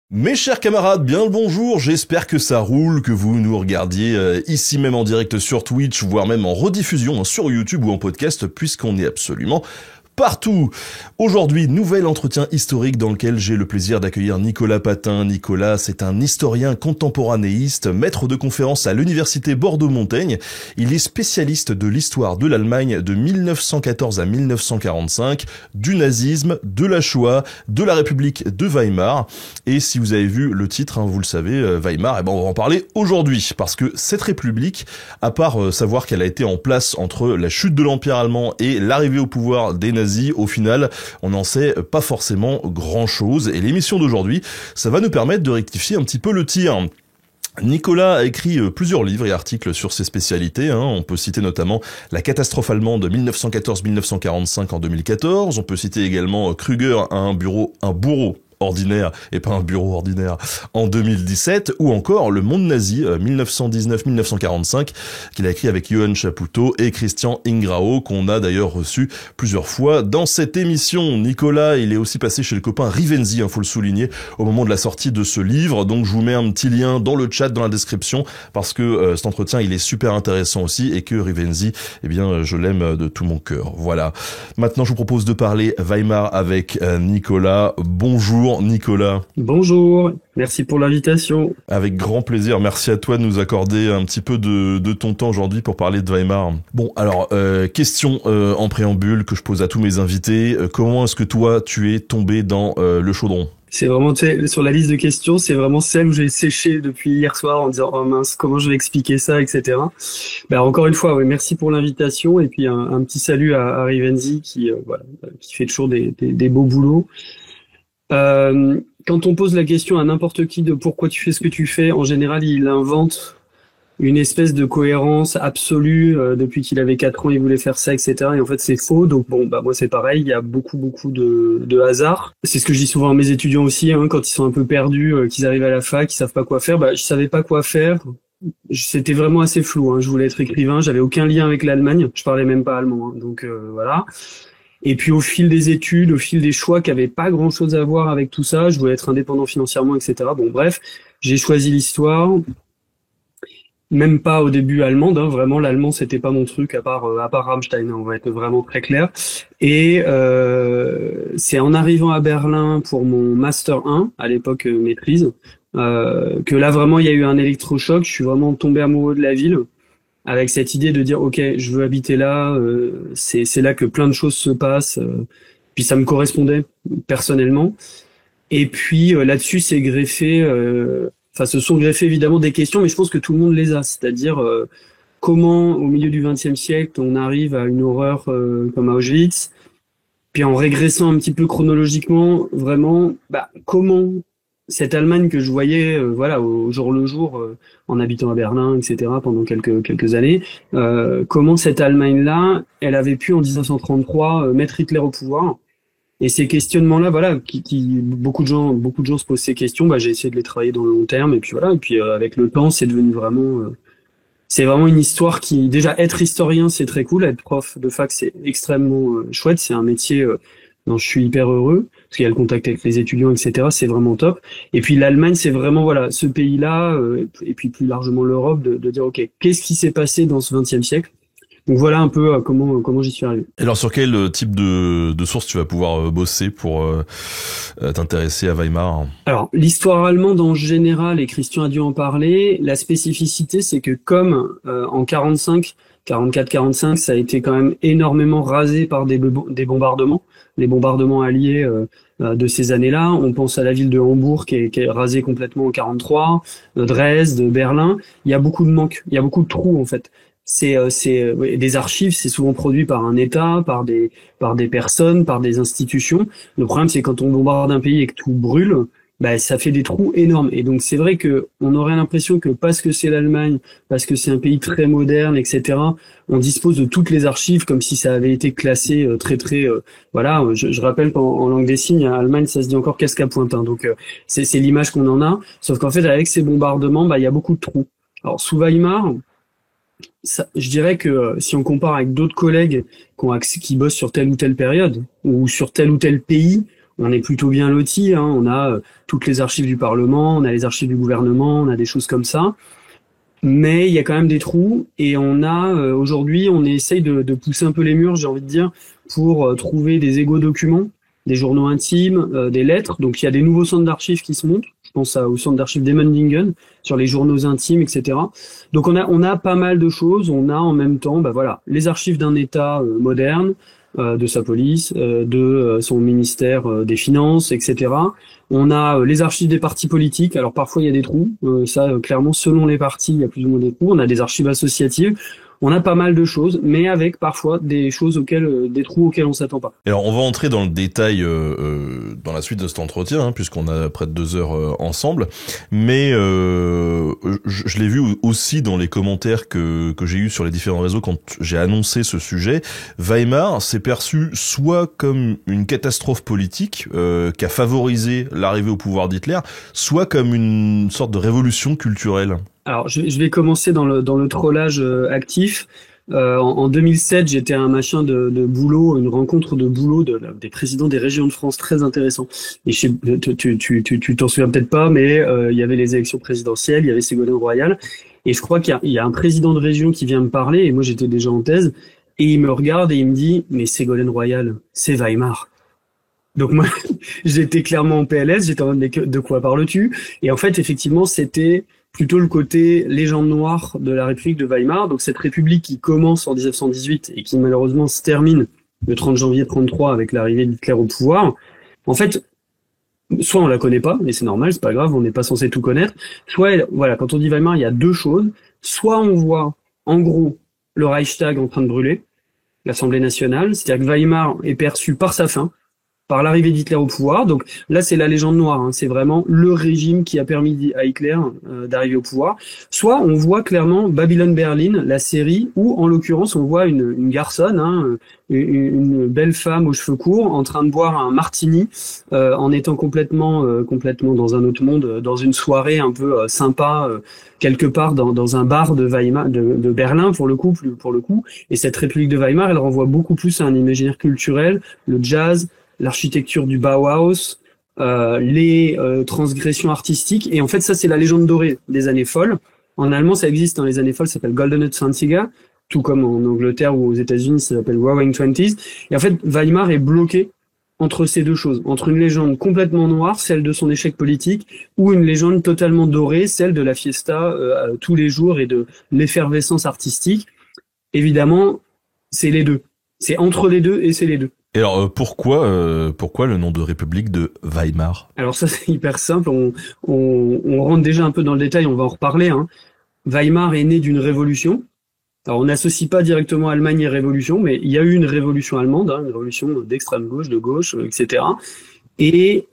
Mes chers camarades, bien le bonjour, j'espère que ça roule, que vous nous regardiez ici même en direct sur Twitch, voire même en rediffusion sur YouTube ou en podcast, puisqu'on est absolument partout. Aujourd'hui, nouvel entretien historique dans lequel j'ai le plaisir d'accueillir Nicolas Patin. Nicolas, c'est un historien contemporanéiste, maître de conférences à l'université Bordeaux-Montaigne. Il est spécialiste de l'histoire de l'Allemagne de 1914 à 1945, du nazisme, de la Shoah, de la République de Weimar. Et si vous avez vu le titre, vous le savez, Weimar, on va en parler aujourd'hui. Parce que cette république, à part savoir qu'elle a été en place entre la chute de l'Empire allemand et l'arrivée au pouvoir des nazis, au final, on n'en sait pas forcément grand-chose. Et l'émission d'aujourd'hui, ça va nous permettre de rectifier un petit peu le tir. Nicolas a écrit plusieurs livres et articles sur ses spécialités. On peut citer notamment La catastrophe allemande de 1914-1945 en 2014. On peut citer également Krüger, un bourreau ordinaire et pas un bureau ordinaire en 2017, ou encore Le monde nazi 1919-1945 qu'il a écrit avec Johann Chapoutot et Christian Ingrao, qu'on a d'ailleurs reçu plusieurs fois dans cette émission. Nicolas, il est aussi passé chez le copain Rivenzi, faut le souligner, au moment de la sortie de ce livre, donc je vous mets un petit lien dans le chat, dans la description, parce que cet entretien il est super intéressant aussi, et que Rivenzi, je l'aime de tout mon cœur. Voilà. Maintenant je vous propose de parler Weimar avec Nicolas. Bonjour Nicolas. Bonjour, merci pour l'invitation. Avec grand plaisir, merci à toi de nous accorder un petit peu de ton temps aujourd'hui pour parler de Weimar. Bon, alors, question en préambule que je pose à tous mes invités. Comment est-ce que toi, tu es tombé dans le chaudron ? C'est vraiment, sur la liste de questions, c'est vraiment celle où j'ai séché depuis hier soir en disant « Oh mince, comment je vais expliquer ça, etc. » Encore une fois, merci pour l'invitation, et puis un petit salut à Rivenzi qui fait toujours des beaux boulots. Quand on pose la question à n'importe qui de pourquoi tu fais ce que tu fais, en général, il invente une espèce de cohérence absolue. Depuis qu'il avait 4 ans, il voulait faire ça, etc. Et en fait, c'est faux. Donc moi, c'est pareil. Il y a beaucoup de hasard. C'est ce que je dis souvent à mes étudiants aussi, quand ils sont un peu perdus, qu'ils arrivent à la fac, ils savent pas quoi faire. Je savais pas quoi faire. C'était vraiment assez flou. Je voulais être écrivain. J'avais aucun lien avec l'Allemagne. Je parlais même pas allemand. Donc voilà. Et puis au fil des études, au fil des choix qui avaient pas grand-chose à voir avec tout ça, je voulais être indépendant financièrement, etc. Bref, j'ai choisi l'histoire, même pas au début allemande, vraiment l'allemand c'était pas mon truc à part Rammstein, on va être vraiment très clair. Et c'est en arrivant à Berlin pour mon master 1, à l'époque maîtrise, que là vraiment il y a eu un électrochoc. Je suis vraiment tombé amoureux de la ville, avec cette idée de dire ok, je veux habiter là, c'est là que plein de choses se passent, puis ça me correspondait personnellement. Et puis là-dessus c'est greffé, se sont greffées évidemment des questions, mais je pense que tout le monde les a, c'est-à-dire comment au milieu du XXe siècle on arrive à une horreur comme Auschwitz, puis en régressant un petit peu chronologiquement, vraiment, comment cette Allemagne que je voyais au jour le jour en habitant à Berlin, etc. pendant quelques années, comment cette Allemagne-là, elle avait pu en 1933 mettre Hitler au pouvoir. Et ces questionnements-là, beaucoup de gens se posent ces questions. J'ai essayé de les travailler dans le long terme, et puis avec le temps, c'est devenu c'est vraiment une histoire qui, déjà, être historien, c'est très cool. Être prof de fac, c'est extrêmement chouette. C'est un métier dont je suis hyper heureux, parce qu'il y a le contact avec les étudiants, etc. C'est vraiment top. Et puis l'Allemagne, c'est vraiment ce pays-là, et puis plus largement l'Europe, de dire ok, qu'est-ce qui s'est passé dans ce XXe siècle. Donc voilà un peu comment j'y suis arrivé. Alors sur quel type de source tu vas pouvoir bosser pour t'intéresser à Weimar ? Alors l'histoire allemande en général, et Christian a dû en parler, la spécificité c'est que comme en 44-45, ça a été quand même énormément rasé par des bombardements, les bombardements alliés de ces années-là. On pense à la ville de Hambourg qui est rasée complètement en 43, Dresde, Berlin. Il y a beaucoup de manques, il y a beaucoup de trous en fait. Des archives, c'est souvent produit par un État, par des personnes, par des institutions. Le problème, c'est quand on bombarde un pays et que tout brûle, ça fait des trous énormes. Et donc, c'est vrai que on aurait l'impression que parce que c'est l'Allemagne, parce que c'est un pays très moderne, etc., on dispose de toutes les archives comme si ça avait été classé je rappelle qu'en langue des signes, à Allemagne, ça se dit encore casque à pointe. Donc, c'est l'image qu'on en a. Sauf qu'en fait, avec ces bombardements, il y a beaucoup de trous. Alors, sous Weimar, je dirais que si on compare avec d'autres collègues qui bossent sur telle ou telle période ou sur tel ou tel pays, on est plutôt bien lotis, hein. On a toutes les archives du Parlement, on a les archives du gouvernement, on a des choses comme ça. Mais il y a quand même des trous et on a aujourd'hui, on essaye de pousser un peu les murs, j'ai envie de dire, pour trouver des égaux-documents, des journaux intimes, des lettres. Donc il y a des nouveaux centres d'archives qui se montent. Je pense au centre d'archives d'Emmendingen sur les journaux intimes, etc. Donc on a pas mal de choses. On a en même temps, voilà, les archives d'un État moderne, de sa police, de son ministère des Finances, etc. On a les archives des partis politiques. Alors parfois il y a des trous, clairement selon les partis il y a plus ou moins des trous. On a des archives associatives. On a pas mal de choses, mais avec parfois des choses des trous auxquels on s'attend pas. Alors on va entrer dans le détail dans la suite de cet entretien, hein, puisqu'on a près de 2 heures ensemble. Mais je l'ai vu aussi dans les commentaires que j'ai eu sur les différents réseaux quand j'ai annoncé ce sujet. Weimar s'est perçu soit comme une catastrophe politique qui a favorisé l'arrivée au pouvoir d'Hitler, soit comme une sorte de révolution culturelle. Alors, je vais commencer dans le trollage actif. En 2007, j'étais à un machin de boulot, une rencontre de boulot des présidents des régions de France très intéressant. Et tu t'en souviens peut-être pas, mais il y avait les élections présidentielles, il y avait Ségolène Royal. Et je crois qu'il y a un président de région qui vient me parler, et moi j'étais déjà en thèse, et il me regarde et il me dit « Mais Ségolène Royal, c'est Weimar ». Donc moi, j'étais clairement en PLS, j'étais en mode « De quoi parles-tu ?» Et en fait, effectivement, c'était plutôt le côté légende noire de la République de Weimar, donc cette République qui commence en 1918 et qui malheureusement se termine le 30 janvier 1933 avec l'arrivée d'Hitler au pouvoir. En fait, soit on la connaît pas, et c'est normal, c'est pas grave, on n'est pas censé tout connaître, soit, voilà, quand on dit Weimar, il y a deux choses. Soit on voit, en gros, le Reichstag en train de brûler, l'Assemblée nationale, c'est-à-dire que Weimar est perçu par sa fin, par l'arrivée d'Hitler au pouvoir. Donc là, c'est la légende noire, hein. C'est vraiment le régime qui a permis à Hitler d'arriver au pouvoir. Soit on voit clairement Babylon Berlin, la série, où en l'occurrence on voit une garçonne, hein, une belle femme aux cheveux courts, en train de boire un martini, en étant complètement dans un autre monde, dans une soirée un peu sympa, quelque part dans un bar de Weimar, de Berlin pour le coup. Et cette République de Weimar, elle renvoie beaucoup plus à un imaginaire culturel, le jazz, l'architecture du Bauhaus, les transgressions artistiques. Et en fait, ça, c'est la légende dorée des années folles. En allemand, ça existe, hein, les années folles, ça s'appelle Goldene Zwanziger, tout comme en Angleterre ou aux États-Unis, ça s'appelle Roaring Twenties. Et en fait, Weimar est bloqué entre ces deux choses, entre une légende complètement noire, celle de son échec politique, ou une légende totalement dorée, celle de la fiesta tous les jours et de l'effervescence artistique. Évidemment, c'est les deux. C'est entre les deux et c'est les deux. Et alors pourquoi le nom de République de Weimar? Alors ça c'est hyper simple, on rentre déjà un peu dans le détail, on va en reparler, hein. Weimar est né d'une révolution. Alors on n'associe pas directement Allemagne et révolution, mais il y a eu une révolution allemande, hein, une révolution d'extrême gauche, de gauche, etc. Et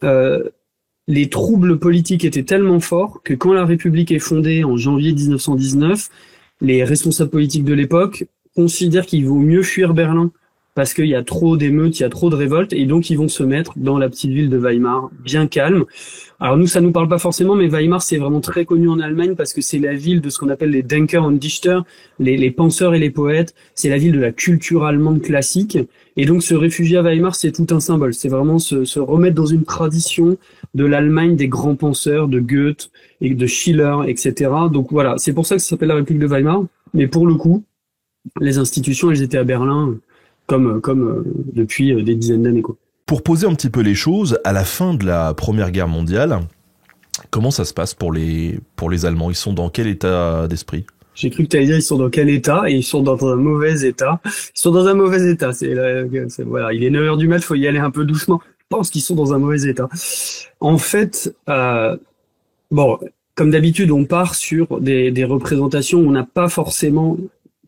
les troubles politiques étaient tellement forts que quand la République est fondée en janvier 1919, les responsables politiques de l'époque considèrent qu'il vaut mieux fuir Berlin parce qu'il y a trop d'émeutes, il y a trop de révoltes, et donc ils vont se mettre dans la petite ville de Weimar, bien calme. Alors nous, ça nous parle pas forcément, mais Weimar, c'est vraiment très connu en Allemagne parce que c'est la ville de ce qu'on appelle les Denker und Dichter, les penseurs et les poètes. C'est la ville de la culture allemande classique. Et donc se réfugier à Weimar, c'est tout un symbole. C'est vraiment se remettre dans une tradition de l'Allemagne des grands penseurs, de Goethe et de Schiller, etc. Donc voilà, c'est pour ça que ça s'appelle la République de Weimar. Mais pour le coup, les institutions, elles étaient à Berlin, comme depuis des dizaines d'années, quoi. Pour poser un petit peu les choses, à la fin de la Première Guerre mondiale, comment ça se passe pour les Allemands? Ils sont dans quel état d'esprit? J'ai cru que tu allais dire ils sont dans quel état, et ils sont dans un mauvais état. Ils sont dans un mauvais état. Voilà, il est 9h du mat, faut y aller un peu doucement. Je pense qu'ils sont dans un mauvais état. En fait, bon, comme d'habitude, on part sur des représentations où on n'a pas forcément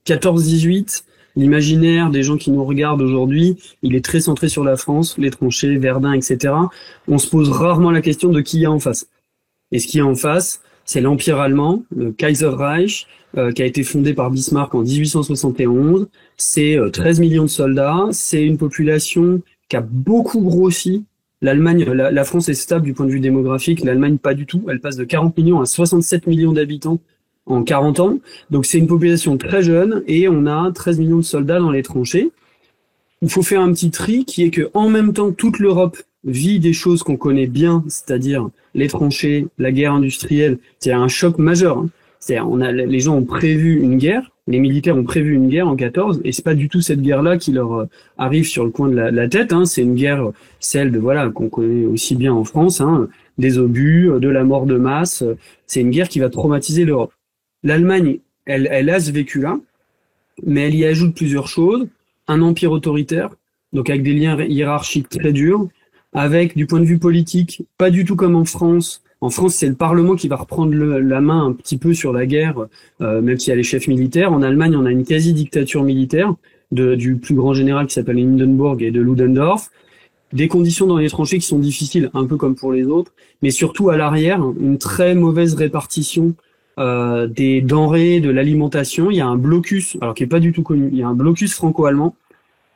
14-18. L'imaginaire des gens qui nous regardent aujourd'hui, il est très centré sur la France, les tranchées, Verdun, etc. On se pose rarement la question de qui il y a en face. Et ce qu'il y a en face, c'est l'Empire allemand, le Kaiserreich, qui a été fondé par Bismarck en 1871. C'est 13 millions de soldats, c'est une population qui a beaucoup grossi. L'Allemagne, la France est stable du point de vue démographique, l'Allemagne pas du tout. Elle passe de 40 millions à 67 millions d'habitants en 40 ans. Donc c'est une population très jeune et on a 13 millions de soldats dans les tranchées. Il faut faire un petit tri qui est que en même temps toute l'Europe vit des choses qu'on connaît bien, c'est-à-dire les tranchées, la guerre industrielle, c'est un choc majeur. Hein. C'est-à-dire, les gens ont prévu une guerre, les militaires ont prévu une guerre en 14, et c'est pas du tout cette guerre-là qui leur arrive sur le coin de la tête. Hein. C'est une guerre, celle de voilà qu'on connaît aussi bien en France, hein, des obus, de la mort de masse. C'est une guerre qui va traumatiser l'Europe. L'Allemagne, elle a ce vécu-là, mais elle y ajoute plusieurs choses. Un empire autoritaire, donc avec des liens hiérarchiques très durs, avec du point de vue politique, pas du tout comme en France. En France, c'est le Parlement qui va reprendre la main un petit peu sur la guerre, même s'il y a les chefs militaires. En Allemagne, on a une quasi-dictature militaire du plus grand général qui s'appelle Hindenburg et de Ludendorff. Des conditions dans les tranchées qui sont difficiles, un peu comme pour les autres, mais surtout à l'arrière, une très mauvaise répartition des denrées, de l'alimentation. Il y a un blocus, alors qui est pas du tout connu, il y a un blocus franco-allemand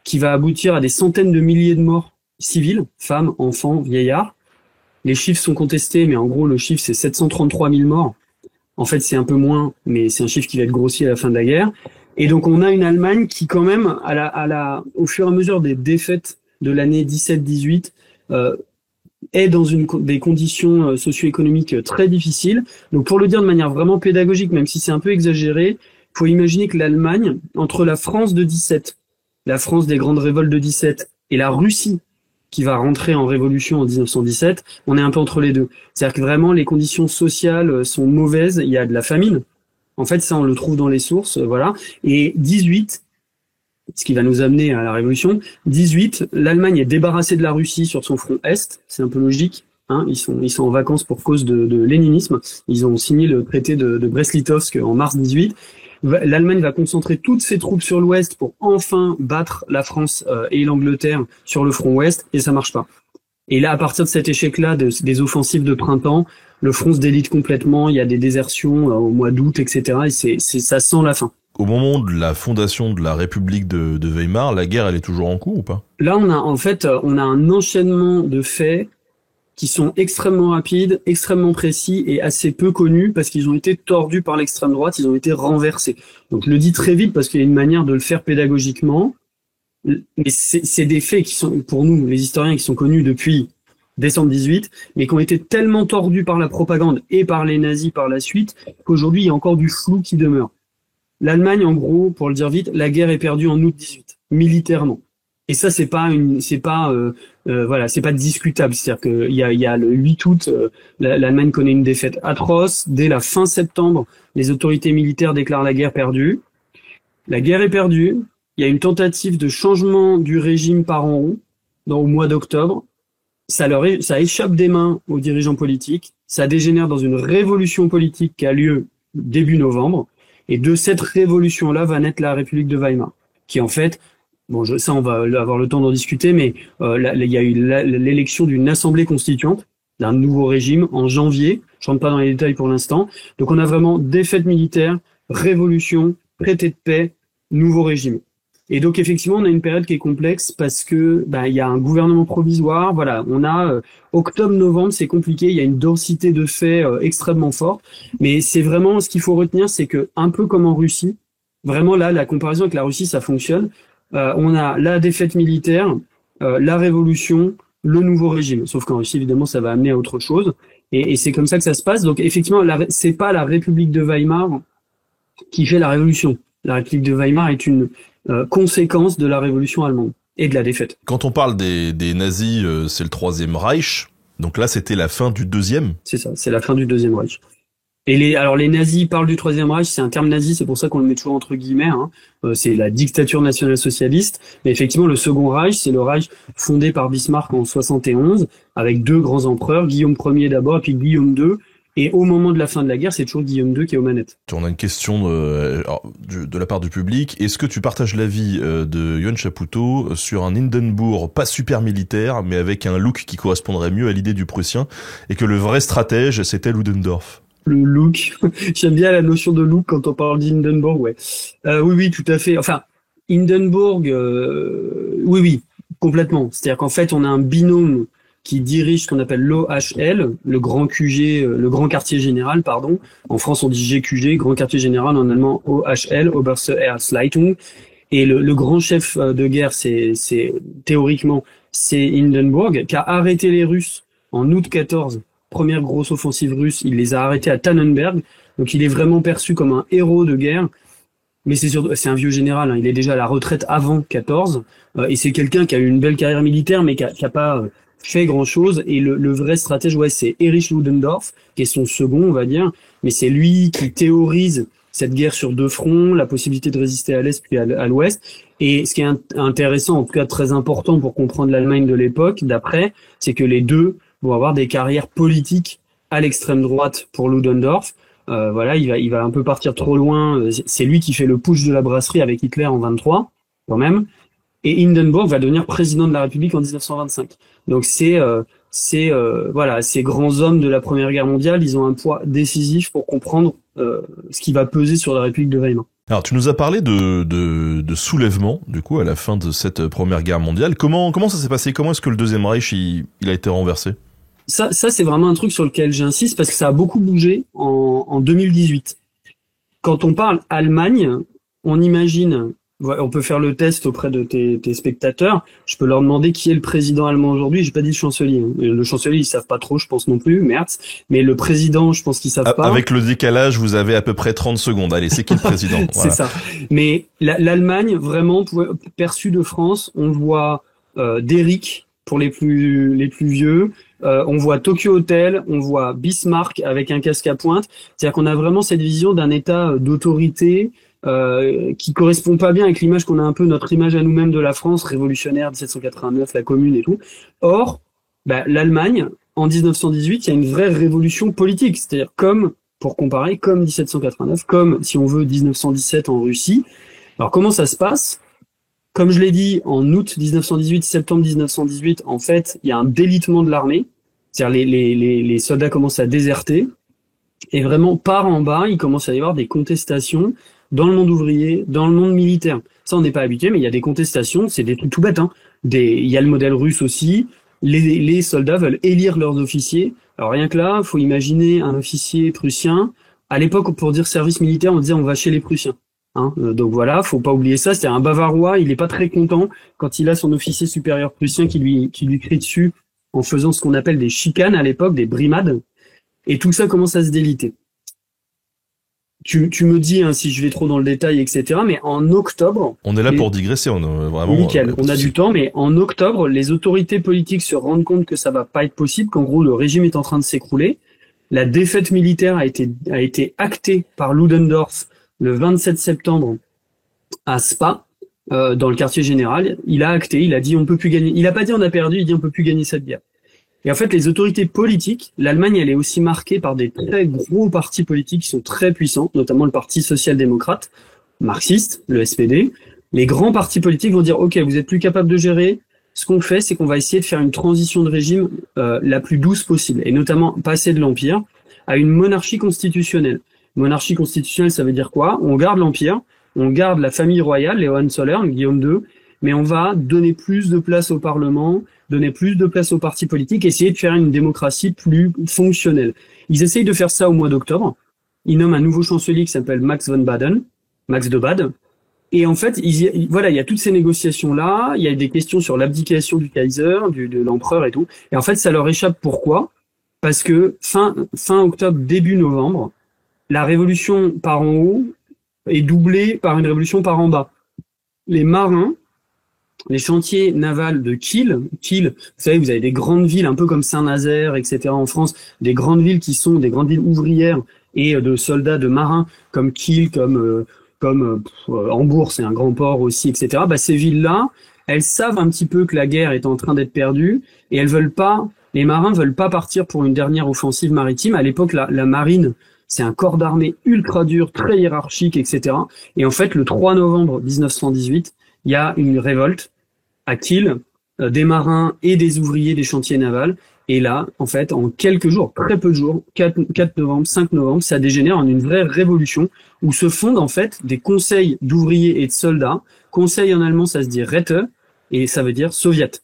qui va aboutir à des centaines de milliers de morts civils, femmes, enfants, vieillards. Les chiffres sont contestés, mais en gros, le chiffre, c'est 733 000 morts. En fait, c'est un peu moins, mais c'est un chiffre qui va être grossi à la fin de la guerre. Et donc, on a une Allemagne qui, quand même, au fur et à mesure des défaites de l'année 17-18, est dans des conditions socio-économiques très difficiles. Donc, pour le dire de manière vraiment pédagogique, même si c'est un peu exagéré, faut imaginer que l'Allemagne, entre la France de 17, la France des grandes révoltes de 17, et la Russie, qui va rentrer en révolution en 1917, on est un peu entre les deux. C'est-à-dire que vraiment, les conditions sociales sont mauvaises, il y a de la famine. En fait, ça, on le trouve dans les sources, voilà. Et 18, ce qui va nous amener à la révolution, 18, l'Allemagne est débarrassée de la Russie sur son front Est, c'est un peu logique, hein, ils sont en vacances pour cause de léninisme, ils ont signé le traité de Brest-Litovsk en mars 18, l'Allemagne va concentrer toutes ses troupes sur l'Ouest pour enfin battre la France et l'Angleterre sur le front Ouest, et ça marche pas. Et là, à partir de cet échec-là, des offensives de printemps, le front se délite complètement, il y a des désertions au mois d'août, etc., et ça sent la fin. Au moment de la fondation de la République de Weimar, la guerre, elle est toujours en cours ou pas? Là, on a un enchaînement de faits qui sont extrêmement rapides, extrêmement précis et assez peu connus parce qu'ils ont été tordus par l'extrême droite, ils ont été renversés. Donc je le dis très vite parce qu'il y a une manière de le faire pédagogiquement, mais c'est des faits qui sont, pour nous, les historiens, qui sont connus depuis décembre 18, mais qui ont été tellement tordus par la propagande et par les nazis par la suite, qu'aujourd'hui il y a encore du flou qui demeure. L'Allemagne, en gros, pour le dire vite, la guerre est perdue en août 18, militairement. Et ça, c'est pas discutable. C'est-à-dire qu'il y a le 8 août, l'Allemagne connaît une défaite atroce. Dès la fin septembre, les autorités militaires déclarent la guerre perdue. La guerre est perdue. Il y a une tentative de changement du régime par en haut, au mois d'octobre. Ça échappe des mains aux dirigeants politiques. Ça dégénère dans une révolution politique qui a lieu début novembre. Et de cette révolution-là va naître la République de Weimar, qui en fait, ça on va avoir le temps d'en discuter, mais il y a eu l'élection d'une assemblée constituante, d'un nouveau régime en janvier. Je rentre pas dans les détails pour l'instant. Donc on a vraiment défaite militaire, révolution, traité de paix, nouveau régime. Et donc effectivement, on a une période qui est complexe parce que il y a un gouvernement provisoire. Voilà, on a octobre-novembre, c'est compliqué. Il y a une densité de faits extrêmement forte. Mais c'est vraiment ce qu'il faut retenir, c'est que un peu comme en Russie, vraiment là, la comparaison avec la Russie, ça fonctionne. On a la défaite militaire, la révolution, le nouveau régime. Sauf qu'en Russie, évidemment, ça va amener à autre chose. Et c'est comme ça que ça se passe. Donc effectivement, c'est pas la République de Weimar qui fait la révolution. La République de Weimar est une conséquence de la révolution allemande et de la défaite. Quand on parle des nazis, c'est le Troisième Reich. Donc là, c'était la fin du Deuxième. C'est ça, c'est la fin du Deuxième Reich. Et les nazis parlent du Troisième Reich, c'est un terme nazi, c'est pour ça qu'on le met toujours entre guillemets. Hein. C'est la dictature nationale-socialiste. Mais effectivement, le Second Reich, c'est le Reich fondé par Bismarck en 71, avec deux grands empereurs, Guillaume Ier d'abord, et puis Guillaume II. Et au moment de la fin de la guerre, c'est toujours Guillaume II qui est aux manettes. On a une question de la part du public. Est-ce que tu partages l'avis de Yoann Chapoutot sur un Hindenburg pas super militaire, mais avec un look qui correspondrait mieux à l'idée du Prussien, et que le vrai stratège, c'était Ludendorff? Le look, j'aime bien la notion de look quand on parle d'Hindenburg, ouais. Oui, tout à fait. Enfin, Hindenburg, oui, complètement. C'est-à-dire qu'en fait, on a un binôme qui dirige ce qu'on appelle l'OHL, le grand QG, le grand quartier général, pardon. En France, on dit GQG, grand quartier général, en allemand OHL, Oberste Heeresleitung. Et le grand chef de guerre, c'est théoriquement c'est Hindenburg qui a arrêté les Russes en août 14. Première grosse offensive russe, il les a arrêtés à Tannenberg. Donc il est vraiment perçu comme un héros de guerre. Mais c'est un vieux général, hein. Il est déjà à la retraite avant 14. Et c'est quelqu'un qui a eu une belle carrière militaire, mais qui a pas fait grand-chose. Et le vrai stratège, ouais, c'est Erich Ludendorff, qui est son second, on va dire. Mais c'est lui qui théorise cette guerre sur deux fronts, la possibilité de résister à l'Est puis à l'Ouest. Et ce qui est intéressant, en tout cas très important pour comprendre l'Allemagne de l'époque, d'après, c'est que les deux vont avoir des carrières politiques à l'extrême droite pour Ludendorff. Voilà, il va un peu partir trop loin. C'est lui qui fait le putsch de la brasserie avec Hitler en 23, quand même. Et Hindenburg va devenir président de la République en 1925. Donc voilà, ces grands hommes de la Première Guerre mondiale, ils ont un poids décisif pour comprendre ce qui va peser sur la République de Weimar. Alors, tu nous as parlé de soulèvement, du coup, à la fin de cette Première Guerre mondiale. Comment ça s'est passé? Comment est-ce que le Deuxième Reich, il a été renversé? Ça, c'est vraiment un truc sur lequel j'insiste parce que ça a beaucoup bougé en 2018. Quand on parle Allemagne, on imagine, on peut faire le test auprès de tes spectateurs. Je peux leur demander qui est le président allemand aujourd'hui. J'ai pas dit le chancelier. Le chancelier, ils savent pas trop, je pense non plus, Merz. Mais le président, je pense qu'ils savent pas. Avec le décalage, vous avez à peu près 30 secondes. Allez, c'est qui le président? Voilà. C'est ça. Mais l'Allemagne, vraiment, perçue de France, on voit d'Eric pour les plus vieux. On voit Tokyo Hotel, on voit Bismarck avec un casque à pointe. C'est-à-dire qu'on a vraiment cette vision d'un État d'autorité qui correspond pas bien avec l'image qu'on a un peu, notre image à nous-mêmes de la France, révolutionnaire, 1789, la Commune et tout. Or, l'Allemagne, en 1918, il y a une vraie révolution politique. C'est-à-dire pour comparer, comme 1789, comme, si on veut, 1917 en Russie. Alors, comment ça se passe? Comme je l'ai dit, en août 1918, septembre 1918, en fait, il y a un délitement de l'armée. C'est-à-dire les soldats commencent à déserter. Et vraiment, par en bas, il commence à y avoir des contestations dans le monde ouvrier, dans le monde militaire. Ça, on n'est pas habitué, mais il y a des contestations, c'est des trucs tout bêtes, hein. Il y a le modèle russe aussi. Les soldats veulent élire leurs officiers. Alors rien que là, faut imaginer un officier prussien. À l'époque, pour dire service militaire, on disait on va chez les Prussiens. Hein, donc voilà, faut pas oublier ça. C'est un Bavarois, il est pas très content quand il a son officier supérieur prussien qui lui crie dessus en faisant ce qu'on appelle des chicanes à l'époque, des brimades. Et tout ça commence à se déliter. Tu me dis hein, si je vais trop dans le détail, etc. Mais en octobre... On est là pour digresser, vraiment... Nickel, on a du temps, mais en octobre, les autorités politiques se rendent compte que ça va pas être possible, qu'en gros, le régime est en train de s'écrouler. La défaite militaire a été actée par Ludendorff le 27 septembre à Spa, dans le quartier général. Il a acté, il a dit on peut plus gagner. Il a pas dit on a perdu, il dit on peut plus gagner cette guerre. Et en fait, les autorités politiques, l'Allemagne, elle est aussi marquée par des très gros partis politiques qui sont très puissants, notamment le Parti social-démocrate, marxiste, le SPD. Les grands partis politiques vont dire, OK, vous êtes plus capable de gérer. Ce qu'on fait, c'est qu'on va essayer de faire une transition de régime la plus douce possible, et notamment passer de l'Empire à une monarchie constitutionnelle. Monarchie constitutionnelle, ça veut dire quoi? On garde l'Empire, on garde la famille royale, les Hohenzollern, Guillaume II, mais on va donner plus de place au Parlement, donner plus de place aux partis politiques, essayer de faire une démocratie plus fonctionnelle. Ils essayent de faire ça au mois d'octobre. Ils nomment un nouveau chancelier qui s'appelle Max von Baden, Max de Bade. Et en fait, il y a toutes ces négociations-là, il y a des questions sur l'abdication du Kaiser, de l'empereur et tout. Et en fait, ça leur échappe. Pourquoi? Parce que fin octobre, début novembre, la révolution par en haut est doublée par une révolution par en bas. Les marins, les chantiers navals de Kiel, vous savez, vous avez des grandes villes un peu comme Saint-Nazaire, etc. en France, des grandes villes qui sont des grandes villes ouvrières et de soldats, de marins, comme Kiel, comme Hambourg, c'est un grand port aussi, etc. Ces villes-là, elles savent un petit peu que la guerre est en train d'être perdue et les marins veulent pas partir pour une dernière offensive maritime. À l'époque, la marine, c'est un corps d'armée ultra dur, très hiérarchique, etc. Et en fait, le 3 novembre 1918, il y a une révolte à Kiel, des marins et des ouvriers des chantiers navals. Et là, en fait, en quelques jours, très peu de jours, 4 novembre, 5 novembre, ça dégénère en une vraie révolution où se fondent en fait des conseils d'ouvriers et de soldats. Conseil en allemand, ça se dit Räte, et ça veut dire soviet.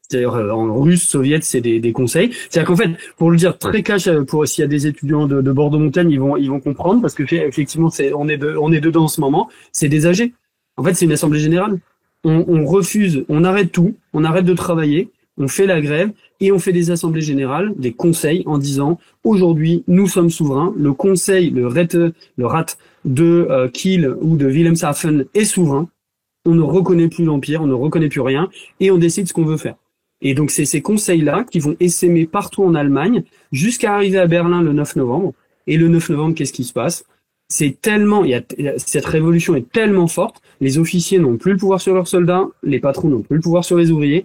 C'est-à-dire en russe, soviet, c'est des conseils. C'est-à-dire qu'en fait, pour le dire très cash, pour s'il y a des étudiants de Bordeaux-Montagne, ils vont comprendre parce que effectivement, on est dedans en ce moment. C'est des AG. En fait, c'est une assemblée générale. on refuse, on arrête tout, on arrête de travailler, on fait la grève et on fait des assemblées générales, des conseils en disant aujourd'hui nous sommes souverains, le conseil, le rat de Kiel ou de Wilhelmshaven est souverain, on ne reconnaît plus l'Empire, on ne reconnaît plus rien et on décide ce qu'on veut faire. Et donc c'est ces conseils-là qui vont essaimer partout en Allemagne jusqu'à arriver à Berlin le 9 novembre. Et le 9 novembre, qu'est-ce qui se passe? C'est tellement, cette révolution est tellement forte, les officiers n'ont plus le pouvoir sur leurs soldats, les patrons n'ont plus le pouvoir sur les ouvriers.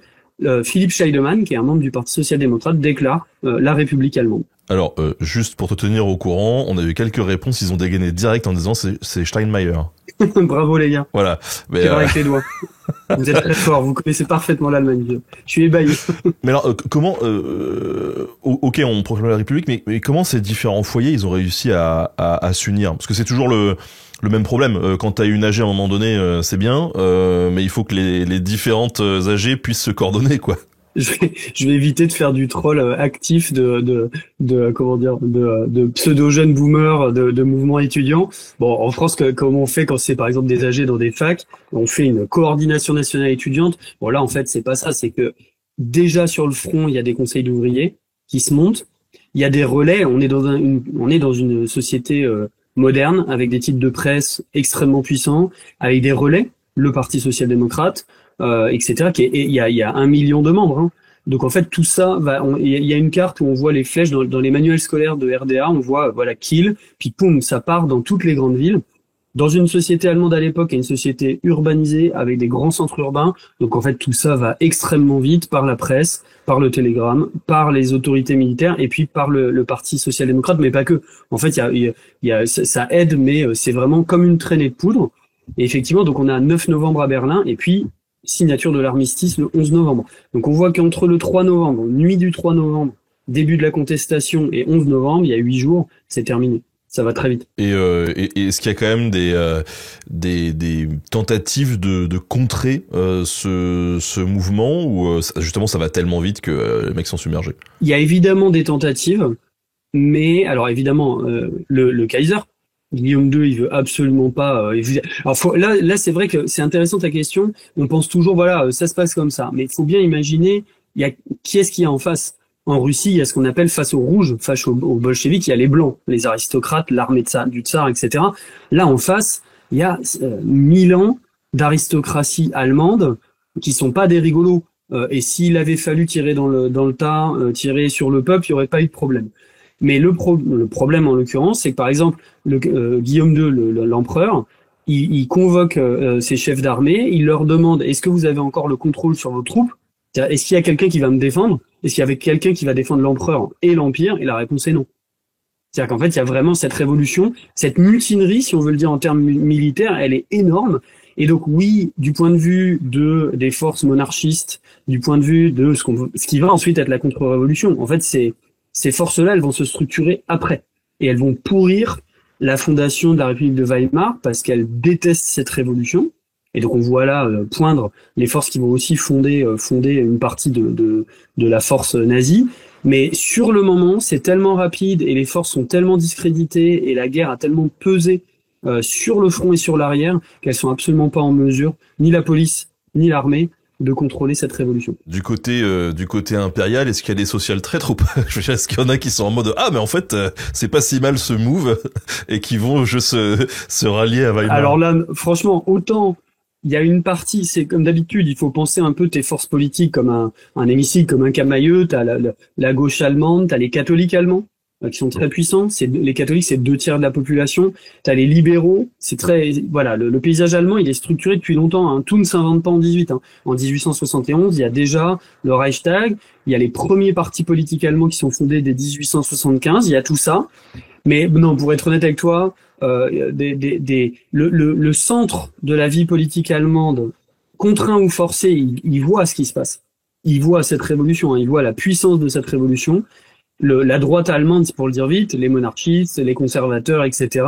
Philippe Scheidemann, qui est un membre du Parti social-démocrate, déclare la République allemande. Alors, juste pour te tenir au courant, on a eu quelques réponses, ils ont dégainé direct en disant c'est Steinmeier. Bravo les gars. Voilà. Mais avec les doigts. Vous êtes très forts, vous connaissez parfaitement l'Allemagne. Je suis ébahi. Mais alors, comment ok, on proclame la République, mais comment ces différents foyers, ils ont réussi à s'unir? Parce que c'est toujours le même problème. Quand t'as une AG à un moment donné, c'est bien, mais il faut que les différentes AG puissent se coordonner, quoi. Je vais éviter de faire du troll actif de pseudo jeunes boomers de mouvements étudiants. Bon, en France, comme on fait quand c'est par exemple des AG dans des facs, on fait une coordination nationale étudiante. Bon là, en fait, c'est pas ça. C'est que déjà sur le front, il y a des conseils d'ouvriers qui se montent. Il y a des relais. On est dans une société moderne avec des titres de presse extrêmement puissants, avec des relais. Le Parti social-démocrate. Etc. Il y a 1 million de membres. Hein. Donc en fait tout ça il y a une carte où on voit les flèches dans les manuels scolaires de RDA, on voit voilà Kiel, puis poum, ça part dans toutes les grandes villes. Dans une société allemande à l'époque, et une société urbanisée avec des grands centres urbains. Donc en fait tout ça va extrêmement vite par la presse, par le télégramme, par les autorités militaires et puis par le Parti social-démocrate, mais pas que. En fait ça aide, mais c'est vraiment comme une traînée de poudre. Et effectivement, donc on a 9 novembre à Berlin et puis signature de l'armistice le 11 novembre. Donc on voit qu'entre le 3 novembre, nuit du 3 novembre, début de la contestation et 11 novembre, il y a 8 jours, c'est terminé. Ça va très vite. Et est-ce qu'il y a quand même des tentatives de contrer ce mouvement ou justement ça va tellement vite que les mecs sont submergés? Il y a évidemment des tentatives, mais alors évidemment le Kaiser Guillaume II, il veut absolument pas. Alors là, c'est vrai que c'est intéressant ta question. On pense toujours, voilà, ça se passe comme ça, mais il faut bien imaginer, qui est-ce qu'il y a en face? En Russie, il y a ce qu'on appelle face aux rouges, face aux bolcheviks, il y a les blancs, les aristocrates, l'armée du tsar, etc. Là, en face, il y a 1000 ans d'aristocratie allemande qui sont pas des rigolos. Et s'il avait fallu tirer dans le tas, tirer sur le peuple, il n'y aurait pas eu de problème. Mais le problème en l'occurrence, c'est que par exemple, Guillaume II, l'empereur, il convoque ses chefs d'armée, il leur demande est-ce que vous avez encore le contrôle sur vos troupes? Est-ce qu'il y a quelqu'un qui va me défendre? Est-ce qu'il y avait quelqu'un qui va défendre l'empereur et l'empire? Et la réponse est non. C'est-à-dire qu'en fait, il y a vraiment cette révolution, cette mutinerie, si on veut le dire en termes militaires, elle est énorme. Et donc oui, du point de vue des forces monarchistes, du point de vue de ce qui va ensuite être la contre-révolution, en fait, ces forces-là, elles vont se structurer après. Et elles vont pourrir la fondation de la République de Weimar parce qu'elles détestent cette révolution. Et donc on voit là poindre les forces qui vont aussi fonder une partie de la force nazie. Mais sur le moment, c'est tellement rapide et les forces sont tellement discréditées et la guerre a tellement pesé sur le front et sur l'arrière qu'elles sont absolument pas en mesure, ni la police, ni l'armée, de contrôler cette révolution. Du côté impérial, est-ce qu'il y a des social traîtres ou pas? Est-ce qu'il y en a qui sont en mode mais en fait c'est pas si mal ce move et qui vont juste se rallier à Weimar? Alors là, franchement, autant il y a une partie, c'est comme d'habitude, il faut penser un peu tes forces politiques comme un hémicycle, comme un camailleux. T'as la gauche allemande, t'as les catholiques allemands qui sont très puissants. Les catholiques, c'est 2 tiers de la population. T'as les libéraux. C'est très, voilà, le paysage allemand, il est structuré depuis longtemps. Hein. Tout ne s'invente pas en 18. Hein. En 1871, il y a déjà le Reichstag. Il y a les premiers partis politiques allemands qui sont fondés dès 1875. Il y a tout ça. Mais non, pour être honnête avec toi, le centre de la vie politique allemande, contraint ou forcé, il voit ce qui se passe. Il voit cette révolution. Hein. Il voit la puissance de cette révolution. La droite allemande, pour le dire vite, les monarchistes, les conservateurs, etc.,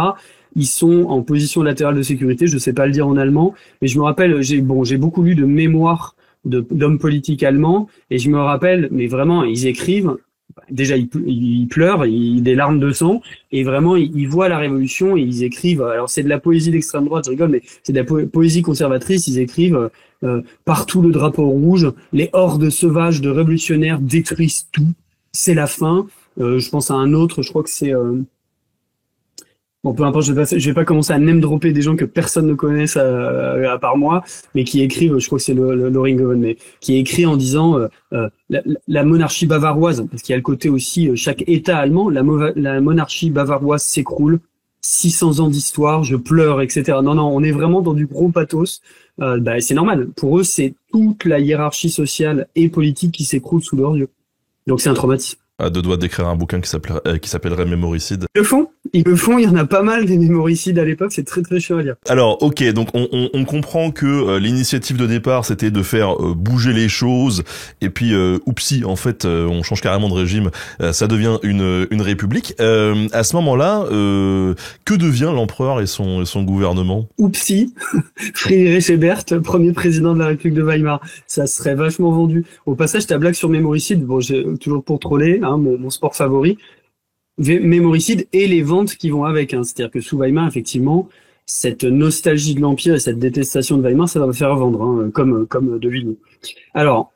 ils sont en position latérale de sécurité. Je sais pas le dire en allemand, mais je me rappelle, j'ai beaucoup lu de mémoires d'hommes politiques allemands, et je me rappelle, mais vraiment, ils écrivent déjà ils pleurent, des larmes de sang, et vraiment ils voient la révolution et ils écrivent. Alors c'est de la poésie d'extrême droite, je rigole, mais c'est de la poésie conservatrice. Ils écrivent partout le drapeau rouge, les hordes sauvages de révolutionnaires détruisent tout, c'est la fin. Je pense à un autre, je crois que c'est bon, peu importe, je vais pas commencer à name dropper des gens que personne ne connaisse à part moi, mais qui écrivent, je crois que c'est Loringhoven, mais qui écrit en disant la monarchie bavaroise, parce qu'il y a le côté aussi chaque État allemand, la monarchie bavaroise s'écroule, 600 ans d'histoire, je pleure, etc. Non, on est vraiment dans du gros pathos. C'est normal. Pour eux, c'est toute la hiérarchie sociale et politique qui s'écroule sous leurs yeux. Donc c'est un traumatisme. À deux doigts d'écrire un bouquin qui s'appellerait Mémoricide. Ils le font, il y en a pas mal des mémoricides à l'époque, c'est très très chiant à lire. Alors, ok, donc on comprend que l'initiative de départ, c'était de faire bouger les choses, et puis, oupsie, en fait, on change carrément de régime, ça devient une république. À ce moment-là, que devient l'empereur et son gouvernement? Oupsie, Friedrich Ebert, premier président de la République de Weimar, ça serait vachement vendu. Au passage, ta blague sur Mémoricide, bon, j'ai toujours pour troller, hein, mon sport favori. Mémoricide et les ventes qui vont avec, hein. C'est-à-dire que sous Weimar, effectivement, cette nostalgie de l'Empire et cette détestation de Weimar, ça va me faire vendre, hein, comme de Villeneuve. Alors,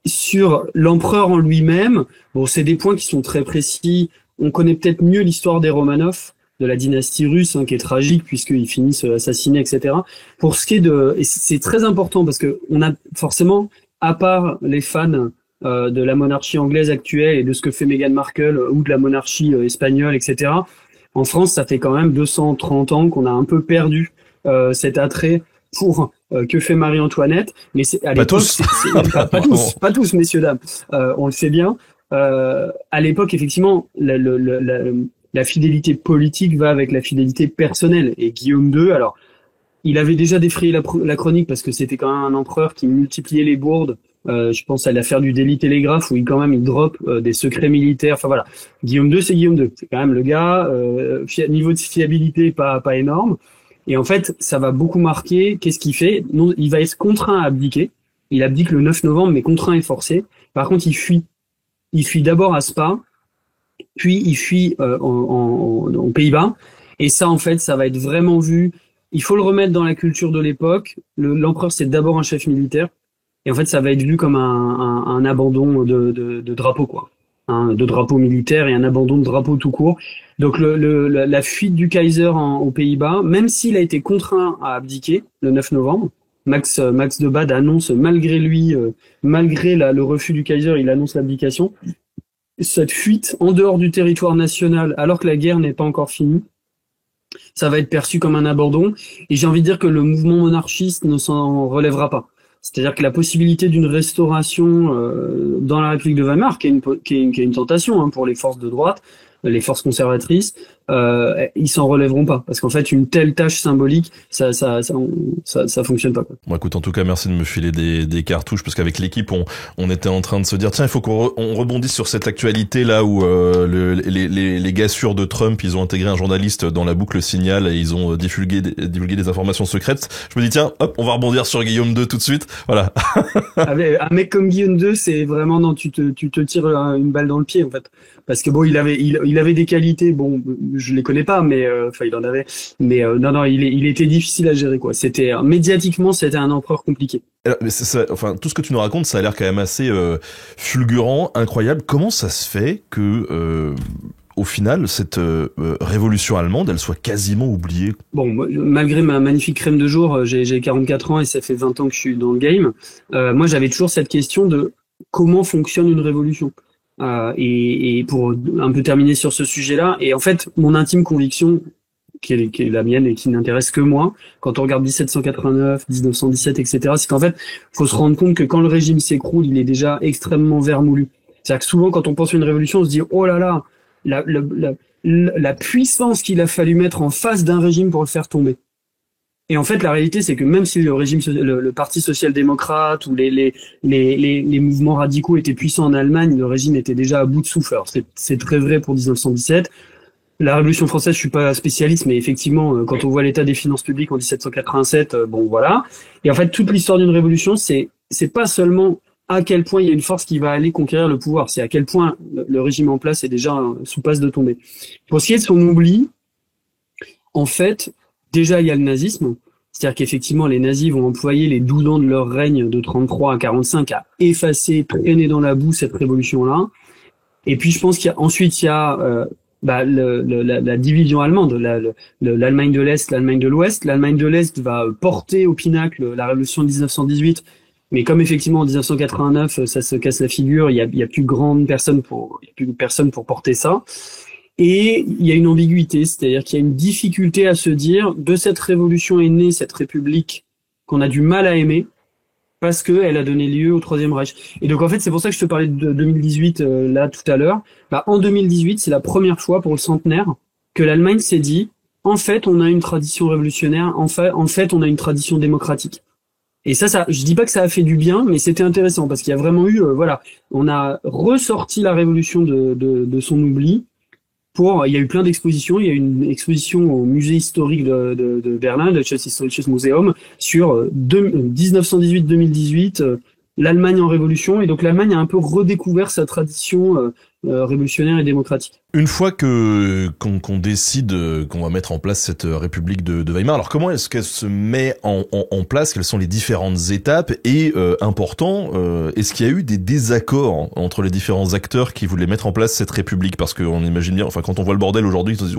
sur l'empereur en lui-même, bon, c'est des points qui sont très précis. On connaît peut-être mieux l'histoire des Romanov, de la dynastie russe, hein, qui est tragique puisqu'ils finissent assassinés, etc. Pour ce qui est et c'est très important parce que on a forcément, à part les fans de la monarchie anglaise actuelle et de ce que fait Meghan Markle ou de la monarchie espagnole, etc. En France, ça fait quand même 230 ans qu'on a un peu perdu cet attrait pour que fait Marie-Antoinette. Mais c'est à l'époque, pas tous, messieurs dames. On le sait bien. À l'époque, effectivement, la fidélité politique va avec la fidélité personnelle. Et Guillaume II, alors, il avait déjà défrayé la chronique parce que c'était quand même un empereur qui multipliait les bourdes. Je pense à l'affaire du Daily Telegraph où il drop des secrets militaires. Enfin voilà, Guillaume II, c'est Guillaume II. C'est quand même le gars. Niveau de fiabilité pas énorme. Et en fait, ça va beaucoup marquer. Qu'est-ce qu'il fait? Non, il va être contraint à abdiquer. Il abdique le 9 novembre, mais contraint et forcé. Par contre, il fuit. Il fuit d'abord à Spa, puis il fuit en Pays-Bas. Et ça, en fait, ça va être vraiment vu. Il faut le remettre dans la culture de l'époque. L'empereur, c'est d'abord un chef militaire. Et en fait, ça va être vu comme un abandon de drapeau, quoi. Hein, de drapeau militaire et un abandon de drapeau tout court. Donc la fuite du Kaiser aux Pays-Bas, même s'il a été contraint à abdiquer le 9 novembre, Max de Bade annonce, malgré lui, malgré le refus du Kaiser, il annonce l'abdication. Cette fuite en dehors du territoire national, alors que la guerre n'est pas encore finie, ça va être perçu comme un abandon. Et j'ai envie de dire que le mouvement monarchiste ne s'en relèvera pas. C'est-à-dire que la possibilité d'une restauration dans la République de Weimar, qui est une tentation, hein, pour les forces de droite, les forces conservatrices, ils s'en relèveront pas, parce qu'en fait une telle tâche symbolique, ça fonctionne pas, quoi. Bon, écoute, en tout cas, merci de me filer des cartouches, parce qu'avec l'équipe, on était en train de se dire, tiens, il faut qu'on rebondisse sur cette actualité là où les gars sûrs de Trump, ils ont intégré un journaliste dans la boucle Signal et ils ont divulgué des informations secrètes. Je me dis, tiens, hop, on va rebondir sur Guillaume II tout de suite. Voilà. Un mec comme Guillaume II, c'est vraiment, non, tu te tires une balle dans le pied, en fait. Parce que bon, il avait des qualités, bon, je les connais pas, mais enfin il en avait, mais non, il était difficile à gérer, quoi. C'était médiatiquement, c'était un empereur compliqué. Alors, mais enfin, tout ce que tu nous racontes, ça a l'air quand même assez fulgurant, incroyable. Comment ça se fait que au final, cette révolution allemande, elle soit quasiment oubliée? Bon, malgré ma magnifique crème de jour, j'ai 44 ans et ça fait 20 ans que je suis dans le game. Moi, j'avais toujours cette question de comment fonctionne une révolution. Et pour un peu terminer sur ce sujet-là, et en fait, mon intime conviction, qui est la mienne et qui n'intéresse que moi, quand on regarde 1789, 1917, etc., c'est qu'en fait, faut se rendre compte que quand le régime s'écroule, il est déjà extrêmement vermoulu. C'est-à-dire que souvent, quand on pense à une révolution, on se dit, oh là là, la puissance qu'il a fallu mettre en face d'un régime pour le faire tomber. Et en fait, la réalité, c'est que même si le Parti social-démocrate ou les mouvements radicaux étaient puissants en Allemagne, le régime était déjà à bout de souffle. Alors, c'est très vrai pour 1917. La Révolution française, je suis pas spécialiste, mais effectivement, quand on voit l'état des finances publiques en 1787, bon, voilà. Et en fait, toute l'histoire d'une révolution, c'est pas seulement à quel point il y a une force qui va aller conquérir le pouvoir. C'est à quel point le régime en place est déjà sous passe de tomber. Pour ce qui est de son oubli, en fait, déjà il y a le nazisme. C'est-à-dire qu'effectivement, les nazis vont employer les 12 ans de leur règne de 33 à 45 à effacer, traîner dans la boue cette révolution-là. Et puis, je pense qu'ensuite, il y a la division allemande, l'Allemagne de l'Est, l'Allemagne de l'Ouest. L'Allemagne de l'Est va porter au pinacle la révolution de 1918. Mais comme effectivement en 1989, ça se casse la figure, il y a plus personne pour porter ça. Et il y a une ambiguïté, c'est-à-dire qu'il y a une difficulté à se dire, de cette révolution est née cette république qu'on a du mal à aimer, parce qu'elle a donné lieu au Troisième Reich. Et donc en fait, c'est pour ça que je te parlais de 2018 là tout à l'heure. En 2018, c'est la première fois pour le centenaire que l'Allemagne s'est dit, en fait, on a une tradition révolutionnaire, en fait, on a une tradition démocratique. Et ça, je dis pas que ça a fait du bien, mais c'était intéressant, parce qu'il y a vraiment eu, on a ressorti la révolution de son oubli. Il y a eu plein d'expositions. Il y a eu une exposition au musée historique de Berlin, le Deutsches Historisches Museum, sur 1918-2018, l'Allemagne en révolution. Et donc l'Allemagne a un peu redécouvert sa tradition révolutionnaire et démocratique. Une fois qu'on décide qu'on va mettre en place cette République de Weimar, alors comment est-ce qu'elle se met en place? Quelles sont les différentes étapes? Et important, est-ce qu'il y a eu des désaccords entre les différents acteurs qui voulaient mettre en place cette République? Parce qu'on imagine bien, enfin quand on voit le bordel aujourd'hui, ils se disent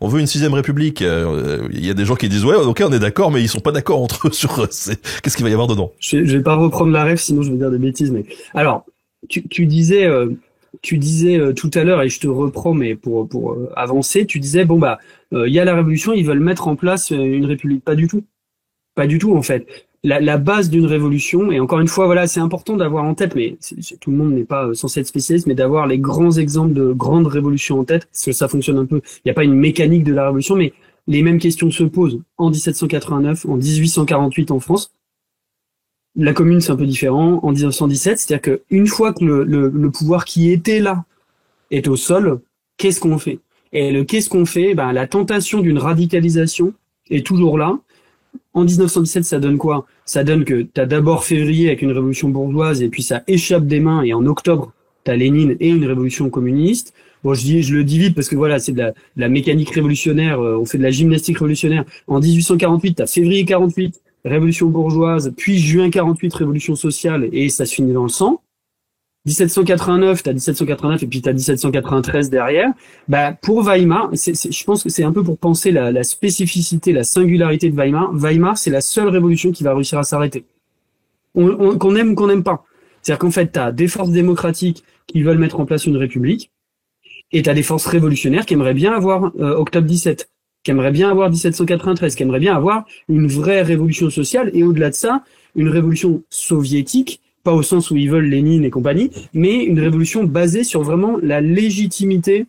on veut une 6e République. Il y a des gens qui disent ok, on est d'accord, mais ils sont pas d'accord entre eux sur qu'est-ce qu'il va y avoir dedans. Je vais pas reprendre la ref, sinon je vais dire des bêtises. Mais alors, tu disais tout à l'heure, et je te reprends, mais pour avancer, tu disais il y a la révolution, ils veulent mettre en place une république. Pas du tout en fait. La base d'une révolution, et encore une fois, c'est important d'avoir en tête, mais tout le monde n'est pas censé être spécialiste, mais d'avoir les grands exemples de grandes révolutions en tête, parce que ça fonctionne un peu. Il n'y a pas une mécanique de la révolution, mais les mêmes questions se posent en 1789, en 1848 en France. La Commune, c'est un peu différent. En 1917, c'est-à-dire que une fois que le pouvoir qui était là est au sol, qu'est-ce qu'on fait? Et qu'est-ce qu'on fait? La tentation d'une radicalisation est toujours là. En 1917, ça donne quoi? Ça donne que t'as d'abord février avec une révolution bourgeoise, et puis ça échappe des mains, et en octobre, t'as Lénine et une révolution communiste. Bon, je le dis vite parce que c'est de la mécanique révolutionnaire, on fait de la gymnastique révolutionnaire. En 1848, t'as février 48, révolution bourgeoise, puis juin 48, révolution sociale, et ça se finit dans le sang. 1789, t'as 1789 et puis t'as 1793 derrière. Pour Weimar, je pense que c'est un peu pour penser la spécificité, la singularité de Weimar. Weimar, c'est la seule révolution qui va réussir à s'arrêter. Qu'on aime ou qu'on n'aime pas. C'est-à-dire qu'en fait, t'as des forces démocratiques qui veulent mettre en place une république, et t'as des forces révolutionnaires qui aimeraient bien avoir octobre 17. Qui aimerait bien avoir 1793, qui aimerait bien avoir une vraie révolution sociale, et au-delà de ça, une révolution soviétique, pas au sens où ils veulent Lénine et compagnie, mais une révolution basée sur vraiment la légitimité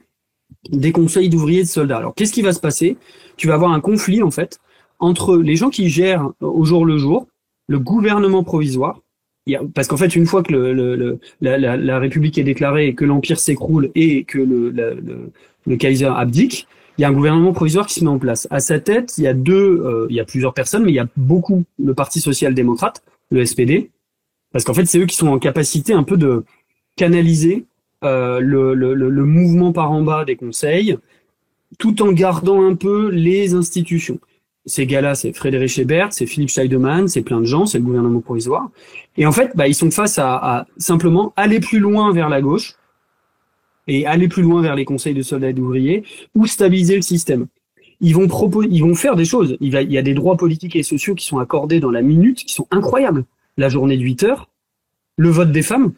des conseils d'ouvriers et de soldats. Alors, qu'est-ce qui va se passer? Tu vas avoir un conflit, en fait, entre les gens qui gèrent au jour le jour, le gouvernement provisoire, parce qu'en fait, une fois que la République est déclarée, et que l'Empire s'écroule, et que le Kaiser abdique, il y a un gouvernement provisoire qui se met en place. À sa tête, il y a plusieurs personnes, mais il y a beaucoup le Parti social-démocrate, le SPD, parce qu'en fait, c'est eux qui sont en capacité un peu de canaliser le mouvement par en bas des conseils, tout en gardant un peu les institutions. Ces gars-là, c'est Friedrich Ebert, c'est Philippe Scheidemann, c'est plein de gens, c'est le gouvernement provisoire. Et en fait, ils sont face à simplement aller plus loin vers la gauche, et aller plus loin vers les conseils de soldats et d'ouvriers, ou stabiliser le système. Ils vont faire des choses. Il y a des droits politiques et sociaux qui sont accordés dans la minute, qui sont incroyables. La journée de 8 heures, le vote des femmes.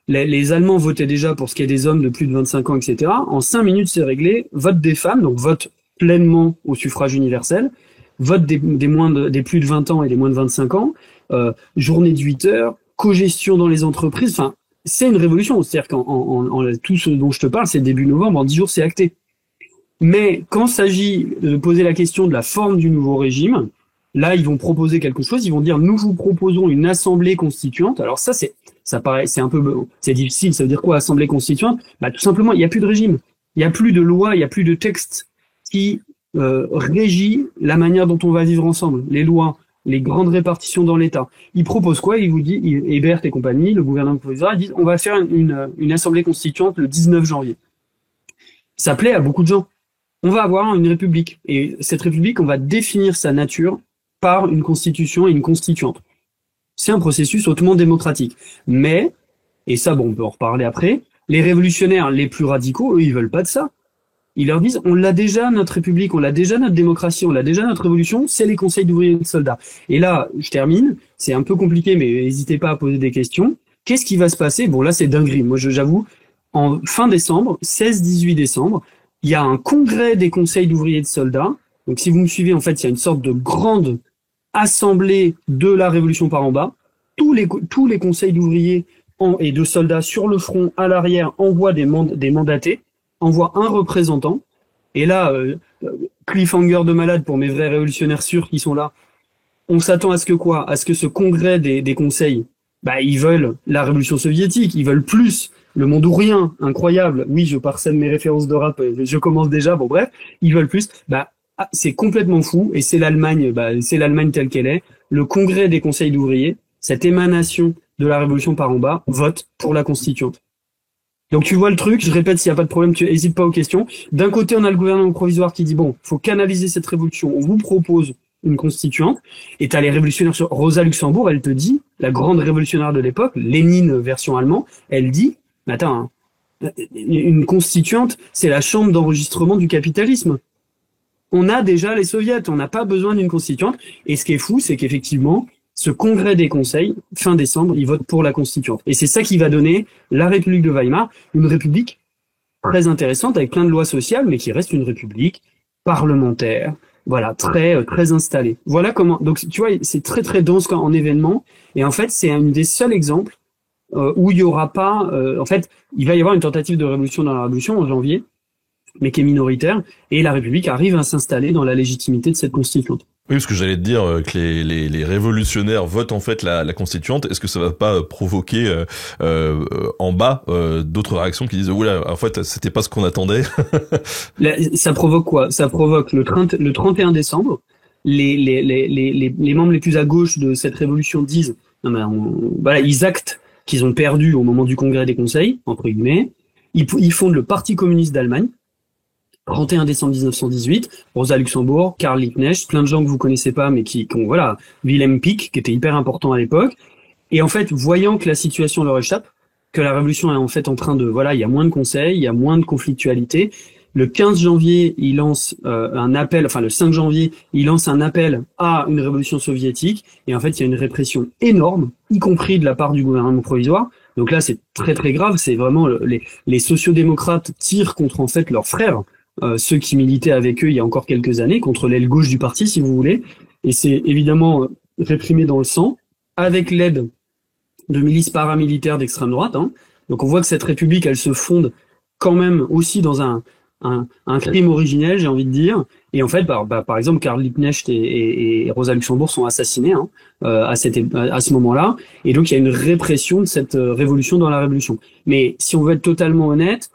Les Allemands votaient déjà pour ce qui est des hommes de plus de 25 ans, etc. En 5 minutes, c'est réglé. Vote des femmes, donc vote pleinement au suffrage universel. Vote des plus de 20 ans et des moins de 25 ans. Journée de 8 heures, cogestion dans les entreprises. Enfin, c'est une révolution. C'est-à-dire qu'en tout ce dont je te parle, c'est début novembre, en 10 jours, c'est acté. Mais quand il s'agit de poser la question de la forme du nouveau régime, là, ils vont proposer quelque chose. Ils vont dire, nous vous proposons une assemblée constituante. Alors ça paraît, c'est difficile. Ça veut dire quoi, assemblée constituante? Tout simplement, il n'y a plus de régime. Il n'y a plus de loi, il n'y a plus de texte qui régit la manière dont on va vivre ensemble. Les lois, les grandes répartitions dans l'État. Il propose quoi? Il vous dit, Hébert et compagnie, le gouvernement provisoire, ils disent on va faire une assemblée constituante le 19 janvier. Ça plaît à beaucoup de gens. On va avoir une république. Et cette république, on va définir sa nature par une constitution et une constituante. C'est un processus hautement démocratique. Mais, et ça, bon, on peut en reparler après, les révolutionnaires les plus radicaux, eux, ils veulent pas de ça. Ils leur disent, on l'a déjà, notre république, on l'a déjà, notre démocratie, on l'a déjà, notre révolution, c'est les conseils d'ouvriers et de soldats. Et là, je termine, c'est un peu compliqué, mais n'hésitez pas à poser des questions. Qu'est-ce qui va se passer? Bon, là, c'est dinguerie. Moi, j'avoue, en fin décembre, 16-18 décembre, il y a un congrès des conseils d'ouvriers et de soldats. Donc, si vous me suivez, en fait, il y a une sorte de grande assemblée de la révolution par en bas. Tous les conseils d'ouvriers et de soldats sur le front, à l'arrière, envoient des mandatés, envoient un représentant. Et là, cliffhanger de malade pour mes vrais révolutionnaires sûrs qui sont là. On s'attend à ce que quoi? À ce que ce congrès des conseils, ils veulent la révolution soviétique, ils veulent plus. Le monde ou rien, incroyable. Oui, je parsème mes références de rap, je commence déjà. Bon bref, ils veulent plus. C'est complètement fou et c'est l'Allemagne telle qu'elle est. Le congrès des conseils d'ouvriers, cette émanation de la révolution par en bas, vote pour la constituante. Donc tu vois le truc, je répète, s'il n'y a pas de problème, tu hésites pas aux questions. D'un côté, on a le gouvernement provisoire qui dit bon, faut canaliser cette révolution, on vous propose une constituante, et t'as les révolutionnaires sur Rosa Luxembourg, elle te dit, la grande révolutionnaire de l'époque, Lénine version allemand, elle dit, attends, une constituante, c'est la chambre d'enregistrement du capitalisme. On a déjà les soviets, on n'a pas besoin d'une constituante, et ce qui est fou, c'est qu'effectivement, ce congrès des conseils, fin décembre, ils votent pour la constituante. Et c'est ça qui va donner la République de Weimar, une république très intéressante, avec plein de lois sociales, mais qui reste une république parlementaire, voilà, très installée. Voilà comment, donc tu vois, c'est très très dense en événements, et en fait, c'est un des seuls exemples où il y aura pas, en fait, il va y avoir une tentative de révolution dans la révolution en janvier, mais qui est minoritaire, et la République arrive à s'installer dans la légitimité de cette constituante. Oui, parce que j'allais te dire que les révolutionnaires votent en fait la constituante. Est-ce que ça va pas provoquer en bas d'autres réactions qui disent oula, en fait c'était pas ce qu'on attendait. Ça provoque quoi? Ça provoque le 31 décembre. Les membres les plus à gauche de cette révolution disent non mais voilà, ils actent qu'ils ont perdu au moment du congrès des conseils entre guillemets. Ils fondent le Parti communiste d'Allemagne. 31 décembre 1918, Rosa Luxembourg, Karl Liebknecht, plein de gens que vous connaissez pas, mais qui ont, voilà, Wilhelm Pieck, qui était hyper important à l'époque. Et en fait, voyant que la situation leur échappe, que la révolution est en fait en train de, voilà, il y a moins de conseils, il y a moins de conflictualité. Le 15 janvier, il lance un appel, enfin le 5 janvier, il lance un appel à une révolution soviétique. Et en fait, il y a une répression énorme, y compris de la part du gouvernement provisoire. Donc là, c'est très très grave. C'est vraiment les sociodémocrates tirent contre en fait leurs frères. Ceux qui militaient avec eux il y a encore quelques années, contre l'aile gauche du parti, si vous voulez. Et c'est évidemment réprimé dans le sang, avec l'aide de milices paramilitaires d'extrême droite. Hein. Donc on voit que cette république, elle se fonde quand même aussi dans un crime originel, j'ai envie de dire. Et en fait, par exemple, Karl Liebknecht et Rosa Luxembourg sont assassinés à ce moment-là. Et donc il y a une répression de cette révolution dans la révolution. Mais si on veut être totalement honnête,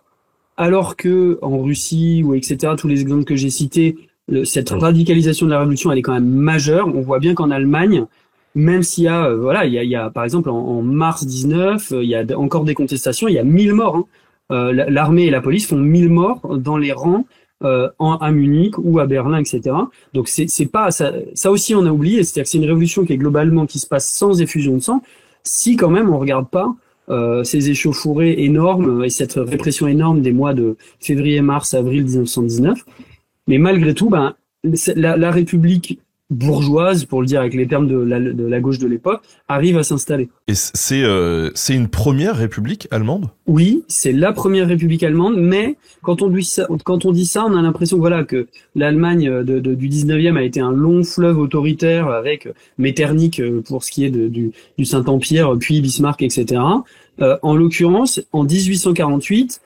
alors que en Russie ou etc., tous les exemples que j'ai cités, cette radicalisation de la révolution, elle est quand même majeure. On voit bien qu'en Allemagne, même s'il y a, il y a par exemple en mars 19, il y a encore des contestations, il y a 1000 morts. Hein. L'armée et la police font 1000 morts dans les rangs à Munich ou à Berlin, etc. Donc c'est pas ça aussi on a oublié. C'est-à-dire que c'est une révolution qui est globalement qui se passe sans effusion de sang. Si quand même on regarde pas ces échauffourées énormes et cette répression énorme des mois de février, mars, avril 1919. Mais malgré tout, la République bourgeoise, pour le dire avec les termes de la gauche de l'époque, arrive à s'installer. Et c'est une première république allemande? Oui, c'est la première république allemande, mais quand on dit ça, on a l'impression voilà que l'Allemagne du 19e a été un long fleuve autoritaire avec Metternich pour ce qui est du Saint-Empire, puis Bismarck, etc. En l'occurrence, en 1848,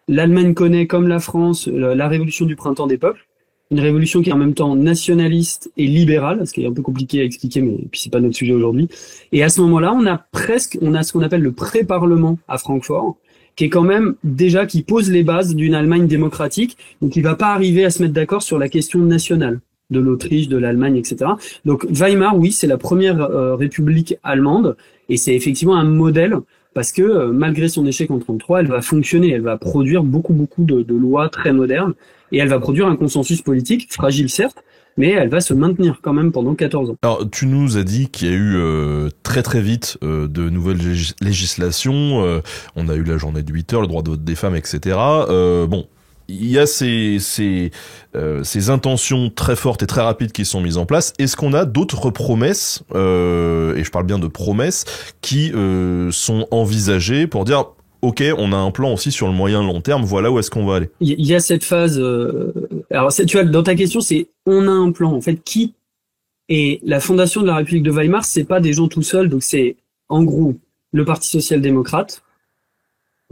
l'Allemagne connaît, comme la France, la révolution du printemps des peuples. Une révolution qui est en même temps nationaliste et libérale, ce qui est un peu compliqué à expliquer, mais puis c'est pas notre sujet aujourd'hui. Et à ce moment-là, on a ce qu'on appelle le pré-parlement à Francfort, qui est quand même déjà qui pose les bases d'une Allemagne démocratique, donc il va pas arriver à se mettre d'accord sur la question nationale. de l'Autriche, de l'Allemagne, etc. Donc Weimar, oui, c'est la première république allemande, et c'est effectivement un modèle, parce que malgré son échec en 33, elle va fonctionner, elle va produire beaucoup de lois très modernes, et elle va produire un consensus politique, fragile certes, mais elle va se maintenir quand même pendant 14 ans. Alors, tu nous as dit qu'il y a eu très vite de nouvelles législations. On a eu la journée de 8 heures, le droit de vote des femmes, etc. Bon, il y a ces intentions très fortes et très rapides qui sont mises en place. Est-ce qu'on a d'autres promesses, et je parle bien de promesses, qui sont envisagées pour dire ok, on a un plan aussi sur le moyen long terme, voilà où est-ce qu'on va aller. Il y a cette phase... alors, tu vois, dans ta question, c'est on a un plan. En fait, qui est la fondation de la République de Weimar, c'est pas des gens tout seuls. Donc, c'est en gros le Parti social-démocrate,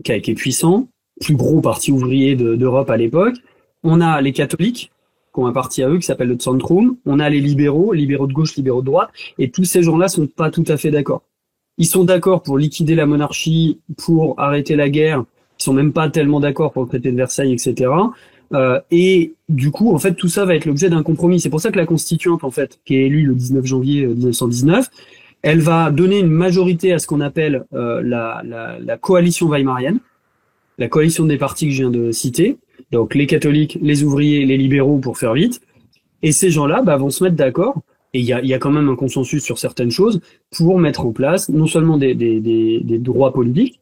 qui est puissant, plus gros parti ouvrier d'Europe à l'époque. On a les catholiques, qui ont un parti à eux qui s'appelle le Zentrum. On a les libéraux de gauche, libéraux de droite. Et tous ces gens-là sont pas tout à fait d'accord. Ils sont d'accord pour liquider la monarchie, pour arrêter la guerre. Ils sont même pas tellement d'accord pour le traité de Versailles, etc. Et du coup, en fait, tout ça va être l'objet d'un compromis. C'est pour ça que la constituante, en fait, qui est élue le 19 janvier 1919, elle va donner une majorité à ce qu'on appelle la coalition weimarienne, la coalition des partis que je viens de citer. Donc les catholiques, les ouvriers, les libéraux, pour faire vite. Et ces gens-là vont se mettre d'accord. Et il y a quand même un consensus sur certaines choses pour mettre en place non seulement des droits politiques,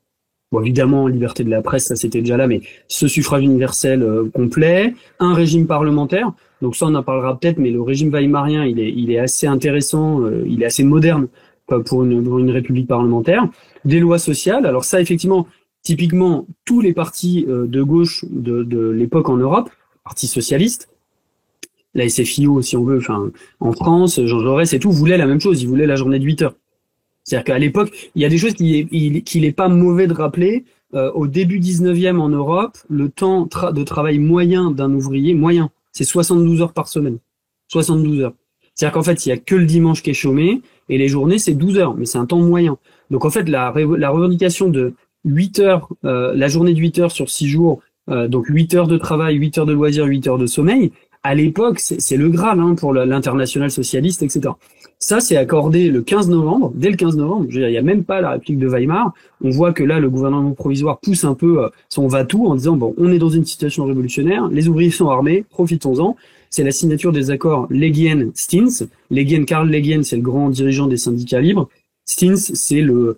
bon évidemment liberté de la presse, ça c'était déjà là, mais ce suffrage universel complet, un régime parlementaire, donc ça on en parlera peut-être, mais le régime weimarien il est assez intéressant, il est assez moderne pour une république parlementaire, des lois sociales, alors ça effectivement, typiquement tous les partis de gauche de l'époque en Europe, parti socialiste, la SFIO, si on veut, enfin, en France, Jean Jaurès et tout, voulaient la même chose, ils voulaient la journée de 8 heures. C'est-à-dire qu'à l'époque, il y a des choses qu'il est pas mauvais de rappeler. Au début 19e en Europe, le temps de travail moyen d'un ouvrier, moyen, c'est 72 heures par semaine. 72 heures. C'est-à-dire qu'en fait, il y a que le dimanche qui est chômé, et les journées, c'est 12 heures, mais c'est un temps moyen. Donc en fait, la revendication de 8 heures, la journée de 8 heures sur 6 jours, donc 8 heures de travail, 8 heures de loisirs, 8 heures de sommeil, à l'époque, c'est le Graal pour l'international socialiste, etc. Ça, c'est accordé le 15 novembre, dès le 15 novembre, il n'y a même pas la République de Weimar. On voit que là, le gouvernement provisoire pousse un peu son va-tout en disant, bon, on est dans une situation révolutionnaire, les ouvriers sont armés, profitons-en. C'est la signature des accords Legien-Stins. Karl Legien, c'est le grand dirigeant des syndicats libres. Stins, c'est le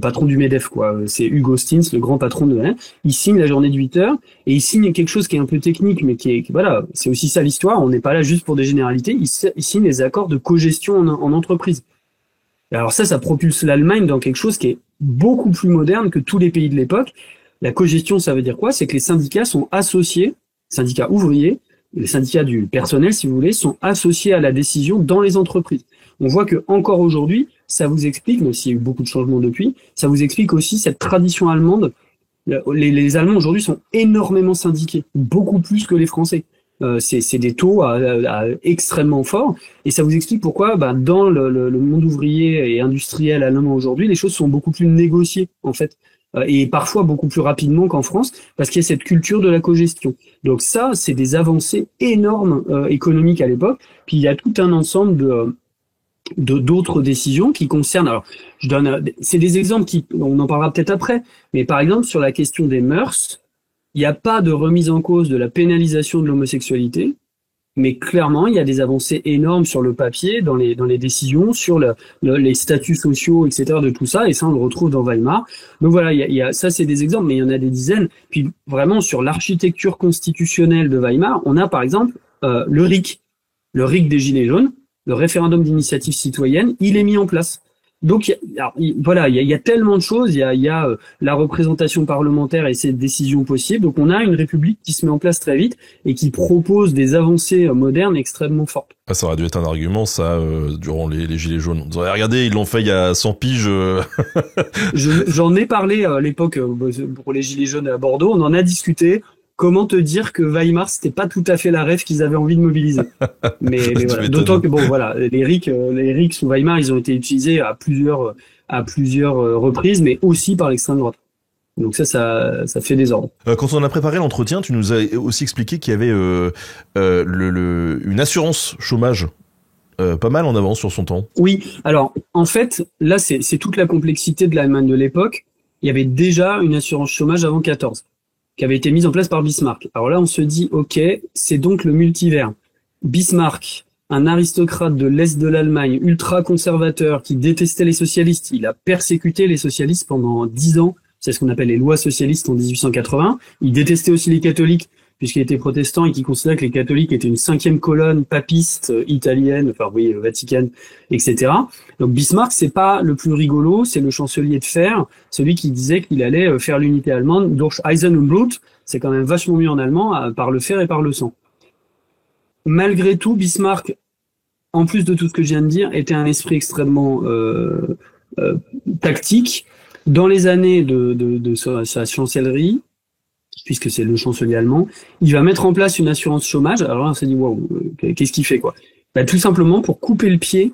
patron du MEDEF, quoi. C'est Hugo Stins, le grand patron de il signe la journée de 8 heures, et il signe quelque chose qui est un peu technique, mais voilà, c'est aussi ça l'histoire. On n'est pas là juste pour des généralités. Il signe les accords de cogestion en entreprise. Et alors ça propulse l'Allemagne dans quelque chose qui est beaucoup plus moderne que tous les pays de l'époque. La cogestion, ça veut dire quoi? C'est que les syndicats sont associés, syndicats ouvriers, les syndicats du personnel, si vous voulez, sont associés à la décision dans les entreprises. On voit que encore aujourd'hui, ça vous explique, même s'il y a eu beaucoup de changements depuis, ça vous explique aussi cette tradition allemande. Les Allemands aujourd'hui sont énormément syndiqués, beaucoup plus que les Français. C'est des taux extrêmement forts, et ça vous explique pourquoi, dans le monde ouvrier et industriel allemand aujourd'hui, les choses sont beaucoup plus négociées en fait, et parfois beaucoup plus rapidement qu'en France, parce qu'il y a cette culture de la cogestion. Donc ça, c'est des avancées énormes économiques à l'époque. Puis il y a tout un ensemble d'autres décisions qui concernent, alors c'est des exemples on en parlera peut-être après, mais par exemple sur la question des mœurs, il n'y a pas de remise en cause de la pénalisation de l'homosexualité, mais clairement il y a des avancées énormes sur le papier, dans les décisions, sur les statuts sociaux, etc. de tout ça, et ça on le retrouve dans Weimar. Donc voilà, ça c'est des exemples, mais il y en a des dizaines. Puis vraiment sur l'architecture constitutionnelle de Weimar, on a par exemple le RIC des Gilets jaunes, le référendum d'initiative citoyenne, il est mis en place. Donc voilà, il y a tellement de choses, il y a la représentation parlementaire et ses décisions possibles. Donc on a une république qui se met en place très vite et qui propose des avancées modernes extrêmement fortes. Ça aurait dû être un argument, ça, durant les Gilets jaunes. On dirait, regardez, ils l'ont fait il y a 100 piges. J'en ai parlé à l'époque pour les Gilets jaunes à Bordeaux, on en a discuté. Comment te dire que Weimar, c'était pas tout à fait la rêve qu'ils avaient envie de mobiliser. Mais voilà. D'autant que les RIC sous Weimar, ils ont été utilisés à plusieurs reprises, mais aussi par l'extrême droite. Donc ça fait désordre. Quand on a préparé l'entretien, tu nous as aussi expliqué qu'il y avait une assurance chômage pas mal en avance sur son temps. Oui, alors en fait, là c'est toute la complexité de l'Allemagne de l'époque. Il y avait déjà une assurance chômage avant 14, qui avait été mise en place par Bismarck. Alors là, on se dit, ok, c'est donc le multivers. Bismarck, un aristocrate de l'Est de l'Allemagne, ultra-conservateur, qui détestait les socialistes. Il a persécuté les socialistes pendant 10 ans. C'est ce qu'on appelle les lois socialistes en 1880. Il détestait aussi les catholiques, puisqu'il était protestant et qui considérait que les catholiques étaient une 5e colonne papiste italienne, enfin oui, vaticane, etc. Donc Bismarck, c'est pas le plus rigolo, c'est le chancelier de fer, celui qui disait qu'il allait faire l'unité allemande, durch Eisen und Blut, c'est quand même vachement mieux en allemand, par le fer et par le sang. Malgré tout, Bismarck, en plus de tout ce que je viens de dire, était un esprit extrêmement tactique. Dans les années de sa chancellerie, puisque c'est le chancelier allemand, il va mettre en place une assurance chômage. Alors là, on s'est dit, waouh, qu'est-ce qu'il fait, quoi? Bah, tout simplement pour couper le pied,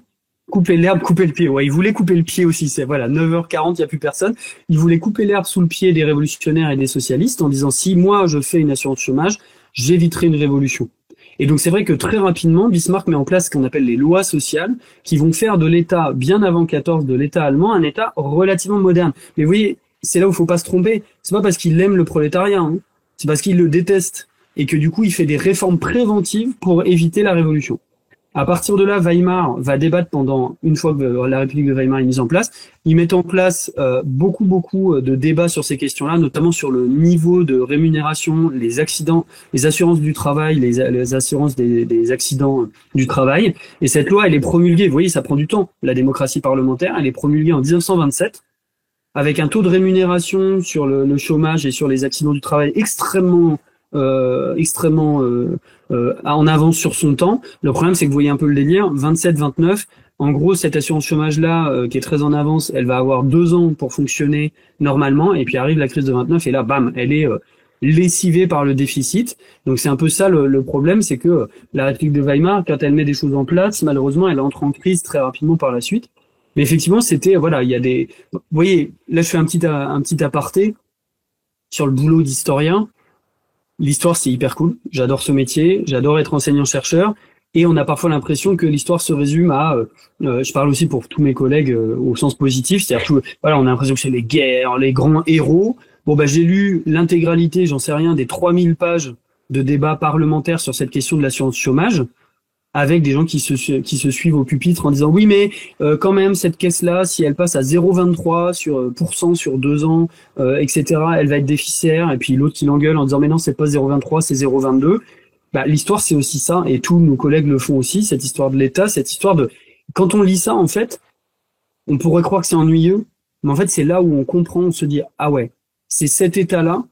couper l'herbe, couper le pied. Ouais, il voulait couper le pied aussi. C'est, voilà, 9h40, il n'y a plus personne. Il voulait couper l'herbe sous le pied des révolutionnaires et des socialistes en disant, si moi, je fais une assurance chômage, j'éviterai une révolution. Et donc, c'est vrai que très rapidement, Bismarck met en place ce qu'on appelle les lois sociales qui vont faire de l'État, bien avant 14, de l'État allemand, un État relativement moderne. Mais vous voyez, c'est là où il faut pas se tromper. C'est pas parce qu'il aime le prolétariat, hein. C'est parce qu'il le déteste et que du coup il fait des réformes préventives pour éviter la révolution. À partir de là, Weimar va débattre pendant, une fois que la République de Weimar est mise en place, ils mettent en place beaucoup de débats sur ces questions-là, notamment sur le niveau de rémunération, les accidents, les assurances du travail, les assurances des accidents du travail. Et cette loi, elle est promulguée, vous voyez, ça prend du temps. La démocratie parlementaire, elle est promulguée en 1927. Avec un taux de rémunération sur le chômage et sur les accidents du travail extrêmement en avance sur son temps. Le problème, c'est que vous voyez un peu le délire, 27-29, en gros, cette assurance chômage-là, qui est très en avance, elle va avoir 2 ans pour fonctionner normalement, et puis arrive la crise de 29, et là, bam, elle est lessivée par le déficit. Donc c'est un peu ça le problème, c'est que la République de Weimar, quand elle met des choses en place, malheureusement, elle entre en crise très rapidement par la suite. Mais effectivement, c'était, voilà, il y a des, vous voyez, là je fais un petit aparté sur le boulot d'historien. L'histoire, c'est hyper cool. J'adore ce métier, j'adore être enseignant-chercheur, et on a parfois l'impression que l'histoire se résume à, je parle aussi pour tous mes collègues au sens positif, c'est-à-dire que, voilà, on a l'impression que c'est les guerres, les grands héros. Bon, bah, j'ai lu l'intégralité, j'en sais rien, des 3000 pages de débats parlementaires sur cette question de l'assurance chômage, avec des gens qui se suivent au pupitre en disant oui mais quand même cette caisse-là, si elle passe à 0,23 sur 2 ans, etc., elle va être déficitaire. Et puis l'autre qui l'engueule en disant mais non, c'est pas 0,23, c'est 0,22. Bah, l'histoire, c'est aussi ça, et tous nos collègues le font aussi, cette histoire de l'État, cette histoire de... Quand on lit ça, en fait, on pourrait croire que c'est ennuyeux, mais en fait, c'est là où on comprend, on se dit ah ouais, c'est cet État-là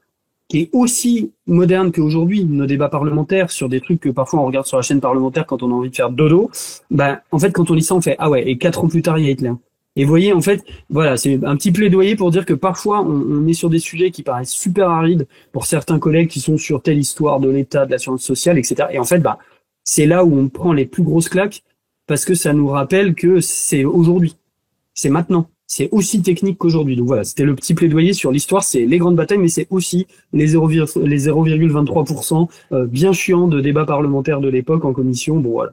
qui est aussi moderne qu'aujourd'hui, nos débats parlementaires sur des trucs que parfois on regarde sur la chaîne parlementaire quand on a envie de faire dodo. Ben, en fait, quand on lit ça, on fait, ah ouais, et 4 ans plus tard, il y a Hitler. Et vous voyez, en fait, voilà, c'est un petit plaidoyer pour dire que parfois, on est sur des sujets qui paraissent super arides pour certains collègues qui sont sur telle histoire de l'État, de l'assurance sociale, etc. Et en fait, bah, c'est là où on prend les plus grosses claques parce que ça nous rappelle que c'est aujourd'hui. C'est maintenant. C'est aussi technique qu'aujourd'hui. Donc voilà, c'était le petit plaidoyer sur l'histoire, c'est les grandes batailles, mais c'est aussi les 0,23% bien chiants de débats parlementaires de l'époque en commission. Bon voilà,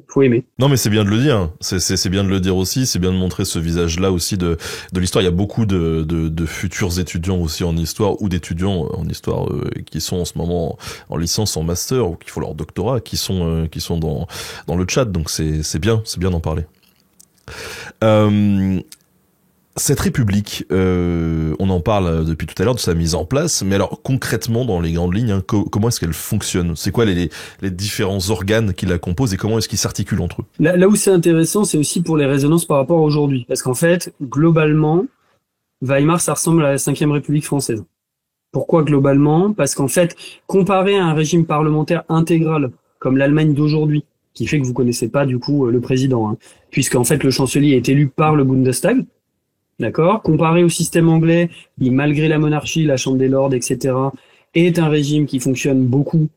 faut aimer. Non mais c'est bien de le dire, c'est bien de le dire aussi, c'est bien de montrer ce visage-là aussi de l'histoire. Il y a beaucoup de futurs étudiants aussi en histoire ou d'étudiants en histoire qui sont en ce moment en licence, en master ou qui font leur doctorat, qui sont dans le chat. Donc c'est bien d'en parler. Cette république, on en parle depuis tout à l'heure de sa mise en place, mais alors concrètement dans les grandes lignes, hein, comment est-ce qu'elle fonctionne? C'est quoi les différents organes qui la composent et comment est-ce qu'ils s'articulent entre eux? Là où c'est intéressant, c'est aussi pour les résonances par rapport à aujourd'hui, parce qu'en fait, globalement, Weimar, ça ressemble à la 5e République française. Pourquoi globalement? Parce qu'en fait, comparé à un régime parlementaire intégral comme l'Allemagne d'aujourd'hui, qui fait que vous connaissez pas du coup le président, hein, puisqu'en fait le chancelier est élu par le Bundestag. D'accord. Comparé au système anglais, qui, malgré la monarchie, la Chambre des Lords, etc., est un régime qui fonctionne beaucoup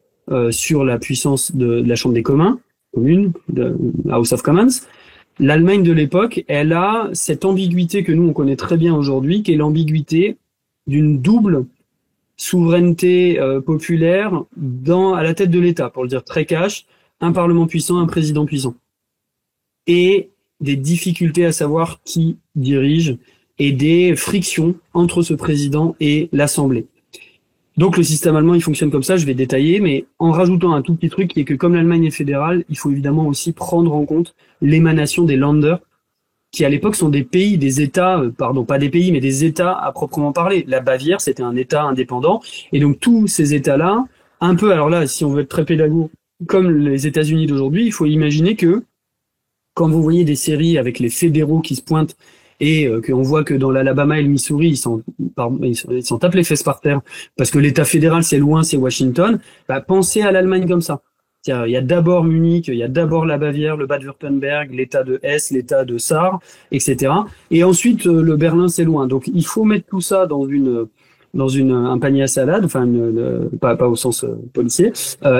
sur la puissance de la Chambre des communs, de House of Commons. L'Allemagne de l'époque, elle a cette ambiguïté que nous, on connaît très bien aujourd'hui, qui est l'ambiguïté d'une double souveraineté populaire à la tête de l'État, pour le dire très cash, un parlement puissant, un président puissant. Et des difficultés à savoir qui dirige et des frictions entre ce président et l'Assemblée. Donc le système allemand, il fonctionne comme ça, je vais détailler, mais en rajoutant un tout petit truc qui est que comme l'Allemagne est fédérale, il faut évidemment aussi prendre en compte l'émanation des Länder, qui à l'époque sont des pays, des États, pardon, pas des pays, mais des États à proprement parler. La Bavière, c'était un État indépendant, et donc tous ces États-là, un peu, alors là, si on veut être très pédago, comme les États-Unis d'aujourd'hui, il faut imaginer que quand vous voyez des séries avec les fédéraux qui se pointent et qu'on voit que dans l'Alabama et le Missouri, ils s'en tapent les fesses par terre parce que l'État fédéral, c'est loin, c'est Washington, bah, pensez à l'Allemagne comme ça. Il y a d'abord Munich, il y a d'abord la Bavière, le Bade-Württemberg, l'État de Hesse, l'État de Saar, etc. Et ensuite, le Berlin, c'est loin. Donc, il faut mettre tout ça dans un panier à salade, enfin, pas au sens policier.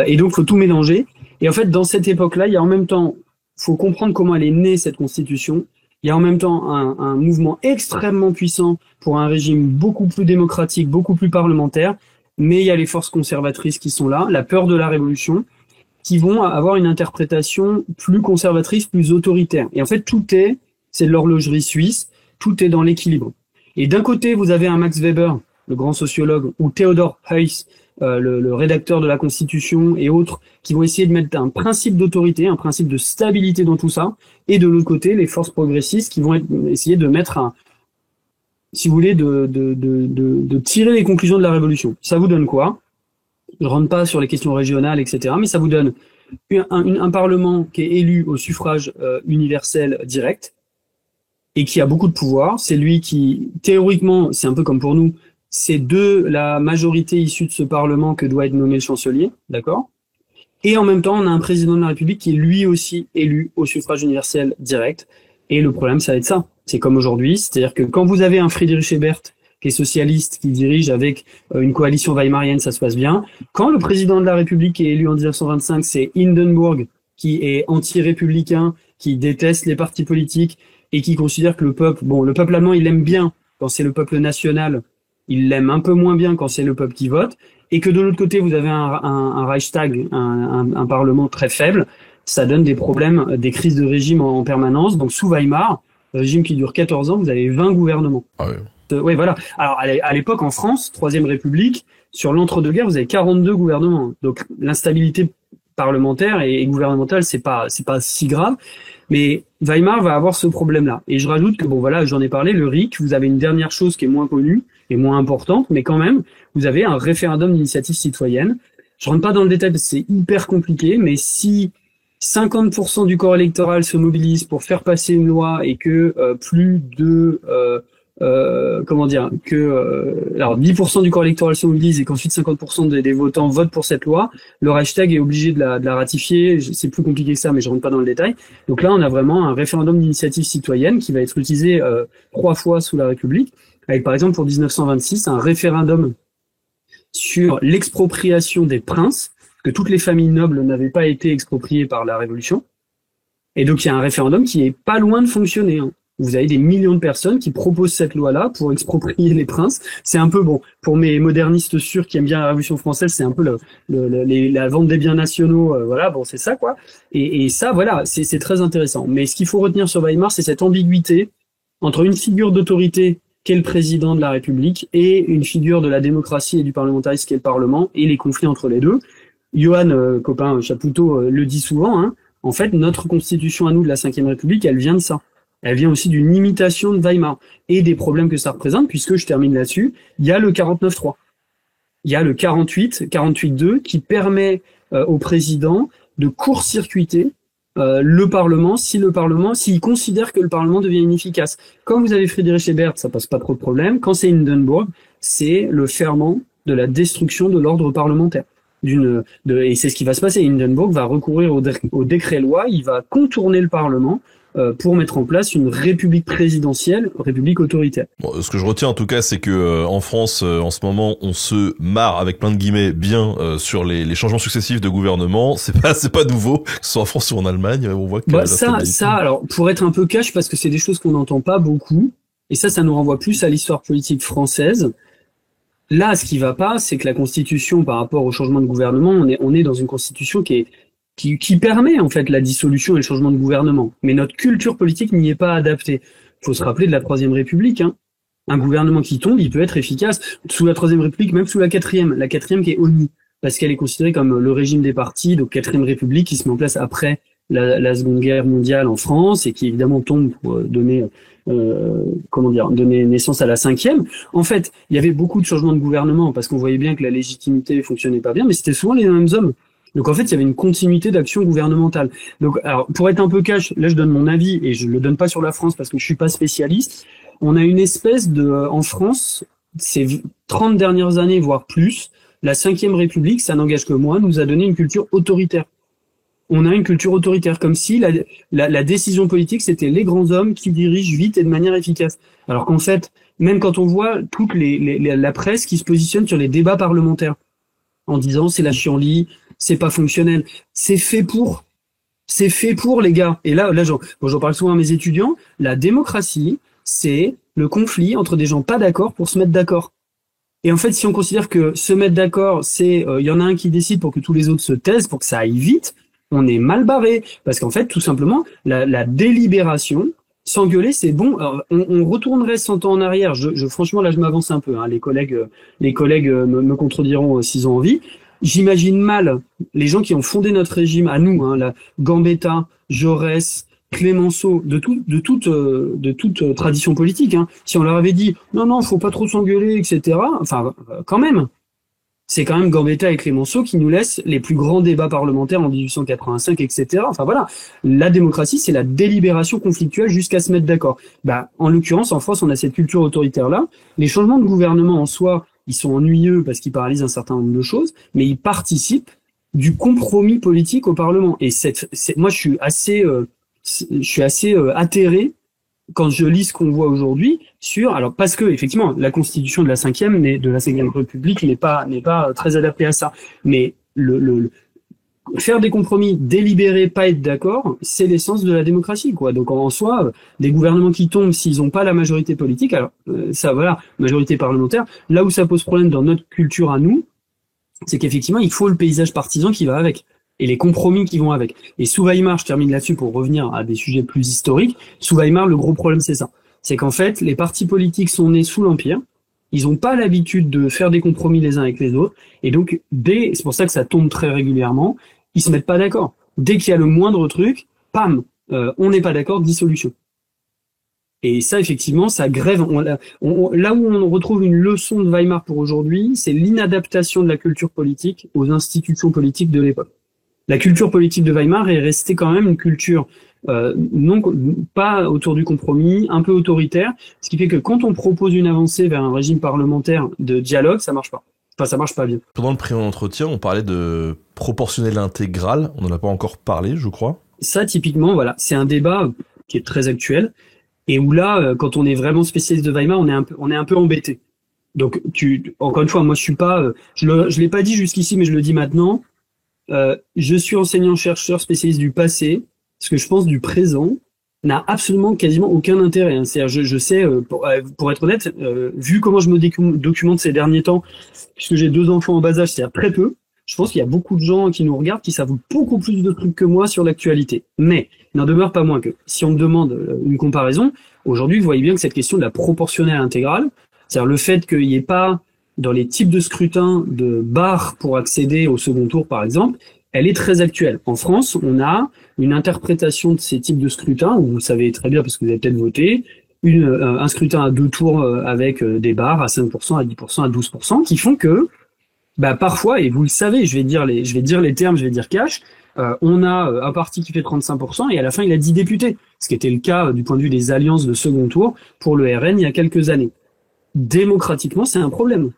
Et donc, faut tout mélanger. Et en fait, dans cette époque-là, il y a en même temps, faut comprendre comment elle est née, cette constitution. Il y a en même temps un mouvement extrêmement puissant pour un régime beaucoup plus démocratique, beaucoup plus parlementaire, mais il y a les forces conservatrices qui sont là, la peur de la révolution, qui vont avoir une interprétation plus conservatrice, plus autoritaire. Et en fait, c'est de l'horlogerie suisse, tout est dans l'équilibre. Et d'un côté, vous avez un Max Weber, le grand sociologue, ou Theodor Heuss, le rédacteur de la Constitution et autres, qui vont essayer de mettre un principe d'autorité, un principe de stabilité dans tout ça, et de l'autre côté, les forces progressistes qui vont essayer de mettre si vous voulez, de tirer les conclusions de la révolution. Ça vous donne quoi? Je rentre pas sur les questions régionales, etc., mais ça vous donne un parlement qui est élu au suffrage universel direct et qui a beaucoup de pouvoir. C'est lui qui, théoriquement, c'est un peu comme pour nous, c'est de la majorité issue de ce Parlement que doit être nommé le chancelier, d'accord? Et en même temps, on a un président de la République qui est lui aussi élu au suffrage universel direct. Et le problème, ça va être ça. C'est comme aujourd'hui, c'est-à-dire que quand vous avez un Friedrich Ebert qui est socialiste, qui dirige avec une coalition weimarienne, ça se passe bien. Quand le président de la République est élu en 1925, c'est Hindenburg, qui est anti-républicain, qui déteste les partis politiques et qui considère que le peuple allemand, il aime bien quand c'est le peuple national, il l'aime un peu moins bien quand c'est le peuple qui vote, et que de l'autre côté, vous avez un Reichstag, un parlement très faible, ça donne des problèmes, des crises de régime en permanence. Donc sous Weimar, régime qui dure 14 ans, vous avez 20 gouvernements. Ah oui. Oui, voilà. Alors à l'époque, en France, Troisième République, sur l'entre-deux-guerres, vous avez 42 gouvernements. Donc l'instabilité parlementaire et gouvernementale, c'est pas si grave. Mais Weimar va avoir ce problème-là. Et je rajoute que, bon voilà, j'en ai parlé, le RIC, vous avez une dernière chose qui est moins connue et moins importante, mais quand même, vous avez un référendum d'initiative citoyenne. Je rentre pas dans le détail parce que c'est hyper compliqué, mais si 50% du corps électoral se mobilise pour faire passer une loi et que plus de alors 10% du corps électoral se mobilise et qu'ensuite 50% des votants votent pour cette loi, le Reichstag est obligé de la ratifier. C'est plus compliqué que ça, mais je rentre pas dans le détail. Donc là, on a vraiment un référendum d'initiative citoyenne qui va être utilisé 3 fois sous la République, avec par exemple pour 1926 un référendum sur l'expropriation des princes, que toutes les familles nobles n'avaient pas été expropriées par la Révolution. Et donc il y a un référendum qui est pas loin de fonctionner, hein. Vous avez des millions de personnes qui proposent cette loi-là pour exproprier les princes. C'est un peu, bon, pour mes modernistes sûrs qui aiment bien la Révolution française, c'est un peu la vente des biens nationaux, voilà, bon, c'est ça, quoi. Et ça, voilà, c'est très intéressant. Mais ce qu'il faut retenir sur Weimar, c'est cette ambiguïté entre une figure d'autorité qu'est le président de la République et une figure de la démocratie et du parlementarisme qui est le Parlement, et les conflits entre les deux. Johan, copain Chapoutot, le dit souvent, hein. En fait, notre constitution à nous de la Ve République, elle vient de ça. Elle vient aussi d'une imitation de Weimar et des problèmes que ça représente, puisque je termine là-dessus, il y a le 49.3. Il y a le 48.2 qui permet au président de court-circuiter le Parlement s'il considère que le Parlement devient inefficace. Quand vous avez Friedrich Ebert, ça pose pas trop de problèmes. Quand c'est Hindenburg, c'est le ferment de la destruction de l'ordre parlementaire. Et c'est ce qui va se passer. Hindenburg va recourir au décret-loi, il va contourner le Parlement pour mettre en place une république présidentielle, république autoritaire. Bon, ce que je retiens en tout cas, c'est que en France, en ce moment, on se marre avec plein de guillemets bien sur les changements successifs de gouvernement. C'est pas nouveau, que ce soit en France ou en Allemagne. On voit que ça, alors pour être un peu cash, parce que c'est des choses qu'on n'entend pas beaucoup, et ça nous renvoie plus à l'histoire politique française. Là, ce qui va pas, c'est que la Constitution, par rapport au changement de gouvernement, on est dans une Constitution qui permet en fait la dissolution et le changement de gouvernement. Mais notre culture politique n'y est pas adaptée. Il faut se rappeler de la Troisième République. Hein. Un gouvernement qui tombe, il peut être efficace sous la Troisième République, même sous la quatrième. La quatrième qui est ONU, parce qu'elle est considérée comme le régime des partis, donc Quatrième République qui se met en place après la Seconde Guerre mondiale en France et qui évidemment tombe pour donner donner naissance à la cinquième. En fait, il y avait beaucoup de changements de gouvernement parce qu'on voyait bien que la légitimité fonctionnait pas bien, mais c'était souvent les mêmes hommes. Donc en fait, il y avait une continuité d'action gouvernementale. Donc alors pour être un peu cash, là je donne mon avis et je le donne pas sur la France parce que je suis pas spécialiste. On a une espèce en France, ces 30 dernières années voire plus, la Cinquième République, ça n'engage que moi, nous a donné une culture autoritaire. On a une culture autoritaire, comme si la décision politique, c'était les grands hommes qui dirigent vite et de manière efficace. Alors qu'en fait, même quand on voit toute la presse qui se positionne sur les débats parlementaires, en disant c'est la chienlit, c'est pas fonctionnel, c'est fait pour les gars. Et là, j'en parle souvent à mes étudiants, la démocratie, c'est le conflit entre des gens pas d'accord pour se mettre d'accord. Et en fait, si on considère que se mettre d'accord, c'est y en a un qui décide pour que tous les autres se taisent, pour que ça aille vite, on est mal barré. Parce qu'en fait, tout simplement, la délibération, s'engueuler, c'est bon. Alors, on retournerait 100 ans en arrière. Franchement, là, je m'avance un peu. Hein. Les collègues me contrediront s'ils ont envie. J'imagine mal les gens qui ont fondé notre régime à nous, hein, la Gambetta, Jaurès, Clémenceau, de toute tradition politique. Hein. Si on leur avait dit non, faut pas trop s'engueuler, etc. Enfin, quand même. C'est quand même Gambetta et Clémenceau qui nous laissent les plus grands débats parlementaires en 1885, etc. Enfin voilà, la démocratie, c'est la délibération conflictuelle jusqu'à se mettre d'accord. En l'occurrence, en France, on a cette culture autoritaire-là. Les changements de gouvernement en soi, ils sont ennuyeux parce qu'ils paralysent un certain nombre de choses, mais ils participent du compromis politique au Parlement. Et moi, je suis assez atterré quand je lis ce qu'on voit aujourd'hui alors parce que effectivement la constitution de la cinquième République n'est pas très adaptée à ça, mais le faire des compromis, délibérer, pas être d'accord, c'est l'essence de la démocratie, quoi. Donc en soi, des gouvernements qui tombent s'ils n'ont pas la majorité politique, alors majorité parlementaire, là où ça pose problème dans notre culture à nous, c'est qu'effectivement il faut le paysage partisan qui va avec. Et les compromis qui vont avec. Et sous Weimar, je termine là-dessus pour revenir à des sujets plus historiques, sous Weimar, le gros problème, c'est ça. C'est qu'en fait, les partis politiques sont nés sous l'Empire, ils n'ont pas l'habitude de faire des compromis les uns avec les autres, et donc, c'est pour ça que ça tombe très régulièrement, ils se mettent pas d'accord. Dès qu'il y a le moindre truc, pam, on n'est pas d'accord, dissolution. Et ça, effectivement, ça grève. Là où on retrouve une leçon de Weimar pour aujourd'hui, c'est l'inadaptation de la culture politique aux institutions politiques de l'époque. La culture politique de Weimar est restée quand même une culture pas autour du compromis, un peu autoritaire, ce qui fait que quand on propose une avancée vers un régime parlementaire de dialogue, ça marche pas. Enfin, ça marche pas bien. Pendant le précédent entretien, on parlait de proportionnel intégral, on n'en a pas encore parlé, je crois. Ça, typiquement, voilà, c'est un débat qui est très actuel, et où là, quand on est vraiment spécialiste de Weimar, on est un peu embêté. Donc, encore une fois, moi je suis pas, je l'ai pas dit jusqu'ici, mais je le dis maintenant. Je suis enseignant-chercheur spécialiste du passé. Ce que je pense du présent n'a absolument quasiment aucun intérêt. Hein. C'est-à-dire, je sais, pour être honnête, vu comment je me documente ces derniers temps, puisque j'ai 2 enfants en bas âge, c'est-à-dire très peu, je pense qu'il y a beaucoup de gens qui nous regardent qui savent beaucoup plus de trucs que moi sur l'actualité. Mais il n'en demeure pas moins que, si on me demande une comparaison, aujourd'hui, vous voyez bien que cette question de la proportionnelle intégrale, c'est-à-dire le fait qu'il n'y ait pas dans les types de scrutins de barres pour accéder au second tour, par exemple, elle est très actuelle. En France, on a une interprétation de ces types de scrutins, où vous le savez très bien parce que vous avez peut-être voté, un scrutin à 2 tours avec des barres à 5%, à 10%, à 12%, qui font que, parfois, et vous le savez, je vais dire les termes, je vais dire cash, on a un parti qui fait 35% et à la fin il a 10 députés, ce qui était le cas du point de vue des alliances de second tour pour le RN il y a quelques années. Démocratiquement, c'est un problème.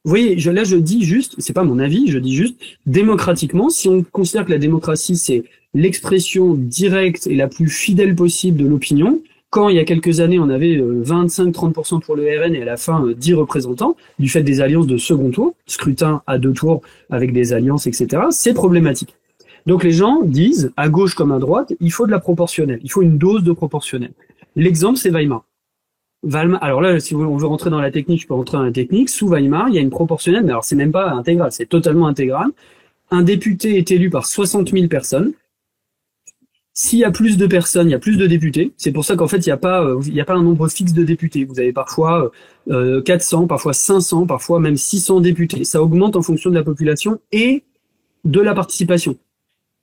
Vous voyez, je dis juste, c'est pas mon avis, je dis juste, démocratiquement, si on considère que la démocratie, c'est l'expression directe et la plus fidèle possible de l'opinion, quand il y a quelques années, on avait 25-30% pour le RN et à la fin 10 représentants, du fait des alliances de second tour, scrutin à 2 tours avec des alliances, etc., c'est problématique. Donc les gens disent, à gauche comme à droite, il faut de la proportionnelle, il faut une dose de proportionnelle. L'exemple, c'est Weimar. Weimar, alors là, si on veut rentrer dans la technique, je peux rentrer dans la technique. Sous Weimar, il y a une proportionnelle, mais alors c'est même pas intégral, c'est totalement intégral. Un député est élu par 60 000 personnes. S'il y a plus de personnes, il y a plus de députés. C'est pour ça qu'en fait, il n'y a pas un nombre fixe de députés. Vous avez parfois 400, parfois 500, parfois même 600 députés. Ça augmente en fonction de la population et de la participation.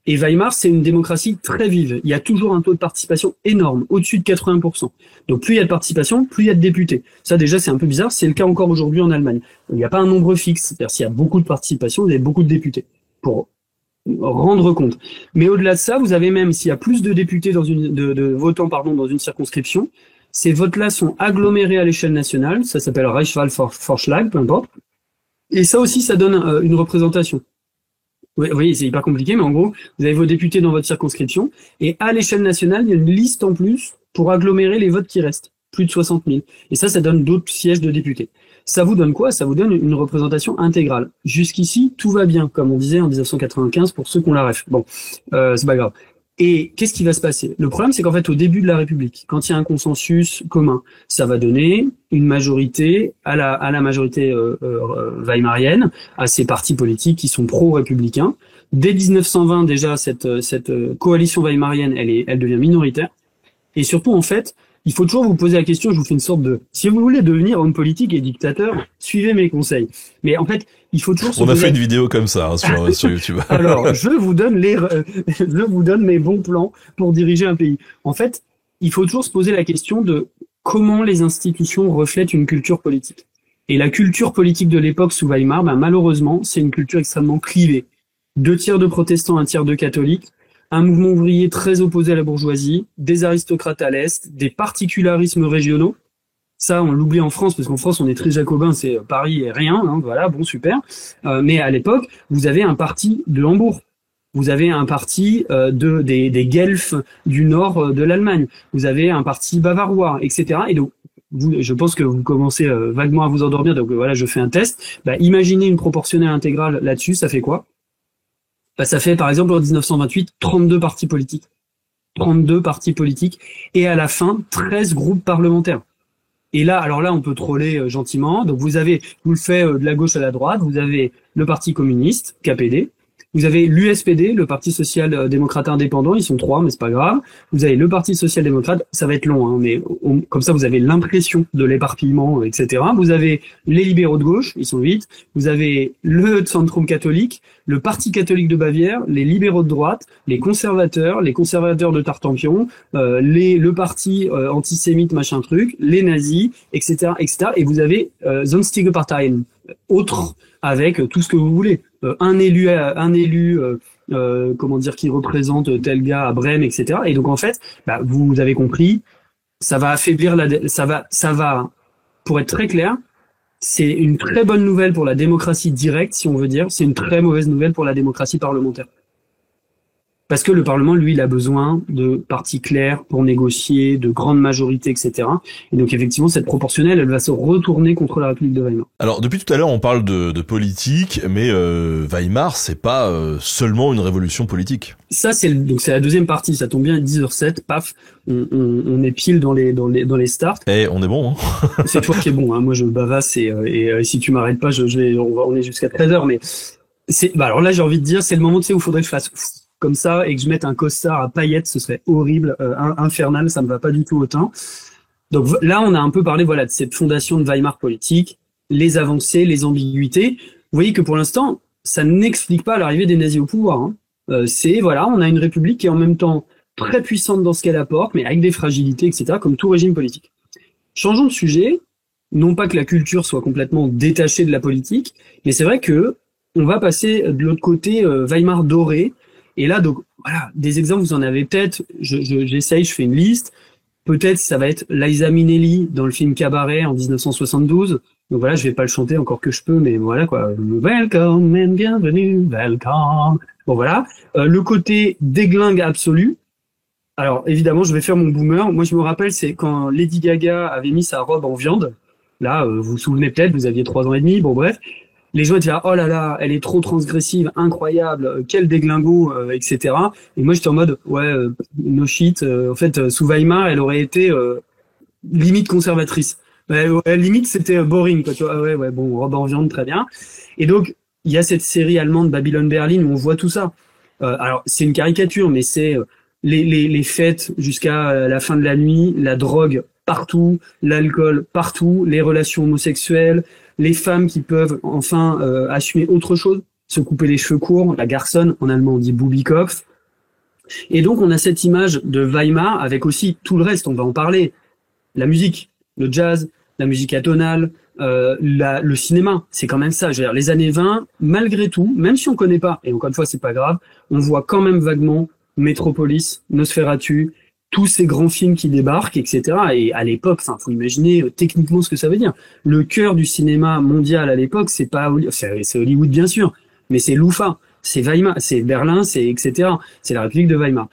Et Weimar, c'est une démocratie très vive. Il y a toujours un taux de participation énorme, au-dessus de 80%. Donc plus il y a de participation, plus il y a de députés. Ça déjà, c'est un peu bizarre. C'est le cas encore aujourd'hui en Allemagne. Il n'y a pas un nombre fixe. C'est-à-dire s'il y a beaucoup de participation, vous avez beaucoup de députés. Pour rendre compte. Mais au-delà de ça, vous avez même, s'il y a plus de députés de votants, dans une circonscription, ces votes-là sont agglomérés à l'échelle nationale. Ça s'appelle Reichswahlvorschlag, peu importe. Et ça aussi, ça donne une représentation. Oui, vous voyez, c'est hyper compliqué, mais en gros, vous avez vos députés dans votre circonscription, et à l'échelle nationale, il y a une liste en plus pour agglomérer les votes qui restent. Plus de 60 000. Et ça donne d'autres sièges de députés. Ça vous donne quoi? Ça vous donne une représentation intégrale. Jusqu'ici, tout va bien, comme on disait en 1995 pour ceux qui ont la ref. Bon, c'est pas grave. Et qu'est-ce qui va se passer? Le problème, c'est qu'en fait, au début de la République, quand il y a un consensus commun, ça va donner une majorité à la majorité weimarienne, à ces partis politiques qui sont pro-républicains. Dès 1920, déjà, cette coalition weimarienne, elle devient minoritaire. Et surtout, en fait, il faut toujours vous poser la question, je vous fais une sorte de... Si vous voulez devenir homme politique et dictateur, suivez mes conseils. Mais en fait, il faut toujours... On a fait une vidéo comme ça sur YouTube. Alors, je vous donne mes bons plans pour diriger un pays. En fait, il faut toujours se poser la question de comment les institutions reflètent une culture politique. Et la culture politique de l'époque sous Weimar, malheureusement, c'est une culture extrêmement clivée. 2 tiers de protestants, 1 tiers de catholiques. Un mouvement ouvrier très opposé à la bourgeoisie, des aristocrates à l'Est, des particularismes régionaux. Ça, on l'oublie en France, parce qu'en France, on est très jacobin, c'est Paris et rien, hein, voilà, bon, super. Mais à l'époque, vous avez un parti de Hambourg. Vous avez un parti des Guelfs du nord de l'Allemagne. Vous avez un parti bavarois, etc. Et donc, je pense que vous commencez vaguement à vous endormir, donc voilà, je fais un test. Imaginez une proportionnelle intégrale là-dessus, ça fait quoi? Ça fait, par exemple, en 1928, 32 partis politiques. 32 partis politiques. Et à la fin, 13 groupes parlementaires. Et là, alors là, on peut troller gentiment. Donc vous le faites de la gauche à la droite. Vous avez le Parti communiste, KPD. Vous avez l'USPD, le Parti social-démocrate indépendant. Ils sont 3, mais c'est pas grave. Vous avez le Parti social-démocrate. Ça va être long, hein, mais comme ça, vous avez l'impression de l'éparpillement, etc. Vous avez les libéraux de gauche. Ils sont 8. Vous avez le Zentrum catholique, le Parti catholique de Bavière, les libéraux de droite, les conservateurs de Tartampion, le parti antisémite machin truc, les nazis, etc., etc. Et vous avez Sonstige Parteien, autres, avec tout ce que vous voulez. Un élu, qui représente tel gars à Brême, etc. Et donc en fait, vous avez compris, ça va affaiblir ça va, pour être très clair, c'est une très bonne nouvelle pour la démocratie directe, si on veut dire. C'est une très mauvaise nouvelle pour la démocratie parlementaire. Parce que le Parlement, lui, il a besoin de partis clairs pour négocier, de grandes majorités, etc. Et donc, effectivement, cette proportionnelle, elle va se retourner contre la République de Weimar. Alors, depuis tout à l'heure, on parle de politique, mais Weimar, c'est pas seulement une révolution politique. Ça, c'est la deuxième partie. Ça tombe bien, 10h07, paf, on est pile dans les starts. Et on est bon, hein. C'est toi qui es bon, hein. Moi, je bavasse et si tu m'arrêtes pas, on est jusqu'à 13h, mais alors là, j'ai envie de dire, c'est le moment, tu sais, où il faudrait que je fasse comme ça et que je mette un costard à paillettes, ce serait horrible, infernal, ça me va pas du tout autant. Donc là, on a un peu parlé, voilà, de cette fondation de Weimar politique, les avancées, les ambiguïtés. Vous voyez que pour l'instant, ça n'explique pas l'arrivée des nazis au pouvoir, hein. On a une république qui est en même temps très puissante dans ce qu'elle apporte, mais avec des fragilités, etc., comme tout régime politique. Changeons de sujet, non pas que la culture soit complètement détachée de la politique, mais c'est vrai que on va passer de l'autre côté Weimar doré. Et là, donc, voilà, des exemples, vous en avez peut-être, j'essaye, je fais une liste. Peut-être, ça va être Liza Minnelli dans le film Cabaret en 1972. Donc voilà, je vais pas le chanter encore que je peux, mais voilà, quoi. Welcome and bienvenue, welcome. Bon, voilà. Le côté déglingue absolu. Alors, évidemment, je vais faire mon boomer. Moi, je me rappelle, c'est quand Lady Gaga avait mis sa robe en viande. Là, vous vous souvenez peut-être, vous aviez 3 ans et demi, bon, bref. Les gens étaient là, oh là là, elle est trop transgressive, incroyable, quel déglingo, etc. Et moi, j'étais en mode, ouais, no shit. En fait, sous Weimar, elle aurait été limite conservatrice. Ouais, limite, c'était boring, quoi. Tu vois, ah ouais, bon, robe en viande, très bien. Et donc, il y a cette série allemande Babylon Berlin où on voit tout ça. Alors, c'est une caricature, mais c'est les fêtes jusqu'à la fin de la nuit, la drogue partout, l'alcool partout, les relations homosexuelles, les femmes qui peuvent enfin assumer autre chose, se couper les cheveux courts, la garçonne, en allemand on dit Bubikopf. Et donc, on a cette image de Weimar avec aussi tout le reste, on va en parler. La musique, le jazz, la musique atonale, le cinéma, c'est quand même ça. Je veux dire, les années 20, malgré tout, même si on connaît pas, et encore une fois, c'est pas grave, on voit quand même vaguement Metropolis, Nosferatu, tous ces grands films qui débarquent, etc. Et à l'époque, enfin, faut imaginer techniquement ce que ça veut dire. Le cœur du cinéma mondial à l'époque, c'est pas, c'est Hollywood bien sûr, mais c'est l'UFA, c'est Weimar, c'est Berlin, c'est etc. C'est la République de Weimar.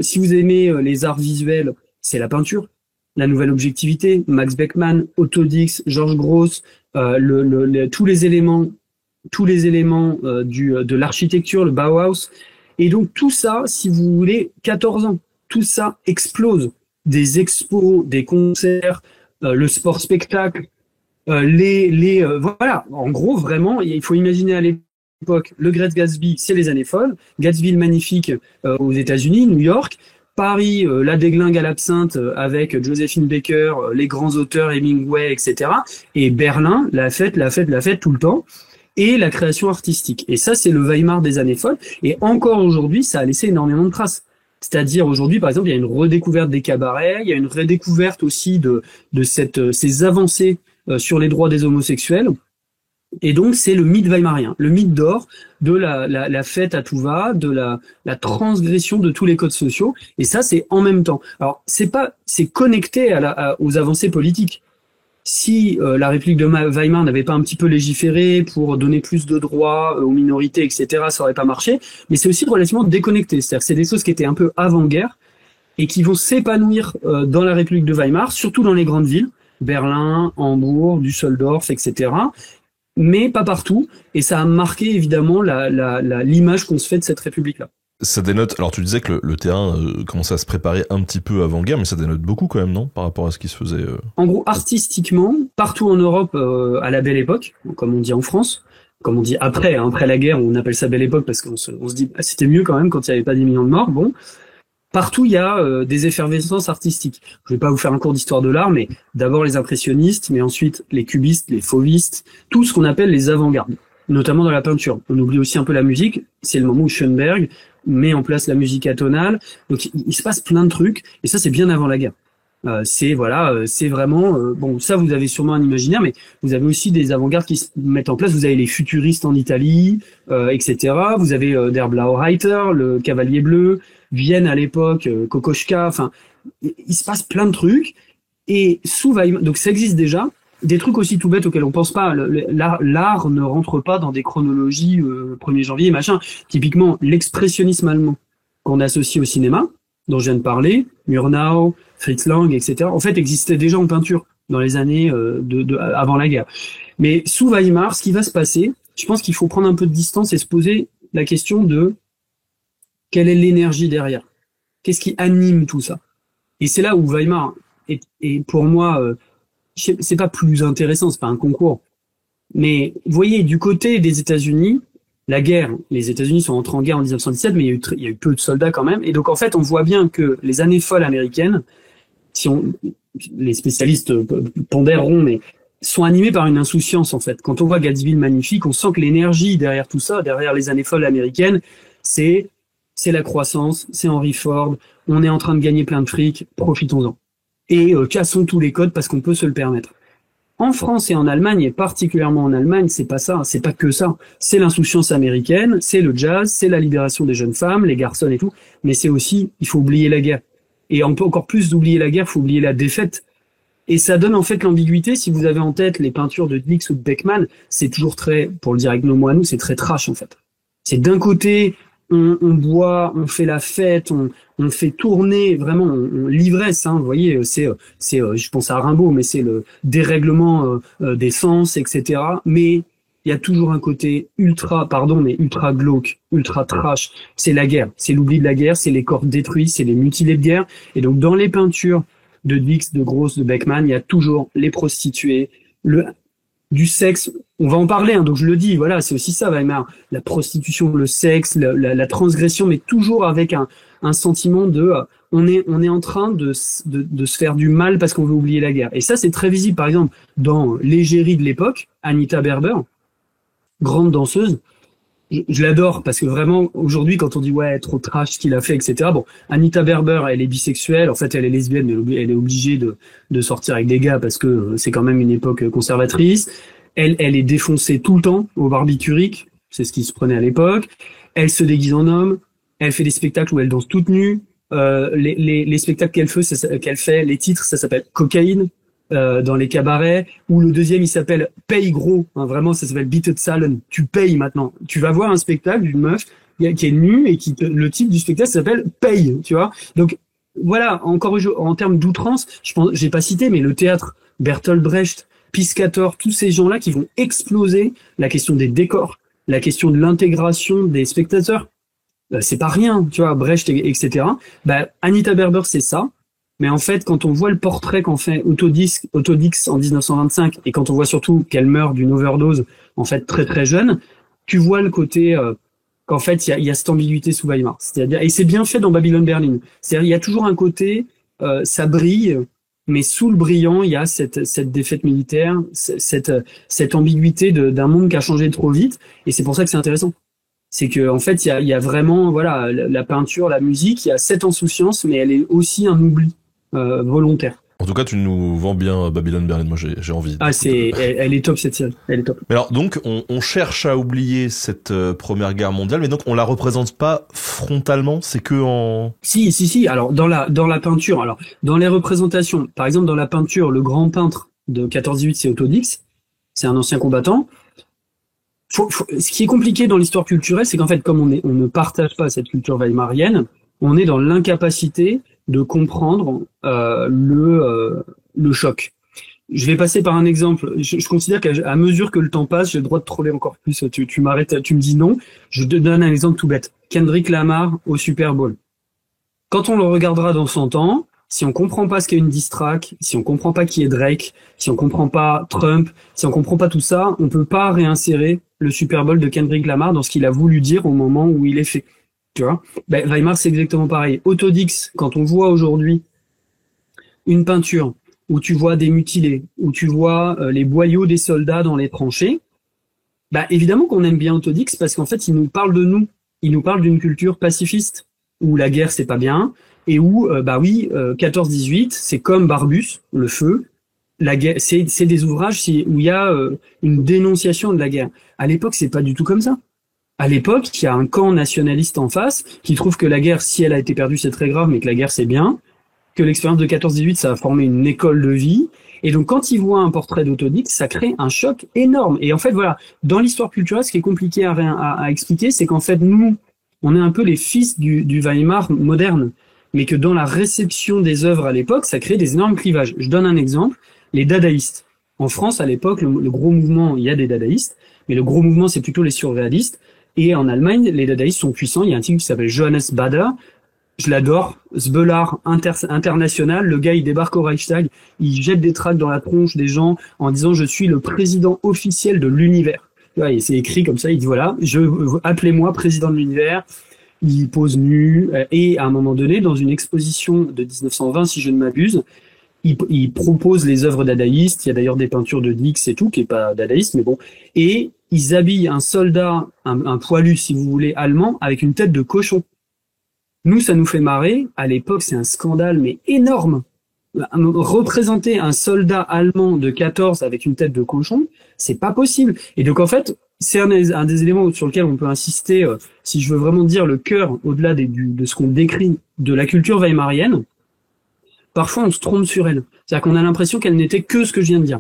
Si vous aimez les arts visuels, c'est la peinture, la nouvelle objectivité, Max Beckmann, Otto Dix, Georges Gross, tous les éléments de l'architecture, le Bauhaus. Et donc tout ça, si vous voulez, 14 ans, tout ça explose. Des expos, des concerts, le sport spectacle, voilà. En gros, vraiment, il faut imaginer à l'époque, le Great Gatsby, c'est les années folles. Gatsby le Magnifique aux États-Unis, New York. Paris, la déglingue à l'absinthe avec Josephine Baker, les grands auteurs, Hemingway, etc. Et Berlin, la fête tout le temps. Et la création artistique. Et ça, c'est le Weimar des années folles. Et encore aujourd'hui, ça a laissé énormément de traces. C'est-à-dire aujourd'hui, par exemple, il y a une redécouverte des cabarets, il y a une redécouverte aussi de ces avancées sur les droits des homosexuels. Et donc, c'est le mythe weimarien, le mythe d'or de la fête à tout va, de la transgression de tous les codes sociaux. Et ça, c'est en même temps. Alors, c'est connecté aux avancées politiques. Si la République de Weimar n'avait pas un petit peu légiféré pour donner plus de droits aux minorités, etc., ça aurait pas marché. Mais c'est aussi relativement déconnecté. C'est-à-dire que c'est des choses qui étaient un peu avant-guerre et qui vont s'épanouir dans la République de Weimar, surtout dans les grandes villes, Berlin, Hambourg, Düsseldorf, etc., mais pas partout. Et ça a marqué évidemment l'image qu'on se fait de cette République-là. Ça dénote, alors tu disais que le terrain commençait à se préparer un petit peu avant-guerre, mais ça dénote beaucoup quand même, non? Par rapport à ce qui se faisait... En gros, artistiquement, partout en Europe, à la Belle Époque, comme on dit en France, comme on dit après la guerre, on appelle ça Belle Époque parce qu'on se dit, c'était mieux quand même quand il n'y avait pas des millions de morts, bon. Partout, il y a des effervescences artistiques. Je vais pas vous faire un cours d'histoire de l'art, mais d'abord les impressionnistes, mais ensuite les cubistes, les fauvistes, tout ce qu'on appelle les avant-gardes, notamment dans la peinture. On oublie aussi un peu la musique, c'est le moment où Schoenberg met en place la musique atonale. Donc il se passe plein de trucs, et ça c'est bien avant la guerre. C'est vraiment bon, ça vous avez sûrement un imaginaire, mais vous avez aussi des avant-gardes qui se mettent en place. Vous avez les futuristes en Italie, etc. Vous avez Der Blaureiter, le Cavalier Bleu, Vienne à l'époque, Kokoschka. Enfin, il se passe plein de trucs. Et sous Weimar, donc ça existe déjà. Des trucs aussi tout bêtes auxquels on pense pas. L'art ne rentre pas dans des chronologies 1er janvier, machin. Typiquement, l'expressionnisme allemand qu'on associe au cinéma, dont je viens de parler, Murnau, Fritz Lang, etc., en fait, existait déjà en peinture dans les années avant la guerre. Mais sous Weimar, ce qui va se passer, je pense qu'il faut prendre un peu de distance et se poser la question de quelle est l'énergie derrière? Qu'est-ce qui anime tout ça? Et c'est là où Weimar est pour moi... c'est pas plus intéressant, c'est pas un concours. Mais vous voyez, du côté des États-Unis, la guerre, les États-Unis sont entrés en guerre en 1917, mais il y a eu peu de soldats quand même. Et donc en fait, on voit bien que les années folles américaines, les spécialistes pondéreront, mais sont animés par une insouciance en fait. Quand on voit Gatsby le Magnifique, on sent que l'énergie derrière tout ça, derrière les années folles américaines, c'est la croissance, c'est Henry Ford, on est en train de gagner plein de fric, profitons-en. Et cassons tous les codes parce qu'on peut se le permettre. En France et en Allemagne, et particulièrement en Allemagne, c'est pas ça, c'est pas que ça. C'est l'insouciance américaine, c'est le jazz, c'est la libération des jeunes femmes, les garçons et tout, mais c'est aussi, il faut oublier la guerre. Et on peut encore plus d'oublier la guerre, il faut oublier la défaite. Et ça donne en fait l'ambiguïté, si vous avez en tête les peintures de Dix ou de Beckmann, c'est toujours très, pour le dire avec nos mots à nous, c'est très trash en fait. C'est d'un côté, on boit, on fait la fête, on fait tourner vraiment l'ivresse, hein, vous voyez, c'est je pense à Rimbaud, mais c'est le dérèglement des sens, etc. Mais il y a toujours un côté ultra glauque, ultra trash. C'est la guerre, c'est l'oubli de la guerre, c'est les corps détruits, c'est les mutilés de guerre. Et donc dans les peintures de Dix, de Gross, de Beckman, il y a toujours les prostituées, du sexe. On va en parler, hein, donc je le dis, voilà, c'est aussi ça, Weimar. La prostitution, le sexe, la transgression, mais toujours avec un sentiment de on est en train de se faire du mal parce qu'on veut oublier la guerre. Et ça, c'est très visible, par exemple, dans l'égérie de l'époque, Anita Berber, grande danseuse. Je l'adore parce que vraiment, aujourd'hui, quand on dit ouais, trop trash ce qu'il a fait, etc. Bon, Anita Berber, elle est bisexuelle. En fait, elle est lesbienne, mais elle est obligée de sortir avec des gars parce que c'est quand même une époque conservatrice. Elle est défoncée tout le temps au barbiturique. C'est ce qui se prenait à l'époque. Elle se déguise en homme. Elle fait des spectacles où elle danse toute nue. Les spectacles qu'elle fait, les titres, ça s'appelle Cocaïne. Dans les cabarets, ou le deuxième il s'appelle Paye gros, hein, vraiment ça s'appelle Beat Salen, tu payes maintenant. Tu vas voir un spectacle d'une meuf qui est nue et le titre du spectacle s'appelle Paye, tu vois. Donc voilà, encore en termes d'outrance, j'ai pas cité, mais le théâtre, Bertolt Brecht, Piscator, tous ces gens-là qui vont exploser la question des décors, la question de l'intégration des spectateurs. C'est pas rien, tu vois, Brecht, etc. Bah, Anita Berber, c'est ça. Mais en fait, quand on voit le portrait qu'en fait Autodix en 1925, et quand on voit surtout qu'elle meurt d'une overdose, en fait, très très jeune, tu vois le côté qu'en fait, il y a cette ambiguïté sous Weimar. C'est-à-dire, et c'est bien fait dans Babylone Berlin. C'est-à-dire, il y a toujours un côté, ça brille, mais sous le brillant, il y a cette défaite militaire, cette ambiguïté d'un monde qui a changé trop vite, et c'est pour ça que c'est intéressant. C'est que en fait, il y a vraiment, voilà, la peinture, la musique, il y a cette insouciance, mais elle est aussi un oubli. Volontaire. En tout cas, tu nous vends bien Babylone Berlin. Moi, j'ai envie. Ah, elle est top cette série. Elle est top. Mais alors, donc, on cherche à oublier cette Première Guerre mondiale, mais donc on la représente pas frontalement. C'est que en. Si. Alors dans la peinture, alors dans les représentations, par exemple dans la peinture, le grand peintre de 14-18, c'est Autodix. C'est un ancien combattant. Ce qui est compliqué dans l'histoire culturelle, c'est qu'en fait, comme on ne partage pas cette culture weimarienne, on est dans l'incapacité de comprendre le choc. Je vais passer par un exemple. Je considère qu'à mesure que le temps passe, j'ai le droit de troller encore plus. Tu m'arrêtes, tu me dis non. Je te donne un exemple tout bête. Kendrick Lamar au Super Bowl. Quand on le regardera dans 100 ans, si on comprend pas ce qu'est une diss track, si on comprend pas qui est Drake, si on comprend pas Trump, si on comprend pas tout ça, on peut pas réinsérer le Super Bowl de Kendrick Lamar dans ce qu'il a voulu dire au moment où il est fait. Tu vois, ben, Weimar, c'est exactement pareil. Autodix, quand on voit aujourd'hui une peinture où tu vois des mutilés, où tu vois les boyaux des soldats dans les tranchées, bah évidemment qu'on aime bien Autodix parce qu'en fait, il nous parle de nous. Il nous parle d'une culture pacifiste où la guerre c'est pas bien et où 14-18, c'est comme Barbus, le feu. La guerre, c'est des ouvrages où il y a une dénonciation de la guerre. À l'époque, c'est pas du tout comme ça. À l'époque, il y a un camp nationaliste en face qui trouve que la guerre, si elle a été perdue, c'est très grave, mais que la guerre, c'est bien, que l'expérience de 14-18, ça a formé une école de vie. Et donc, quand ils voient un portrait d'Autodix, ça crée un choc énorme. Et en fait, voilà, dans l'histoire culturelle, ce qui est compliqué à expliquer, c'est qu'en fait, nous, on est un peu les fils du Weimar moderne, mais que dans la réception des œuvres à l'époque, ça crée des énormes clivages. Je donne un exemple, les dadaïstes. En France, à l'époque, le gros mouvement, il y a des dadaïstes, mais le gros mouvement, c'est plutôt les surréalistes. Et en Allemagne, les dadaïstes sont puissants. Il y a un type qui s'appelle Johannes Bader. Je l'adore. Sbelard international. Le gars, il débarque au Reichstag. Il jette des tracts dans la tronche des gens en disant « Je suis le président officiel de l'univers ». Et c'est écrit comme ça. Il dit « Voilà, appelez-moi président de l'univers ». Il pose nu. Et à un moment donné, dans une exposition de 1920, si je ne m'abuse, il propose les œuvres dadaïstes. Il y a d'ailleurs des peintures de Dix et tout, qui est pas dadaïste, mais bon. Et ils habillent un soldat, un poilu, si vous voulez, allemand, avec une tête de cochon. Nous, ça nous fait marrer. À l'époque, c'est un scandale, mais énorme. Représenter un soldat allemand de 14 avec une tête de cochon, c'est pas possible. Et donc, en fait, c'est un des éléments sur lequel on peut insister, si je veux vraiment dire le cœur, au-delà de ce qu'on décrit de la culture weimarienne. Parfois, on se trompe sur elle. C'est-à-dire qu'on a l'impression qu'elle n'était que ce que je viens de dire.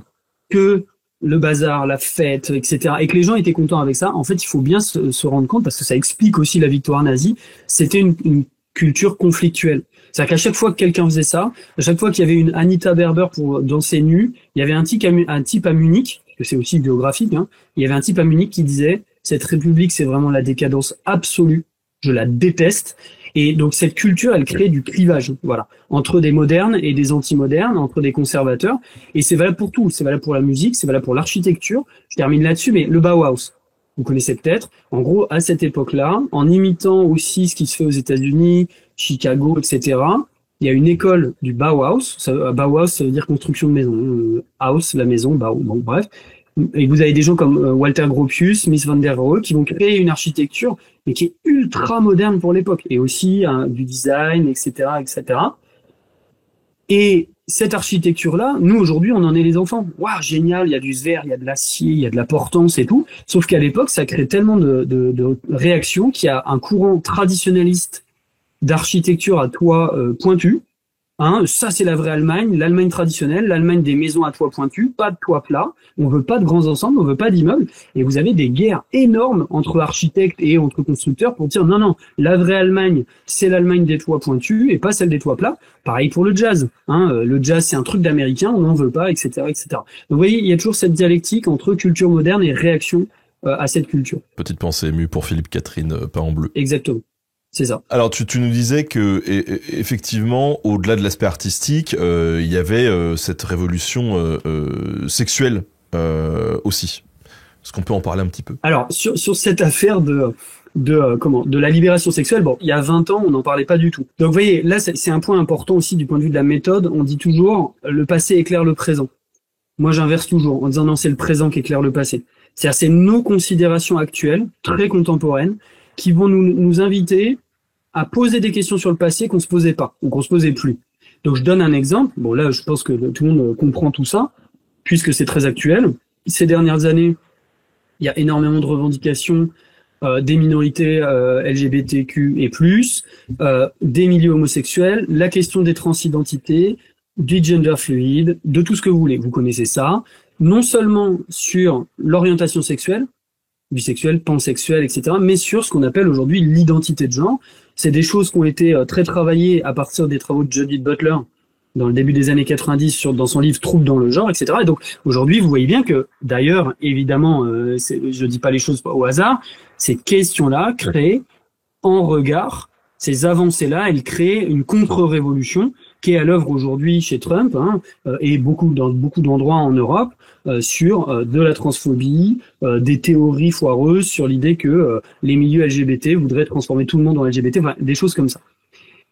Que le bazar, la fête, etc. Et que les gens étaient contents avec ça. En fait, il faut bien se rendre compte, parce que ça explique aussi la victoire nazie, c'était une culture conflictuelle. C'est-à-dire qu'à chaque fois que quelqu'un faisait ça, à chaque fois qu'il y avait une Anita Berber pour danser nue, il y avait un type à Munich, que c'est aussi biographique, hein, il y avait un type à Munich qui disait « Cette république, c'est vraiment la décadence absolue, je la déteste ». Et donc cette culture, elle crée du clivage, voilà, entre des modernes et des anti-modernes, entre des conservateurs. Et c'est valable pour tout. C'est valable pour la musique, c'est valable pour l'architecture. Je termine là-dessus, mais le Bauhaus, vous connaissez peut-être. En gros, à cette époque-là, en imitant aussi ce qui se fait aux États-Unis, Chicago, etc., il y a une école du Bauhaus. Bauhaus, ça veut dire construction de maison. House, la maison, Bau, bon, bref. Et vous avez des gens comme Walter Gropius, Mies van der Rohe, qui vont créer une architecture, mais qui est ultra moderne pour l'époque, et aussi du design, etc., etc. Et cette architecture-là, nous aujourd'hui, on en est les enfants. Waouh, génial, il y a du verre, il y a de l'acier, il y a de la portance et tout. Sauf qu'à l'époque, ça crée tellement de réactions qu'il y a un courant traditionnaliste d'architecture à toit pointu. Hein, ça c'est la vraie Allemagne, l'Allemagne traditionnelle, l'Allemagne des maisons à toit pointu, pas de toit plat, on veut pas de grands ensembles, on veut pas d'immeubles, et vous avez des guerres énormes entre architectes et entre constructeurs pour dire non, la vraie Allemagne, c'est l'Allemagne des toits pointus et pas celle des toits plats. Pareil pour le jazz, hein, le jazz c'est un truc d'américain, on n'en veut pas, etc., etc. Donc vous voyez, il y a toujours cette dialectique entre culture moderne et réaction à cette culture. Petite pensée émue pour Philippe Catherine, pas en bleu. Exactement. C'est ça. Alors tu nous disais que effectivement, au-delà de l'aspect artistique, il y avait cette révolution sexuelle aussi. Est-ce qu'on peut en parler un petit peu? Alors sur cette affaire de la libération sexuelle, bon, il y a 20 ans, on n'en parlait pas du tout. Donc vous voyez, là c'est un point important aussi du point de vue de la méthode. On dit toujours le passé éclaire le présent. Moi j'inverse toujours en disant non, c'est le présent qui éclaire le passé. C'est-à-dire c'est nos considérations actuelles, très contemporaines, qui vont nous inviter à poser des questions sur le passé qu'on se posait pas ou qu'on se posait plus. Donc je donne un exemple. Bon là, je pense que tout le monde comprend tout ça puisque c'est très actuel. Ces dernières années, il y a énormément de revendications des minorités LGBTQ et plus, des milieux homosexuels, la question des transidentités, du gender fluide, de tout ce que vous voulez. Vous connaissez ça. Non seulement sur l'orientation sexuelle, bisexuel, pansexuel, etc., mais sur ce qu'on appelle aujourd'hui l'identité de genre. C'est des choses qui ont été très travaillées à partir des travaux de Judith Butler dans le début des années 90 dans son livre Troubles dans le genre, etc. Et donc aujourd'hui, vous voyez bien que, d'ailleurs, évidemment, je dis pas les choses au hasard, ces questions-là créent en regard, ces avancées-là, elles créent une contre-révolution qui est à l'œuvre aujourd'hui chez Trump et dans beaucoup d'endroits en Europe sur de la transphobie, des théories foireuses sur l'idée que les milieux LGBT voudraient transformer tout le monde en LGBT, enfin, des choses comme ça.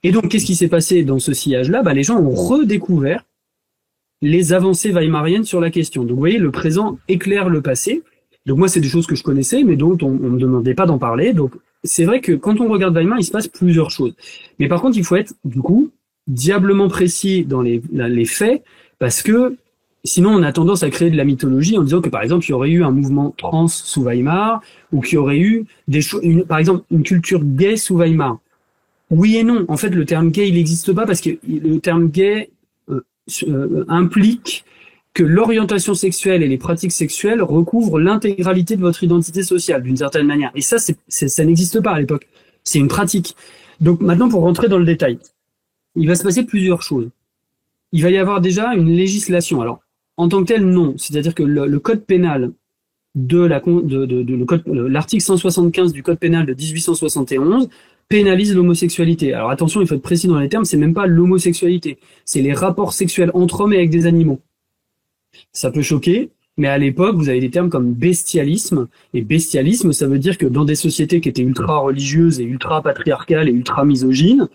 Et donc, qu'est-ce qui s'est passé dans ce sillage-là? Les gens ont redécouvert les avancées weimariennes sur la question. Donc, vous voyez, le présent éclaire le passé. Donc, moi, c'est des choses que je connaissais, mais dont on me demandait pas d'en parler. Donc, c'est vrai que quand on regarde Weimar, il se passe plusieurs choses. Mais par contre, il faut être, du coup, diablement précis dans les faits, parce que sinon on a tendance à créer de la mythologie en disant que par exemple il y aurait eu un mouvement trans sous Weimar ou qu'il y aurait eu par exemple une culture gay sous Weimar. Oui et non. En fait, le terme gay il n'existe pas parce que le terme gay implique que l'orientation sexuelle et les pratiques sexuelles recouvrent l'intégralité de votre identité sociale d'une certaine manière. Et ça, ça n'existe pas à l'époque. C'est une pratique. Donc maintenant, pour rentrer dans le détail, il va se passer plusieurs choses. Il va y avoir déjà une législation. Alors, en tant que tel, non. C'est-à-dire que le code pénal l'article 175 du code pénal de 1871 pénalise l'homosexualité. Alors attention, il faut être précis dans les termes, c'est même pas l'homosexualité. C'est les rapports sexuels entre hommes et avec des animaux. Ça peut choquer, mais à l'époque, vous avez des termes comme bestialisme. Et bestialisme, ça veut dire que dans des sociétés qui étaient ultra religieuses et ultra patriarcales et ultra misogynes,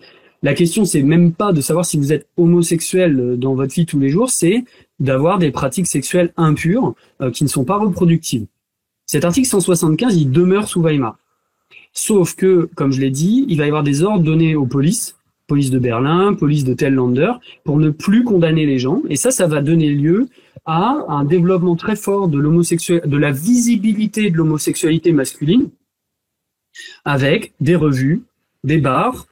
la question, c'est même pas de savoir si vous êtes homosexuel dans votre vie tous les jours, c'est d'avoir des pratiques sexuelles impures qui ne sont pas reproductives. Cet article 175, il demeure sous Weimar. Sauf que, comme je l'ai dit, il va y avoir des ordres donnés aux polices de Berlin, police de tel Länder, pour ne plus condamner les gens. Et ça va donner lieu à un développement très fort de la visibilité de l'homosexualité masculine, avec des revues, des bars,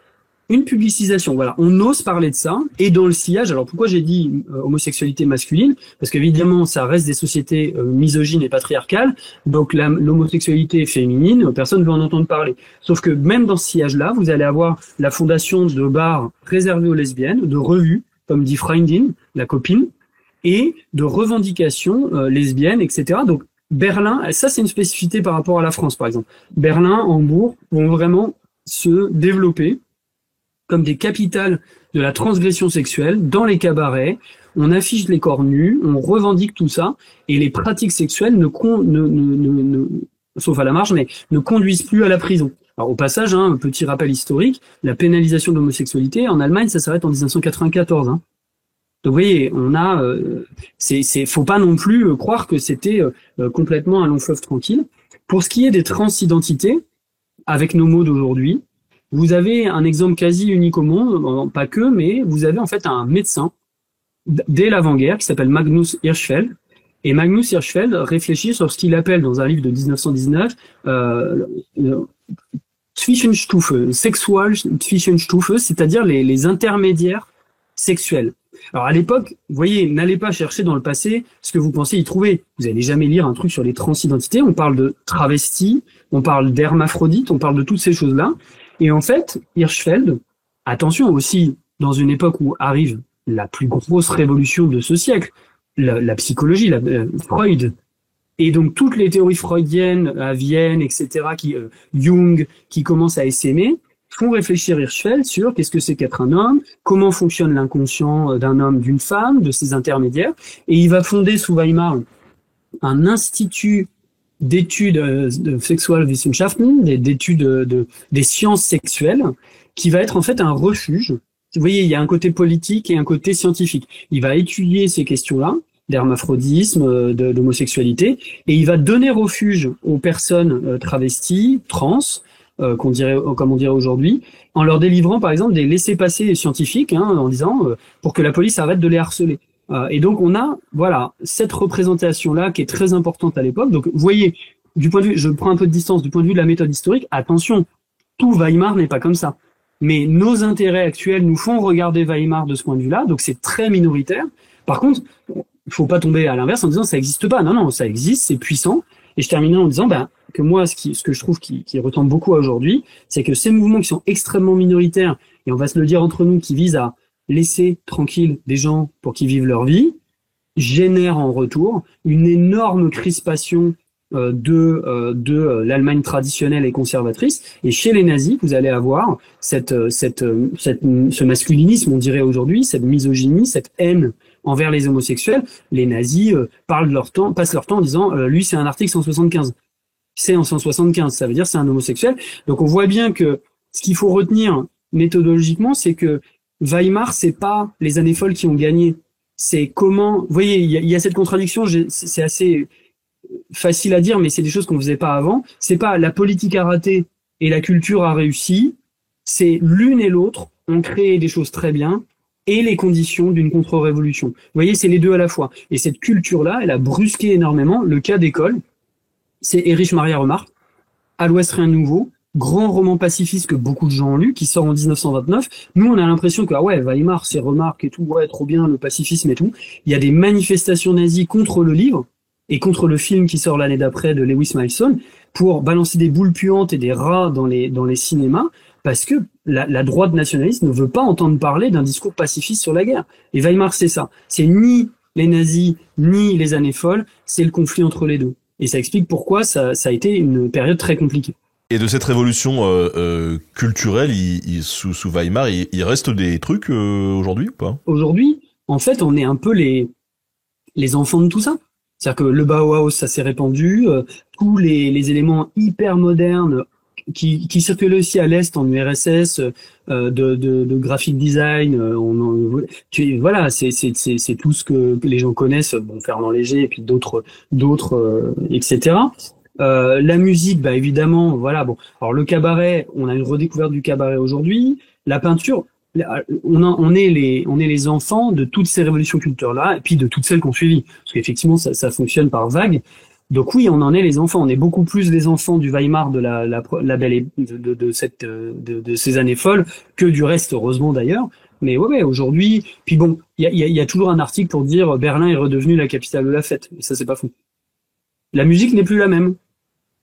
une publicisation. Voilà, on ose parler de ça. Et dans le sillage, alors pourquoi j'ai dit homosexualité masculine? Parce qu'évidemment, ça reste des sociétés misogynes et patriarcales. Donc l'homosexualité féminine, personne ne veut en entendre parler. Sauf que même dans ce sillage-là, vous allez avoir la fondation de bars réservés aux lesbiennes, de revues, comme dit Freundin, la copine, et de revendications lesbiennes, etc. Donc Berlin, ça c'est une spécificité par rapport à la France, par exemple. Berlin, Hambourg vont vraiment se développer comme des capitales de la transgression sexuelle dans les cabarets. On affiche les corps nus, on revendique tout ça, et les pratiques sexuelles sauf à la marge, mais ne conduisent plus à la prison. Alors au passage, un petit rappel historique, la pénalisation de l'homosexualité en Allemagne, ça s'arrête en 1994. Donc vous voyez, on a, faut pas non plus croire que c'était complètement un long fleuve tranquille. Pour ce qui est des transidentités, avec nos mots d'aujourd'hui, vous avez un exemple quasi unique au monde, pas que, mais vous avez en fait un médecin dès l'avant-guerre qui s'appelle Magnus Hirschfeld. Et Magnus Hirschfeld réfléchit sur ce qu'il appelle dans un livre de 1919 Zwischenstufe, Sexual Zwischenstufe, c'est-à-dire les intermédiaires sexuels. Alors à l'époque, vous voyez, n'allez pas chercher dans le passé ce que vous pensez y trouver. Vous n'allez jamais lire un truc sur les transidentités. On parle de travestis, on parle d'hermaphrodites, on parle de toutes ces choses-là. Et en fait, Hirschfeld, attention aussi, dans une époque où arrive la plus grosse révolution de ce siècle, la psychologie, Freud, et donc toutes les théories freudiennes à Vienne, etc., Jung, qui commencent à essaimer, font réfléchir Hirschfeld sur qu'est-ce que c'est qu'être un homme, comment fonctionne l'inconscient d'un homme, d'une femme, de ses intermédiaires, et il va fonder sous Weimar un institut d'études de Sexualwissenschaften, d'études des sciences sexuelles, qui va être en fait un refuge. Vous voyez, il y a un côté politique et un côté scientifique. Il va étudier ces questions-là, d'hermaphrodisme, d'homosexualité, et il va donner refuge aux personnes travesties, trans, comme on dirait aujourd'hui, en leur délivrant par exemple des laissez-passer scientifiques, en disant pour que la police arrête de les harceler. Et donc on a cette représentation-là qui est très importante à l'époque. Donc vous voyez, du point de vue, je prends un peu de distance, du point de vue de la méthode historique, attention, tout Weimar n'est pas comme ça. Mais nos intérêts actuels nous font regarder Weimar de ce point de vue-là, donc c'est très minoritaire. Par contre, il faut pas tomber à l'inverse en disant ça existe pas. Non, ça existe, c'est puissant. Et je terminerai en disant que moi, ce que je trouve qui retombe beaucoup aujourd'hui, c'est que ces mouvements qui sont extrêmement minoritaires, et on va se le dire entre nous, qui visent à laisser tranquille des gens pour qu'ils vivent leur vie, génèrent en retour une énorme crispation de l'Allemagne traditionnelle et conservatrice. Et chez les nazis, vous allez avoir ce masculinisme, on dirait aujourd'hui, cette misogynie, cette haine envers les homosexuels. Les nazis passent leur temps en disant lui c'est un article 175. C'est en 175, ça veut dire c'est un homosexuel. Donc on voit bien que ce qu'il faut retenir méthodologiquement, c'est que Weimar, c'est pas les années folles qui ont gagné. C'est comment, vous voyez, il y a cette contradiction, c'est assez facile à dire, mais c'est des choses qu'on faisait pas avant. C'est pas la politique a raté et la culture a réussi. C'est l'une et l'autre ont créé des choses très bien et les conditions d'une contre-révolution. Vous voyez, c'est les deux à la fois. Et cette culture-là, elle a brusqué énormément. Le cas d'école, c'est Erich Maria Remarque, À l'Ouest rien de nouveau, grand roman pacifiste que beaucoup de gens ont lu, qui sort en 1929. Nous, on a l'impression que, Weimar, c'est Remarque et tout, trop bien, le pacifisme et tout. Il y a des manifestations nazies contre le livre et contre le film qui sort l'année d'après de Lewis Milestone pour balancer des boules puantes et des rats dans les cinémas, parce que la droite nationaliste ne veut pas entendre parler d'un discours pacifiste sur la guerre. Et Weimar, c'est ça. C'est ni les nazis, ni les années folles, c'est le conflit entre les deux. Et ça explique pourquoi ça a été une période très compliquée. Et de cette révolution culturelle, sous Weimar, il reste des trucs aujourd'hui ou pas? Aujourd'hui, en fait, on est un peu les enfants de tout ça. C'est-à-dire que le Bauhaus, ça s'est répandu, tous les éléments hyper modernes qui circulent aussi à l'Est en URSS, de graphic design, c'est tout ce que les gens connaissent, Fernand Léger et puis d'autres, etc. La musique, évidemment, Alors le cabaret, on a une redécouverte du cabaret aujourd'hui. La peinture, on est les enfants de toutes ces révolutions culturelles-là, et puis de toutes celles qu'on suivi. Parce qu'effectivement, ça fonctionne par vagues. Donc oui, on en est les enfants. On est beaucoup plus les enfants du Weimar de la belle de ces années folles que du reste, heureusement d'ailleurs. Mais ouais, aujourd'hui, puis il y a toujours un article pour dire Berlin est redevenu la capitale de la fête. Et ça, c'est pas fou. La musique n'est plus la même.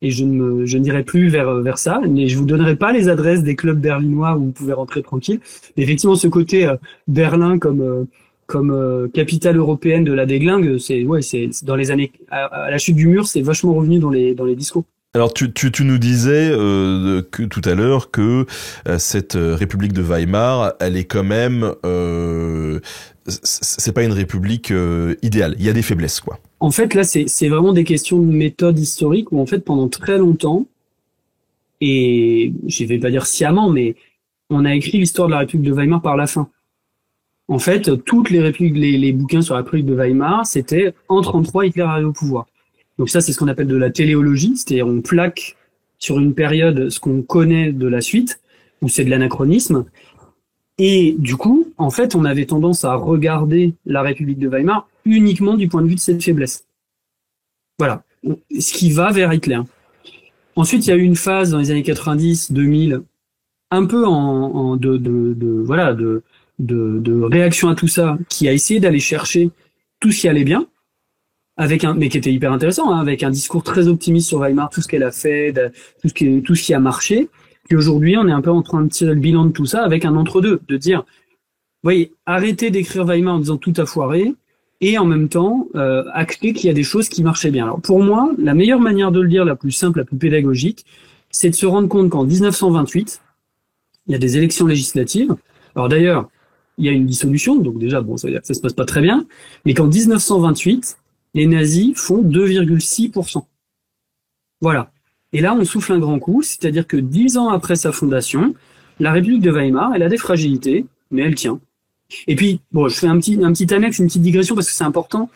Et je n'irai plus vers ça, mais je vous donnerai pas les adresses des clubs berlinois où vous pouvez rentrer tranquille. Mais effectivement, ce côté Berlin comme capitale européenne de la déglingue, c'est dans les années à la chute du mur, c'est vachement revenu dans les discours. Alors tu nous disais que tout à l'heure que cette République de Weimar, elle est quand même c'est pas une république idéale. Il y a des faiblesses, quoi. En fait, là, c'est vraiment des questions de méthode historique où en fait pendant très longtemps, et je vais pas dire sciemment, mais on a écrit l'histoire de la République de Weimar par la fin. En fait, toutes les républiques, les bouquins sur la République de Weimar, c'était en 1933 Hitler arrive au pouvoir. Donc ça, c'est ce qu'on appelle de la téléologie, c'est-à-dire on plaque sur une période ce qu'on connaît de la suite, ou c'est de l'anachronisme. Et du coup, en fait, on avait tendance à regarder la République de Weimar uniquement du point de vue de cette faiblesse. Voilà, ce qui va vers Hitler. Ensuite, il y a eu une phase dans les années 90, 2000, un peu de réaction à tout ça, qui a essayé d'aller chercher tout ce qui allait bien, mais qui était hyper intéressant, hein, avec un discours très optimiste sur Weimar, tout ce qu'elle a fait, tout ce qui a marché. Puis aujourd'hui, on est un peu en train de tirer le bilan de tout ça avec un entre-deux, de dire, voyez, arrêtez d'écrire Weimar en disant tout a foiré, et en même temps, acter qu'il y a des choses qui marchaient bien. Alors pour moi, la meilleure manière de le dire, la plus simple, la plus pédagogique, c'est de se rendre compte qu'en 1928, il y a des élections législatives. Alors d'ailleurs, il y a une dissolution, donc déjà, bon, ça veut dire que ça se passe pas très bien, mais qu'en 1928, les nazis font 2,6%. Voilà. Et là, on souffle un grand coup, c'est-à-dire que 10 ans après sa fondation, la République de Weimar, elle a des fragilités, mais elle tient. Et puis, bon, je fais un petit annexe, une petite digression parce que c'est important.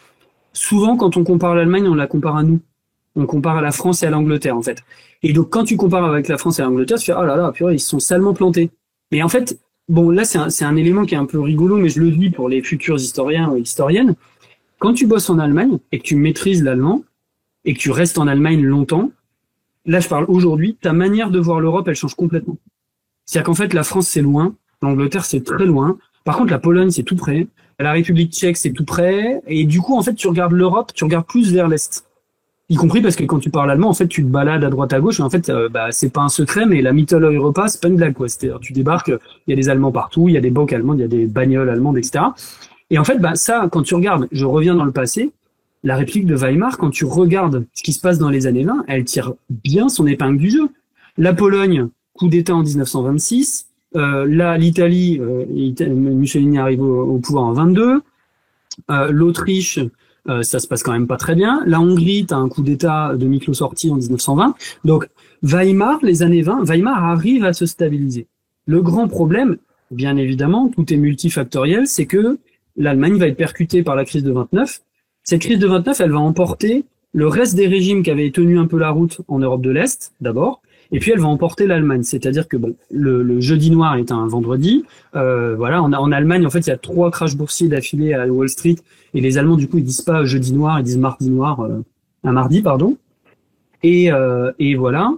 Souvent, quand on compare l'Allemagne, on la compare à nous. On compare à la France et à l'Angleterre, en fait. Et donc, quand tu compares avec la France et l'Angleterre, tu fais, oh là là, purée, ils se sont salement plantés. Mais en fait, bon, là, c'est un élément qui est un peu rigolo, mais je le dis pour les futurs historiens ou historiennes. Quand tu bosses en Allemagne et que tu maîtrises l'allemand et que tu restes en Allemagne longtemps, là, je parle aujourd'hui, ta manière de voir l'Europe, elle change complètement. C'est-à-dire qu'en fait, la France, c'est loin, l'Angleterre, c'est très loin. Par contre, la Pologne, c'est tout près. La République tchèque, c'est tout près. Et du coup, en fait, tu regardes l'Europe, tu regardes plus vers l'Est. Y compris parce que quand tu parles allemand, en fait, tu te balades à droite à gauche. Et en fait, c'est pas un secret, mais la Mitteleuropa, c'est pas une blague, quoi. C'est-à-dire, tu débarques, il y a des Allemands partout, il y a des banques allemandes, il y a des bagnoles allemandes, etc. Et en fait, ça, quand tu regardes, je reviens dans le passé, la République de Weimar, quand tu regardes ce qui se passe dans les années 20, elle tire bien son épingle du jeu. La Pologne, coup d'État en 1926. Là, l'Italie, Mussolini arrive au pouvoir en 22. L'Autriche, ça se passe quand même pas très bien. La Hongrie, t'as un coup d'État de Miklos Horthy en 1920. Donc, Weimar, les années 20, Weimar arrive à se stabiliser. Le grand problème, bien évidemment, tout est multifactoriel, c'est que l'Allemagne va être percutée par la crise de 29. Cette crise de 29, elle va emporter le reste des régimes qui avaient tenu un peu la route en Europe de l'Est, d'abord, et puis elle va emporter l'Allemagne. C'est-à-dire que bon, le jeudi noir est un vendredi. Voilà, en Allemagne, en fait, il y a 3 crashs boursiers d'affilée à Wall Street, et les Allemands, du coup, ils disent pas jeudi noir, ils disent mardi noir, un mardi, pardon. Et voilà.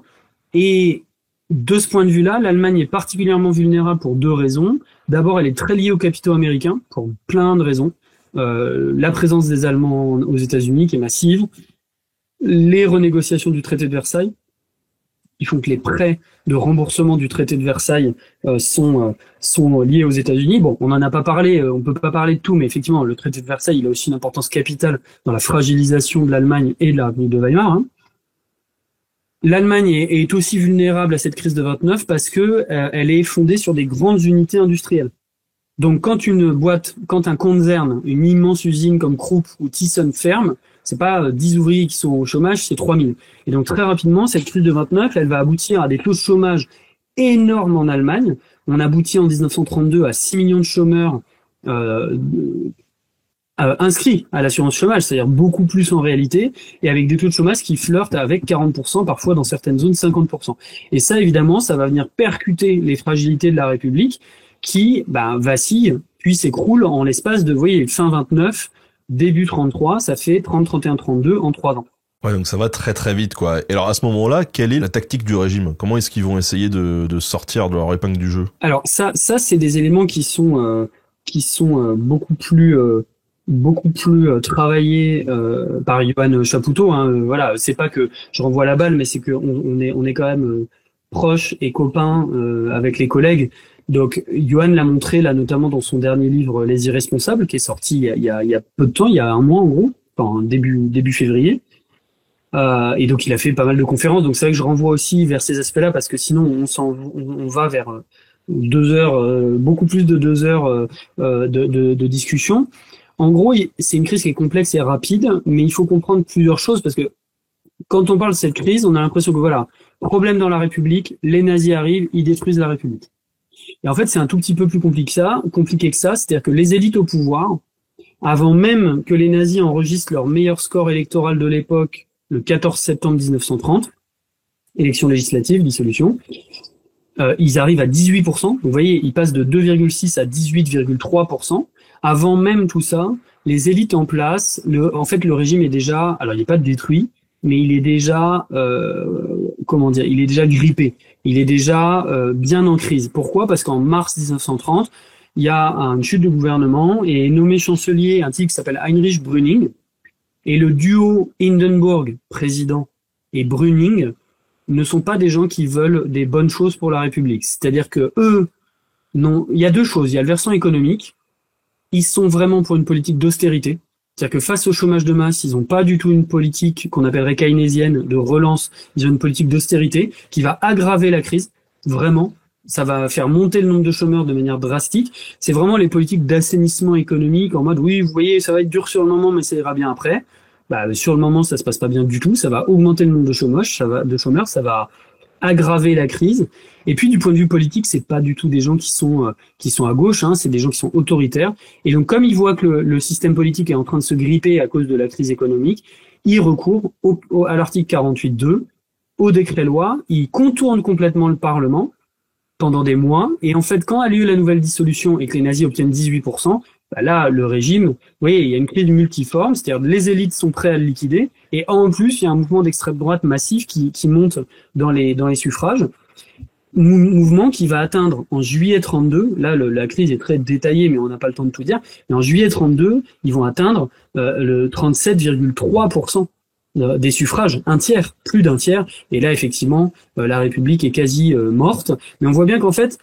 Et de ce point de vue-là, l'Allemagne est particulièrement vulnérable pour 2 raisons. D'abord, elle est très liée aux capitaux américains, pour plein de raisons. La présence des Allemands aux États-Unis qui est massive, les renégociations du traité de Versailles, qui font que les prêts de remboursement du traité de Versailles sont liés aux États-Unis. Bon, on n'en a pas parlé, on peut pas parler de tout, mais effectivement, le traité de Versailles, il a aussi une importance capitale dans la fragilisation de l'Allemagne et de la République de Weimar. Hein. L'Allemagne est aussi vulnérable à cette crise de 29 parce que elle est fondée sur des grandes unités industrielles. Donc, quand un Konzern, une immense usine comme Krupp ou Thyssen ferme, c'est pas 10 ouvriers qui sont au chômage, c'est 3000. Et donc, très rapidement, cette crise de 29, elle va aboutir à des taux de chômage énormes en Allemagne. On aboutit en 1932 à 6 millions de chômeurs inscrits à l'assurance chômage, c'est-à-dire beaucoup plus en réalité, et avec des taux de chômage qui flirtent avec 40%, parfois dans certaines zones 50%. Et ça, évidemment, ça va venir percuter les fragilités de la République, qui vacille, puis s'écroule en l'espace de, vous voyez, fin 29, début 33, ça fait 30, 31, 32 en 3 ans. Ouais, donc ça va très très vite, quoi. Et alors à ce moment-là, quelle est la tactique du régime? Comment est-ce qu'ils vont essayer de sortir de leur épingle du jeu? Alors ça c'est des éléments qui sont beaucoup plus travaillés par Johann Chapoutot. Hein. Voilà, c'est pas que je renvoie la balle, mais c'est que on est quand même proches et copains avec les collègues. Donc, Johann l'a montré, là, notamment dans son dernier livre, Les Irresponsables, qui est sorti il y a peu de temps, il y a un mois, en gros, enfin, début février. Et donc il a fait pas mal de conférences. Donc c'est vrai que je renvoie aussi vers ces aspects-là parce que sinon on va vers 2 heures, beaucoup plus de 2 heures de discussion. En gros, c'est une crise qui est complexe et rapide, mais il faut comprendre plusieurs choses parce que quand on parle de cette crise, on a l'impression que voilà, problème dans la République, les nazis arrivent, ils détruisent la République. Et en fait, c'est un tout petit peu plus compliqué que ça, c'est-à-dire que les élites au pouvoir, avant même que les nazis enregistrent leur meilleur score électoral de l'époque, le 14 septembre 1930, élection législative, dissolution, ils arrivent à 18%. Vous voyez, ils passent de 2,6 à 18,3%. Avant même tout ça, les élites en place, en fait, le régime est déjà, alors il n'est pas détruit, mais il est déjà, il est déjà grippé. Il est déjà bien en crise. Pourquoi? Parce qu'en mars 1930, il y a une chute de gouvernement et est nommé chancelier un type qui s'appelle Heinrich Brüning. Et le duo Hindenburg, président, et Brüning ne sont pas des gens qui veulent des bonnes choses pour la République. C'est-à-dire que eux, non, il y a deux choses. Il y a le versant économique. Ils sont vraiment pour une politique d'austérité. C'est-à-dire que face au chômage de masse, ils n'ont pas du tout une politique qu'on appellerait keynésienne de relance. Ils ont une politique d'austérité qui va aggraver la crise. Vraiment, ça va faire monter le nombre de chômeurs de manière drastique. C'est vraiment les politiques d'assainissement économique en mode oui, vous voyez, ça va être dur sur le moment, mais ça ira bien après. Bah, sur le moment, ça se passe pas bien du tout. Ça va augmenter le nombre de chômeurs, ça va aggraver la crise. Et puis, du point de vue politique, c'est pas du tout des gens qui sont à gauche, hein, c'est des gens qui sont autoritaires. Et donc, comme ils voient que le système politique est en train de se gripper à cause de la crise économique, ils recourent à l'article 48.2, au décret-loi. Ils contournent complètement le Parlement pendant des mois. Et en fait, quand a lieu la nouvelle dissolution et que les nazis obtiennent 18%, bah là, le régime, vous voyez, il y a une crise multiforme, c'est-à-dire les élites sont prêtes à le liquider. Et en plus, il y a un mouvement d'extrême droite massif qui monte dans les suffrages. Mouvement qui va atteindre en juillet 32, là la crise est très détaillée mais on n'a pas le temps de tout dire, mais en juillet 32, ils vont atteindre le 37,3% des suffrages, un tiers, plus d'un tiers, et là effectivement la République est quasi morte, mais on voit bien qu'en fait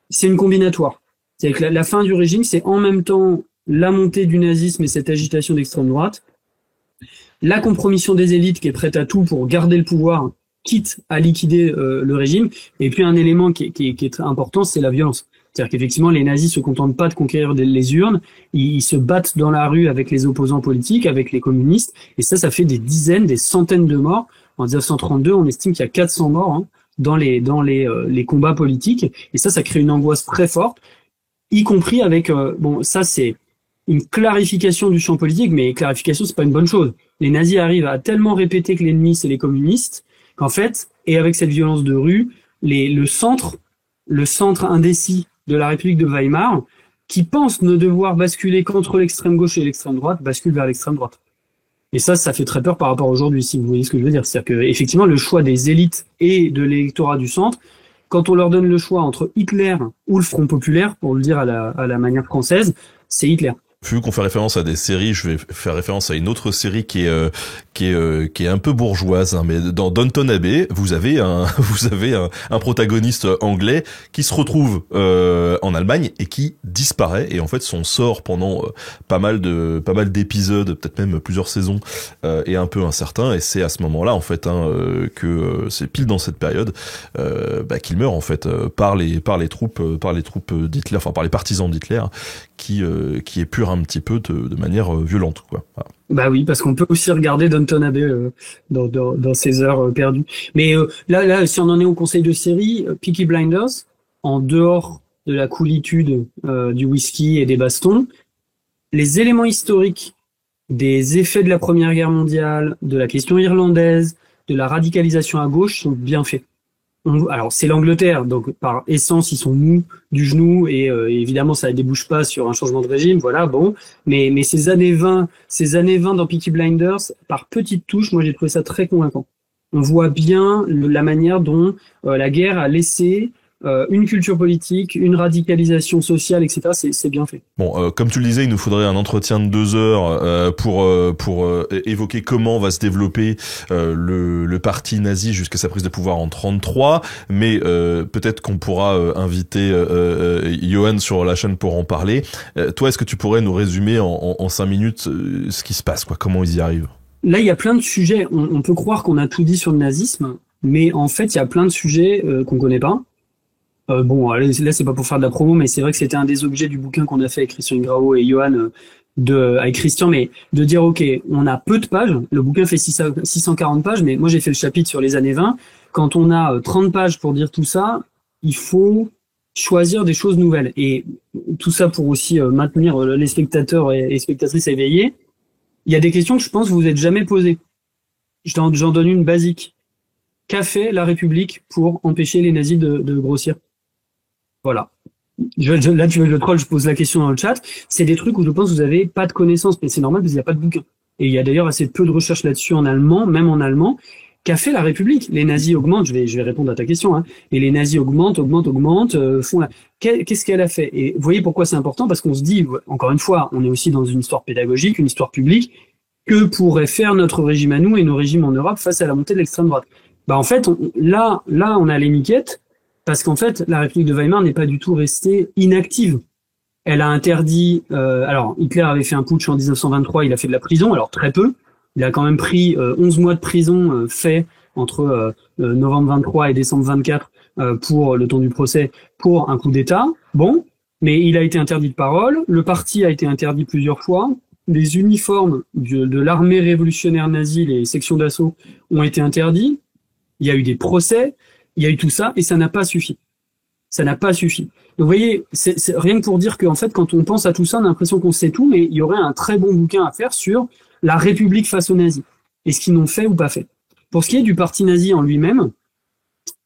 c'est une combinatoire. C'est que la fin du régime, c'est en même temps la montée du nazisme et cette agitation d'extrême droite, la compromission des élites qui est prête à tout pour garder le pouvoir, quitte à liquider le régime. Et puis un élément qui est très important, c'est la violence. C'est-à-dire qu'effectivement, les nazis se contentent pas de conquérir les urnes, ils se battent dans la rue avec les opposants politiques, avec les communistes, et ça fait des dizaines, des centaines de morts. En 1932, on estime qu'il y a 400 morts hein, dans les combats politiques, et ça crée une angoisse très forte, y compris avec ça c'est une clarification du champ politique, mais clarification c'est pas une bonne chose. Les nazis arrivent à tellement répéter que l'ennemi c'est les communistes qu'en fait, et avec cette violence de rue, le centre indécis de la République de Weimar, qui pense ne devoir basculer qu'entre l'extrême gauche et l'extrême droite, bascule vers l'extrême droite. Et ça fait très peur par rapport à aujourd'hui, si vous voyez ce que je veux dire. C'est-à-dire que effectivement, le choix des élites et de l'électorat du centre, quand on leur donne le choix entre Hitler ou le Front populaire, pour le dire à la manière française, c'est Hitler. Vu qu'on fait référence à des séries, je vais faire référence à une autre série qui est un peu bourgeoise, hein, mais dans Downton Abbey, vous avez un protagoniste anglais qui se retrouve en Allemagne et qui disparaît, et en fait son sort pendant pas mal d'épisodes, peut-être même plusieurs saisons, est un peu incertain, et c'est à ce moment-là en fait que c'est pile dans cette période qu'il meurt en fait par les troupes d'Hitler, enfin par les partisans d'Hitler qui épurent un petit peu de manière violente, quoi. Voilà. Bah oui, parce qu'on peut aussi regarder Downton Abbey dans ces heures perdues. Mais là, si on en est au conseil de série, Peaky Blinders, en dehors de la coolitude du whisky et des bastons, les éléments historiques des effets de la Première Guerre mondiale, de la question irlandaise, de la radicalisation à gauche sont bien faits. Alors c'est l'Angleterre, donc par essence ils sont mous du genou et évidemment ça ne débouche pas sur un changement de régime, voilà, bon. Mais ces années 20 dans Peaky Blinders, par petites touches, moi j'ai trouvé ça très convaincant. On voit bien la manière dont la guerre a laissé une culture politique, une radicalisation sociale, etc. C'est bien fait. Bon, comme tu le disais, il nous faudrait un entretien de 2 heures pour évoquer comment va se développer le parti nazi jusqu'à sa prise de pouvoir en 33. Mais peut-être qu'on pourra inviter Johan sur la chaîne pour en parler. Toi, est-ce que tu pourrais nous résumer en 5 minutes ce qui se passe, quoi, comment ils y arrivent? là, il y a plein de sujets. On peut croire qu'on a tout dit sur le nazisme, mais en fait, il y a plein de sujets qu'on connaît pas. Bon, là, c'est pas pour faire de la promo, mais c'est vrai que c'était un des objets du bouquin qu'on a fait avec Christian Grao et Johan, avec Christian, mais de dire, OK, on a peu de pages. Le bouquin fait 640 pages, mais moi, j'ai fait le chapitre sur les années 20. Quand on a 30 pages pour dire tout ça, il faut choisir des choses nouvelles. Et tout ça pour aussi maintenir les spectateurs et spectatrices éveillés. Il y a des questions que je pense que vous vous êtes jamais posées. J'en donne une basique. Qu'a fait la République pour empêcher les nazis de grossir? Voilà. Là, tu veux que je troll, je pose la question dans le chat. C'est des trucs où je pense que vous avez pas de connaissances, mais c'est normal parce qu'il n'y a pas de bouquin. Et il y a d'ailleurs assez peu de recherches là-dessus en allemand, même en allemand. Qu'a fait la République? Les nazis augmentent, je vais répondre à ta question, hein. Et les nazis augmentent, qu'est-ce qu'elle a fait? Et vous voyez pourquoi c'est important? Parce qu'on se dit, encore une fois, on est aussi dans une histoire pédagogique, une histoire publique, que pourrait faire notre régime à nous et nos régimes en Europe face à la montée de l'extrême droite? Bah, en fait, là, on a les miquettes, parce qu'en fait, la République de Weimar n'est pas du tout restée inactive. Elle a interdit, alors, Hitler avait fait un putsch en 1923, il a fait de la prison, alors très peu. Il a quand même pris 11 mois de prison fait entre novembre 23 et décembre 24 pour le temps du procès pour un coup d'État. Bon, mais il a été interdit de parole, le parti a été interdit plusieurs fois, les uniformes de l'armée révolutionnaire nazie, les sections d'assaut, ont été interdits, il y a eu des procès, il y a eu tout ça, et ça n'a pas suffi. Ça n'a pas suffi. Donc vous voyez, c'est rien que pour dire qu'en fait, quand on pense à tout ça, on a l'impression qu'on sait tout, mais il y aurait un très bon bouquin à faire sur la République face aux nazis, et ce qu'ils n'ont fait ou pas fait. Pour ce qui est du parti nazi en lui-même,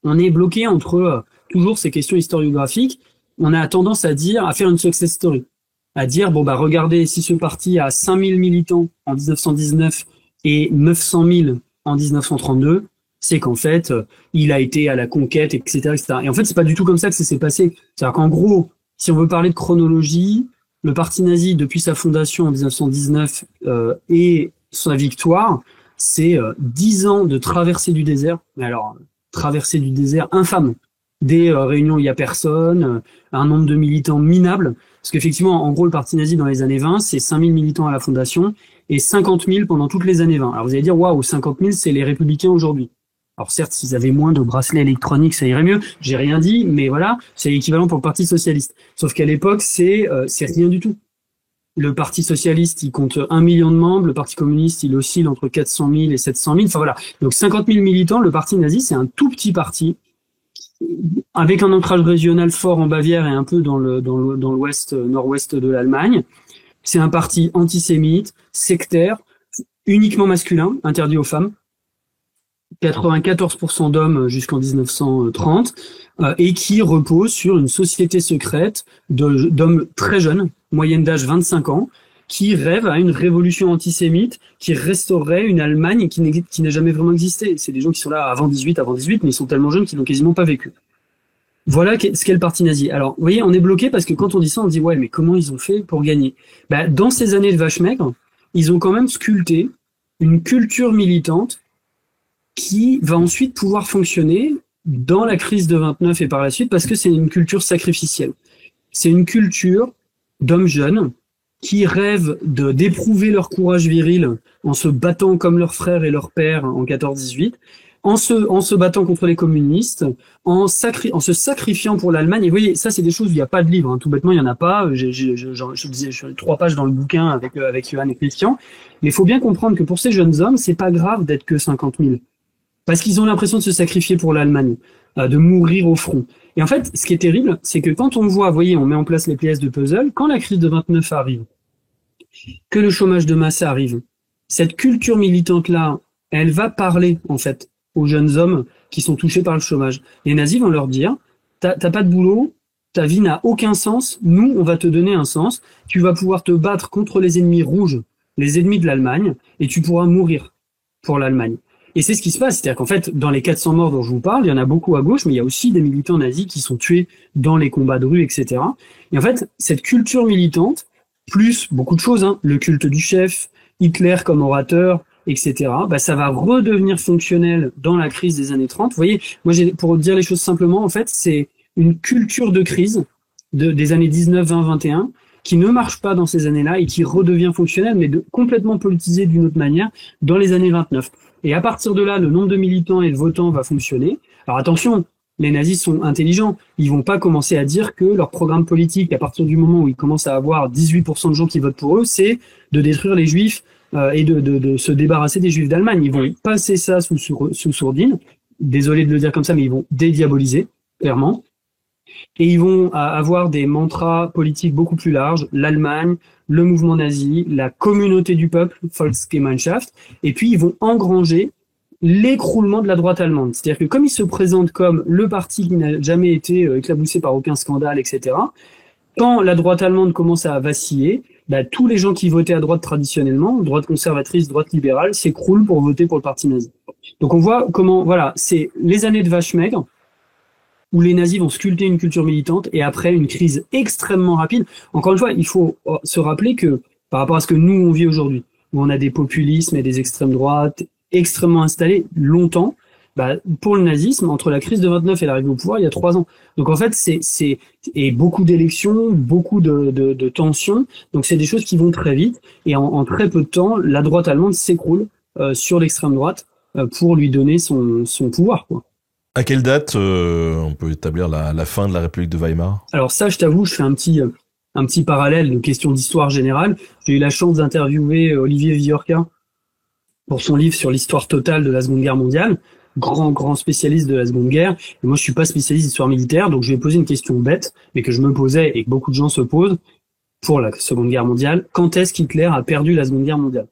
on est bloqué entre toujours ces questions historiographiques. On a tendance à faire une success story, à dire, bon bah regardez, si ce parti a 5000 militants en 1919 et 900 000 en 1932, c'est qu'en fait, il a été à la conquête, etc., etc. Et en fait, c'est pas du tout comme ça que ça s'est passé. C'est-à-dire qu'en gros, si on veut parler de chronologie, le parti nazi, depuis sa fondation en 1919 et sa victoire, c'est 10 ans de traversée du désert. Mais alors, traversée du désert infâme. Des réunions où il n'y a personne, un nombre de militants minable. Parce qu'effectivement, en gros, le parti nazi dans les années 20, c'est 5000 militants à la fondation et 50 000 pendant toutes les années 20. Alors vous allez dire, waouh, 50 000, c'est les républicains aujourd'hui. Alors certes, s'ils avaient moins de bracelets électroniques, ça irait mieux. J'ai rien dit, mais voilà, c'est l'équivalent pour le Parti socialiste. Sauf qu'à l'époque, c'est rien du tout. Le Parti socialiste, il compte 1 million de membres. Le Parti communiste, il oscille entre 400 000 et 700 000. Enfin voilà. Donc 50 000 militants. Le Parti nazi, c'est un tout petit parti avec un ancrage régional fort en Bavière et un peu dans l'ouest, nord-ouest de l'Allemagne. C'est un parti antisémite, sectaire, uniquement masculin, interdit aux femmes. 94% d'hommes jusqu'en 1930, et qui repose sur une société secrète d'hommes très jeunes, moyenne d'âge 25 ans, qui rêvent à une révolution antisémite qui restaurerait une Allemagne qui n'a jamais vraiment existé. C'est des gens qui sont là avant 18, mais ils sont tellement jeunes qu'ils n'ont quasiment pas vécu. Voilà ce qu'est le parti nazi. Alors, vous voyez, on est bloqué parce que quand on dit ça, on dit, ouais, mais comment ils ont fait pour gagner? Bah, dans ces années de vache maigre, ils ont quand même sculpté une culture militante qui va ensuite pouvoir fonctionner dans la crise de 29 et par la suite, parce que c'est une culture sacrificielle. C'est une culture d'hommes jeunes qui rêvent d'éprouver leur courage viril en se battant comme leurs frères et leurs pères en 14-18, en se battant contre les communistes, en se sacrifiant pour l'Allemagne. Et vous voyez, ça, c'est des choses où il n'y a pas de livre, hein. Tout bêtement, il n'y en a pas. Je disais, 3 pages dans le bouquin avec Johan et Christian. Mais il faut bien comprendre que pour ces jeunes hommes, c'est pas grave d'être que 50 000. Parce qu'ils ont l'impression de se sacrifier pour l'Allemagne, de mourir au front. Et en fait, ce qui est terrible, c'est que quand on voit, vous voyez, on met en place les pièces de puzzle, quand la crise de 29 arrive, que le chômage de masse arrive, cette culture militante-là, elle va parler, en fait, aux jeunes hommes qui sont touchés par le chômage. Les nazis vont leur dire, t'as pas de boulot, ta vie n'a aucun sens, nous, on va te donner un sens, tu vas pouvoir te battre contre les ennemis rouges, les ennemis de l'Allemagne, et tu pourras mourir pour l'Allemagne. Et c'est ce qui se passe, c'est-à-dire qu'en fait, dans les 400 morts dont je vous parle, il y en a beaucoup à gauche, mais il y a aussi des militants nazis qui sont tués dans les combats de rue, etc. Et en fait, cette culture militante, plus beaucoup de choses, hein, le culte du chef, Hitler comme orateur, etc., bah, ça va redevenir fonctionnel dans la crise des années 30. Vous voyez, moi, pour dire les choses simplement, en fait, c'est une culture de crise des années 19, 20, 21 qui ne marche pas dans ces années-là et qui redevient fonctionnel, mais complètement politisé d'une autre manière dans les années 29. Et à partir de là, le nombre de militants et de votants va fonctionner. Alors attention, les nazis sont intelligents. Ils vont pas commencer à dire que leur programme politique, à partir du moment où ils commencent à avoir 18% de gens qui votent pour eux, c'est de détruire les juifs et de se débarrasser des juifs d'Allemagne. Ils vont passer ça sous sourdine. Désolé de le dire comme ça, mais ils vont dédiaboliser, clairement. Et ils vont avoir des mantras politiques beaucoup plus larges, l'Allemagne, le mouvement nazi, la communauté du peuple, Volksgemeinschaft, et puis ils vont engranger l'écroulement de la droite allemande. C'est-à-dire que comme ils se présentent comme le parti qui n'a jamais été éclaboussé par aucun scandale, etc., quand la droite allemande commence à vaciller, tous les gens qui votaient à droite traditionnellement, droite conservatrice, droite libérale, s'écroulent pour voter pour le parti nazi. Donc on voit comment, voilà, c'est les années de vache maigre, où les nazis vont sculpter une culture militante, et après une crise extrêmement rapide. Encore une fois, il faut se rappeler que, par rapport à ce que nous on vit aujourd'hui, où on a des populismes et des extrêmes droites extrêmement installés longtemps, pour le nazisme, entre la crise de 29 et l'arrivée au pouvoir, il y a 3 ans. Donc en fait, c'est beaucoup d'élections, beaucoup de tensions. Donc c'est des choses qui vont très vite, et en très peu de temps, la droite allemande s'écroule sur l'extrême droite pour lui donner son pouvoir, quoi. À quelle date on peut établir la fin de la République de Weimar? Alors ça, je t'avoue, je fais un petit parallèle de questions d'histoire générale. J'ai eu la chance d'interviewer Olivier Viorca pour son livre sur l'histoire totale de la Seconde Guerre mondiale, grand spécialiste de la Seconde Guerre. Et moi, je suis pas spécialiste d'histoire militaire, donc je vais poser une question bête, mais que je me posais et que beaucoup de gens se posent pour la Seconde Guerre mondiale. Quand est-ce qu'Hitler a perdu la Seconde Guerre mondiale?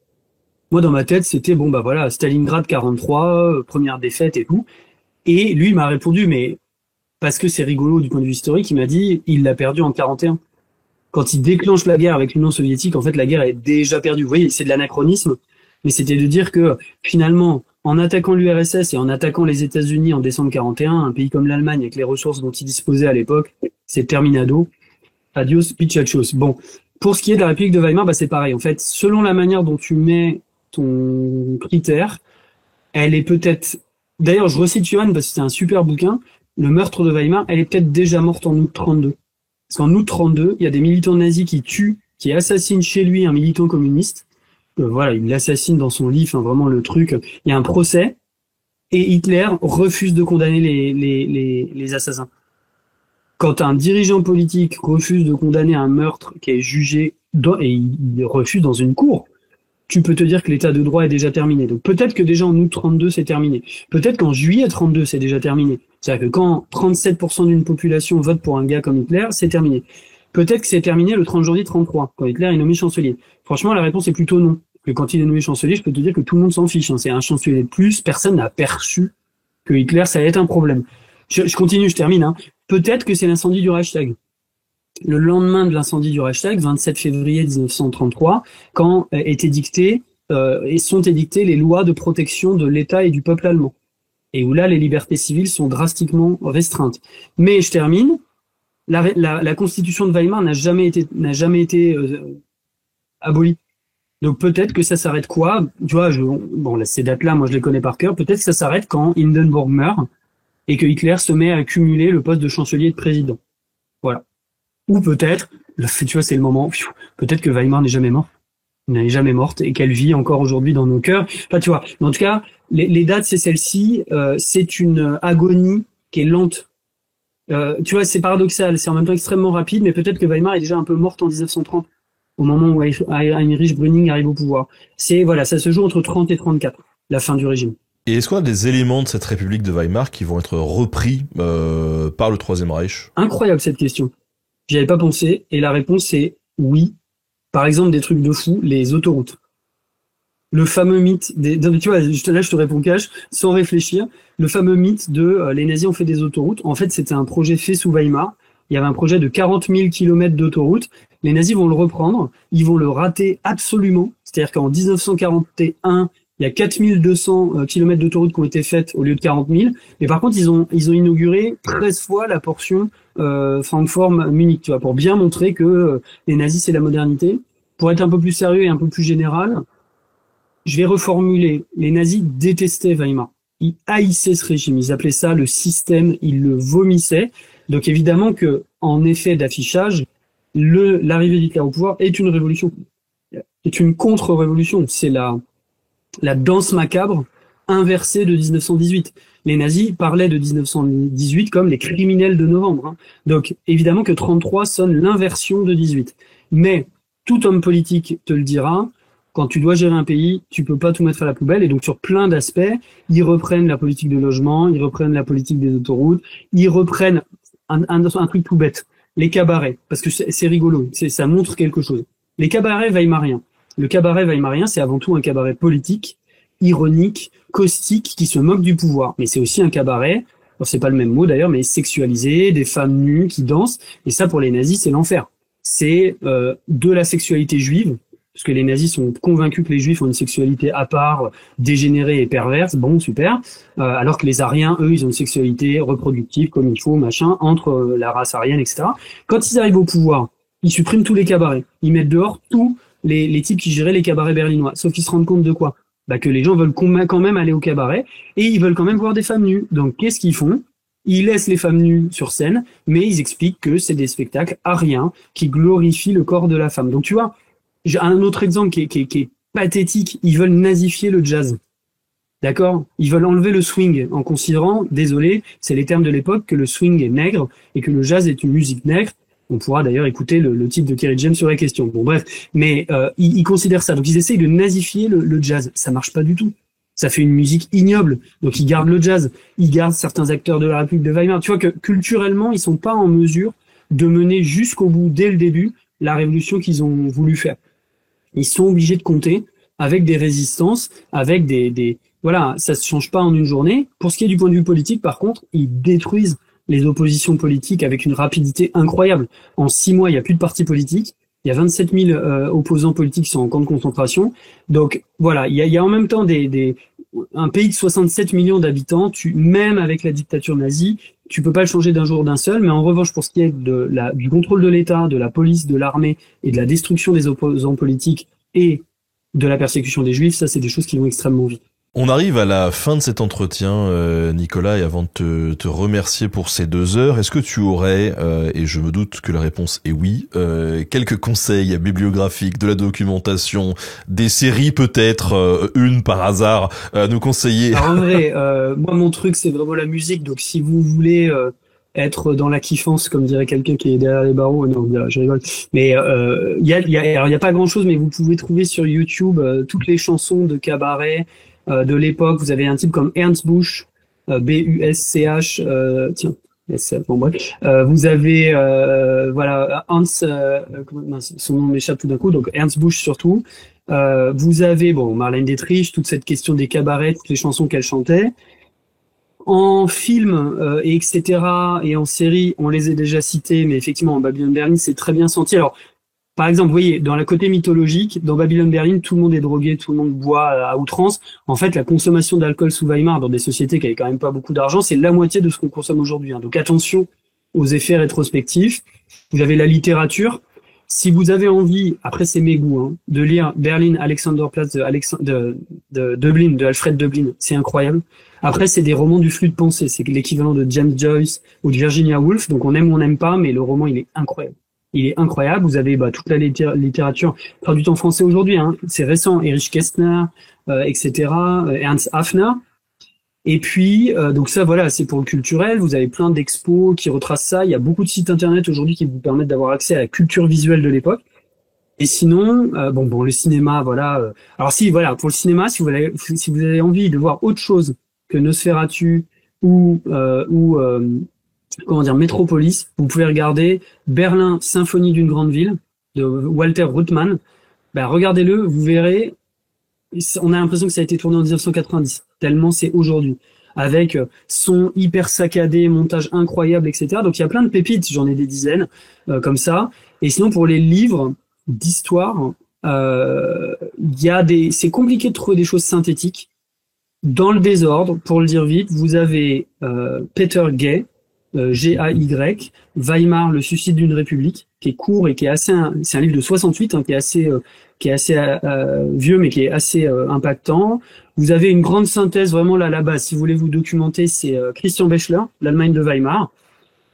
Moi, dans ma tête, c'était voilà, Stalingrad 43, première défaite et tout. Et lui, il m'a répondu, mais parce que c'est rigolo du point de vue historique, il m'a dit, il l'a perdu en 41. Quand il déclenche la guerre avec l'Union soviétique, en fait, la guerre est déjà perdue. Vous voyez, c'est de l'anachronisme, mais c'était de dire que, finalement, en attaquant l'URSS et en attaquant les États-Unis en décembre 41, un pays comme l'Allemagne, avec les ressources dont il disposait à l'époque, c'est terminado. Adios, pichachos. Bon. Pour ce qui est de la République de Weimar, c'est pareil. En fait, selon la manière dont tu mets ton critère, elle est peut-être... D'ailleurs, je recite Johan parce que c'est un super bouquin. Le meurtre de Weimar, elle est peut-être déjà morte en août 32. Parce qu'en août 32, il y a des militants nazis qui assassinent chez lui un militant communiste. Voilà, il l'assassine dans son lit, vraiment le truc. Il y a un procès et Hitler refuse de condamner les assassins. Quand un dirigeant politique refuse de condamner un meurtre qui est jugé et il refuse dans une cour, tu peux te dire que l'état de droit est déjà terminé. Donc peut-être que déjà en août 32, c'est terminé. Peut-être qu'en juillet 32, c'est déjà terminé. C'est-à-dire que quand 37% d'une population vote pour un gars comme Hitler, c'est terminé. Peut-être que c'est terminé le 30 janvier 33, quand Hitler est nommé chancelier. Franchement, la réponse est plutôt non. Que quand il est nommé chancelier, je peux te dire que tout le monde s'en fiche. C'est un chancelier de plus, personne n'a perçu que Hitler, ça allait être un problème. Je continue, je termine. Peut-être que c'est l'incendie du Reichstag. Le lendemain de l'incendie du Reichstag, 27 février 1933, quand sont édictées les lois de protection de l'État et du peuple allemand. Et où là, les libertés civiles sont drastiquement restreintes. Mais je termine. La constitution de Weimar n'a jamais été abolie. Donc peut-être que ça s'arrête quoi? Tu vois, ces dates-là, moi je les connais par cœur. Peut-être que ça s'arrête quand Hindenburg meurt et que Hitler se met à cumuler le poste de chancelier et de président. Voilà. Ou peut-être, tu vois, c'est le moment, peut-être que Weimar n'est jamais morte et qu'elle vit encore aujourd'hui dans nos cœurs. Enfin, tu vois, mais en tout cas, les dates, c'est celle-ci. C'est une agonie qui est lente. Tu vois, c'est paradoxal, c'est en même temps extrêmement rapide, mais peut-être que Weimar est déjà un peu morte en 1930, au moment où Heinrich Brüning arrive au pouvoir. Ça se joue entre 30 et 34, la fin du régime. Et est-ce qu'on a des éléments de cette République de Weimar qui vont être repris par le Troisième Reich? Incroyable cette question. J'y avais pas pensé, et la réponse est oui. Par exemple, des trucs de fou, les autoroutes. Le fameux mythe tu vois, là je te réponds cash, sans réfléchir. Le fameux mythe de les nazis ont fait des autoroutes. En fait, c'était un projet fait sous Weimar. Il y avait un projet de 40 000 kilomètres d'autoroute. Les nazis vont le reprendre. Ils vont le rater absolument. C'est-à-dire qu'en 1941, il y a 4200 kilomètres d'autoroute qui ont été faites au lieu de 40 000. Mais par contre, ils ont inauguré 13 fois la portion Francfort-Munich, tu vois, pour bien montrer que les nazis, c'est la modernité. Pour être un peu plus sérieux et un peu plus général, je vais reformuler. Les nazis détestaient Weimar. Ils haïssaient ce régime. Ils appelaient ça le système. Ils le vomissaient. Donc évidemment que, en effet d'affichage, L'arrivée d'Hitler au pouvoir est une révolution, est une contre-révolution. C'est la danse macabre inversée de 1918. Les nazis parlaient de 1918 comme les criminels de novembre. Hein. Donc, évidemment que 33 sonne l'inversion de 18. Mais tout homme politique te le dira, quand tu dois gérer un pays, tu peux pas tout mettre à la poubelle. Et donc, sur plein d'aspects, ils reprennent la politique de logement, ils reprennent la politique des autoroutes, ils reprennent un truc tout bête, les cabarets, parce que c'est rigolo, ça montre quelque chose. Les cabarets weimariens. Le cabaret weimarien, c'est avant tout un cabaret politique, ironique, caustique, qui se moque du pouvoir. Mais c'est aussi un cabaret, alors c'est pas le même mot d'ailleurs, mais sexualisé, des femmes nues qui dansent. Et ça, pour les nazis, c'est l'enfer. C'est de la sexualité juive, parce que les nazis sont convaincus que les juifs ont une sexualité à part, dégénérée et perverse. Bon, super. Alors que les Aryens, eux, ils ont une sexualité reproductive, comme il faut, machin, entre la race aryenne, etc. Quand ils arrivent au pouvoir, ils suppriment tous les cabarets. Ils mettent dehors tous les types qui géraient les cabarets berlinois. Sauf qu'ils se rendent compte de quoi? Bah, que les gens veulent quand même aller au cabaret et ils veulent quand même voir des femmes nues. Donc, qu'est-ce qu'ils font? Ils laissent les femmes nues sur scène, mais ils expliquent que c'est des spectacles aryens qui glorifient le corps de la femme. Donc, tu vois, j'ai un autre exemple qui est pathétique. Ils veulent nazifier le jazz. D'accord? Ils veulent enlever le swing en considérant, désolé, c'est les termes de l'époque, que le swing est nègre et que le jazz est une musique nègre. On pourra d'ailleurs écouter le titre de Kerry James sur la question. Bon, bref. Mais ils considèrent ça. Donc, ils essayent de nazifier le jazz. Ça marche pas du tout. Ça fait une musique ignoble. Donc, ils gardent le jazz. Ils gardent certains acteurs de la République de Weimar. Tu vois que culturellement, ils sont pas en mesure de mener jusqu'au bout, dès le début, la révolution qu'ils ont voulu faire. Ils sont obligés de compter avec des résistances, avec voilà, ça se change pas en une journée. Pour ce qui est du point de vue politique, par contre, ils détruisent les oppositions politiques avec une rapidité incroyable. En 6 mois, il n'y a plus de partis politiques. Il y a 27 000 opposants politiques qui sont en camp de concentration. Donc voilà, il y a en même temps un pays de 67 millions d'habitants. Même avec la dictature nazie, tu peux pas le changer d'un jour d'un seul. Mais en revanche, pour ce qui est du contrôle de l'État, de la police, de l'armée et de la destruction des opposants politiques et de la persécution des Juifs, ça c'est des choses qui vont extrêmement vite. On arrive à la fin de cet entretien, Nicolas, et avant de te remercier pour ces 2 heures, est-ce que tu aurais, et je me doute que la réponse est oui, quelques conseils bibliographiques, de la documentation, des séries peut-être, une par hasard, à nous conseiller? Alors, en vrai, moi mon truc c'est vraiment la musique, donc si vous voulez être dans la kiffance, comme dirait quelqu'un qui est derrière les barreaux, non, je rigole, mais il y a pas grand chose, mais vous pouvez trouver sur YouTube toutes les chansons de cabaret de l'époque. Vous avez un type comme Ernst Busch, B-U-S-C-H, tiens, bon bref. Vous avez voilà Hans, son nom m'échappe tout d'un coup, donc Ernst Busch surtout. Vous avez Marlène Dietrich, toute cette question des cabarets, toutes les chansons qu'elle chantait. En film, etc. et en série, on les a déjà cités, mais effectivement en Babylone Berlin, c'est très bien senti. Alors, par exemple, vous voyez, dans le côté mythologique, dans Babylone Berlin, tout le monde est drogué, tout le monde boit à outrance. En fait, la consommation d'alcool sous Weimar, dans des sociétés qui avaient quand même pas beaucoup d'argent, c'est la moitié de ce qu'on consomme aujourd'hui. Hein. Donc attention aux effets rétrospectifs. Vous avez la littérature. Si vous avez envie, après c'est mes goûts, hein, de lire Berlin Alexanderplatz de Döblin, de Alfred Döblin, c'est incroyable. Après, c'est des romans du flux de pensée. C'est l'équivalent de James Joyce ou de Virginia Woolf. Donc on aime ou on n'aime pas, mais le roman, il est incroyable. Il est incroyable. Vous avez toute la littérature traduite en français aujourd'hui. Hein. C'est récent. Erich Kästner, etc. Ernst Haffner. Et puis, donc ça, voilà, c'est pour le culturel. Vous avez plein d'expos qui retracent ça. Il y a beaucoup de sites internet aujourd'hui qui vous permettent d'avoir accès à la culture visuelle de l'époque. Et sinon, le cinéma, voilà. Alors si, voilà, pour le cinéma, si vous avez envie de voir autre chose que Nosferatu ou Metropolis, vous pouvez regarder Berlin, Symphonie d'une grande ville de Walter Ruttmann. Regardez-le, vous verrez. On a l'impression que ça a été tourné en 1990, tellement c'est aujourd'hui. Avec son hyper saccadé, montage incroyable, etc. Donc il y a plein de pépites, j'en ai des dizaines comme ça. Et sinon pour les livres d'histoire, c'est compliqué de trouver des choses synthétiques. Dans le désordre, pour le dire vite, vous avez Peter Gay, G-A-Y, Weimar, le suicide d'une république, qui est court et qui est c'est un livre de 68, hein, qui est assez vieux, mais qui est assez impactant. Vous avez une grande synthèse vraiment là à la base. Si vous voulez vous documenter, c'est Christian Bechler, l'Allemagne de Weimar.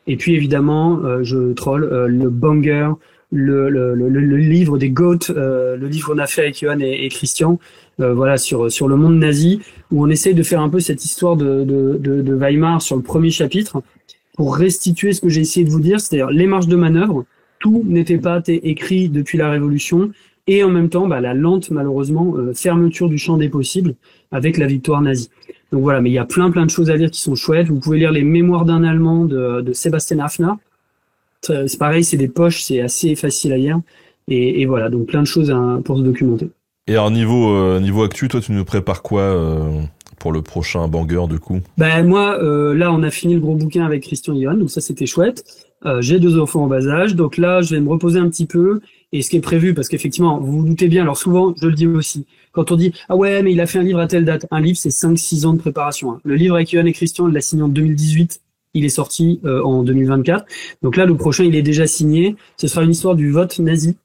Et puis évidemment, je troll, le banger le livre des GOAT, le livre qu'on a fait avec Johan et Christian, voilà, sur le monde nazi, où on essaye de faire un peu cette histoire de Weimar sur le premier chapitre, pour restituer ce que j'ai essayé de vous dire, c'est-à-dire les marges de manœuvre. Tout n'était pas écrit depuis la Révolution, et en même temps, la lente, malheureusement, fermeture du champ des possibles avec la victoire nazie. Donc voilà, mais il y a plein de choses à lire qui sont chouettes. Vous pouvez lire les Mémoires d'un Allemand de Sebastian Haffner. C'est pareil, c'est des poches, c'est assez facile à lire. Et voilà, donc plein de choses pour se documenter. Et alors niveau actu, toi tu nous prépares quoi pour le prochain banger du coup? Moi, là on a fini le gros bouquin avec Christian et Johan, donc ça c'était chouette. J'ai 2 enfants en bas âge, donc là je vais me reposer un petit peu. Et ce qui est prévu, parce qu'effectivement, vous vous doutez bien, alors souvent, je le dis aussi, quand on dit « Ah ouais, mais il a fait un livre à telle date », un livre c'est 5-6 ans de préparation. Hein. Le livre avec Johan et Christian, il l'a signé en 2018, il est sorti en 2024. Donc là, le prochain, il est déjà signé. Ce sera une histoire du vote nazi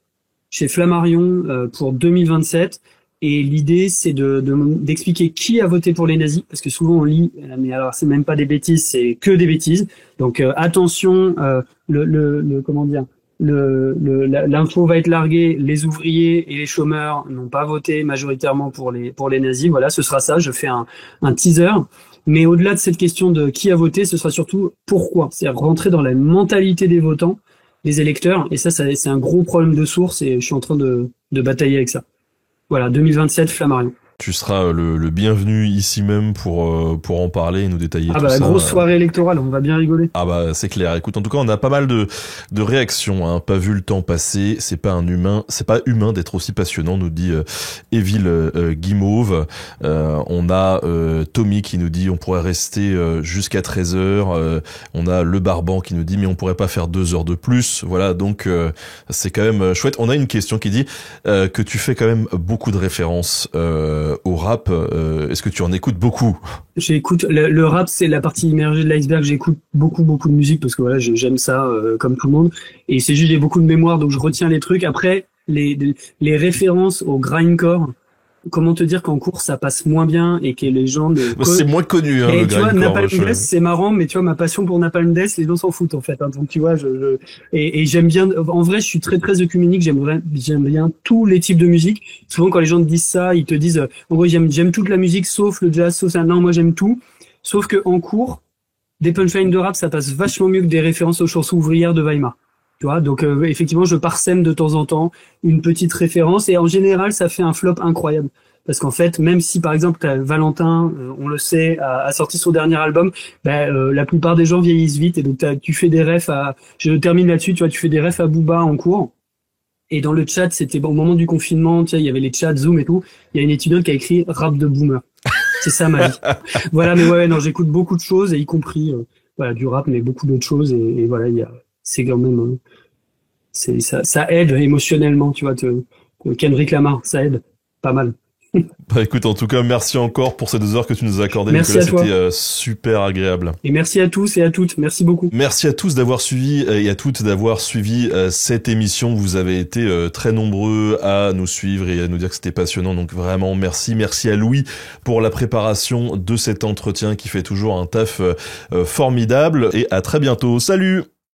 chez Flammarion pour 2027. Et l'idée, c'est d'expliquer qui a voté pour les nazis, parce que souvent on lit, mais alors c'est même pas des bêtises, c'est que des bêtises. Donc attention, comment dire, l'info va être larguée. Les ouvriers et les chômeurs n'ont pas voté majoritairement pour les nazis. Voilà, ce sera ça. Je fais un teaser. Mais au-delà de cette question de qui a voté, ce sera surtout pourquoi. C'est-à-dire rentrer dans la mentalité des votants, des électeurs. Et ça c'est un gros problème de source. Et je suis en train de batailler avec ça. Voilà, 2027, Flammarion. Tu seras le bienvenu ici même pour en parler et nous détailler tout ça. Grosse soirée électorale, on va bien rigoler. C'est clair. Écoute, en tout cas, on a pas mal de réactions, hein. Pas vu le temps passer, c'est pas humain d'être aussi passionnant, nous dit Evil Guimauve. On a Tommy qui nous dit on pourrait rester jusqu'à 13h. On a Le Barban qui nous dit mais on pourrait pas faire 2 heures de plus. Voilà, donc c'est quand même chouette. On a une question qui dit que tu fais quand même beaucoup de références au rap. Est-ce que tu en écoutes beaucoup? J'écoute le rap, c'est la partie immergée de l'iceberg. J'écoute beaucoup de musique parce que voilà, j'aime ça comme tout le monde. Et c'est juste j'ai beaucoup de mémoire, donc je retiens les trucs. Après, les références au grindcore. Comment te dire qu'en cours ça passe moins bien et que les gens c'est moins connu hein, le grindcore. Napalm Death, c'est marrant, mais tu vois ma passion pour Napalm Death, les gens s'en foutent en fait. Hein. Donc tu vois, et j'aime bien. En vrai, je suis très œcuménique. J'aime bien tous les types de musique. Souvent quand les gens te disent ça, ils te disent en gros j'aime toute la musique sauf le jazz, sauf ça. Non, moi j'aime tout. Sauf que en cours, des punchlines de rap, ça passe vachement mieux que des références aux chansons ouvrières de Weimar. Tu vois, donc effectivement, je parsème de temps en temps une petite référence et en général, ça fait un flop incroyable. Parce qu'en fait, même si par exemple Valentin, on le sait, a sorti son dernier album, la plupart des gens vieillissent vite et donc tu fais des refs je termine là-dessus, tu vois, tu fais des refs à Booba en cours. Et dans le chat, c'était au moment du confinement, tu sais, il y avait les chats Zoom et tout. Il y a une étudiante qui a écrit rap de boomer. C'est ça ma vie. Voilà, mais ouais, non, j'écoute beaucoup de choses et y compris du rap, mais beaucoup d'autres choses et voilà, c'est quand même ça aide émotionnellement, tu vois, Kendrick Lamar, ça aide pas mal. Écoute, en tout cas, merci encore pour ces 2 heures que tu nous as accordées. Merci Nicolas, à toi. C'était super agréable. Et merci à tous et à toutes. Merci beaucoup. Merci à tous d'avoir suivi et à toutes d'avoir suivi cette émission. Vous avez été très nombreux à nous suivre et à nous dire que c'était passionnant. Donc vraiment, merci. Merci à Louis pour la préparation de cet entretien qui fait toujours un taf formidable. Et à très bientôt. Salut!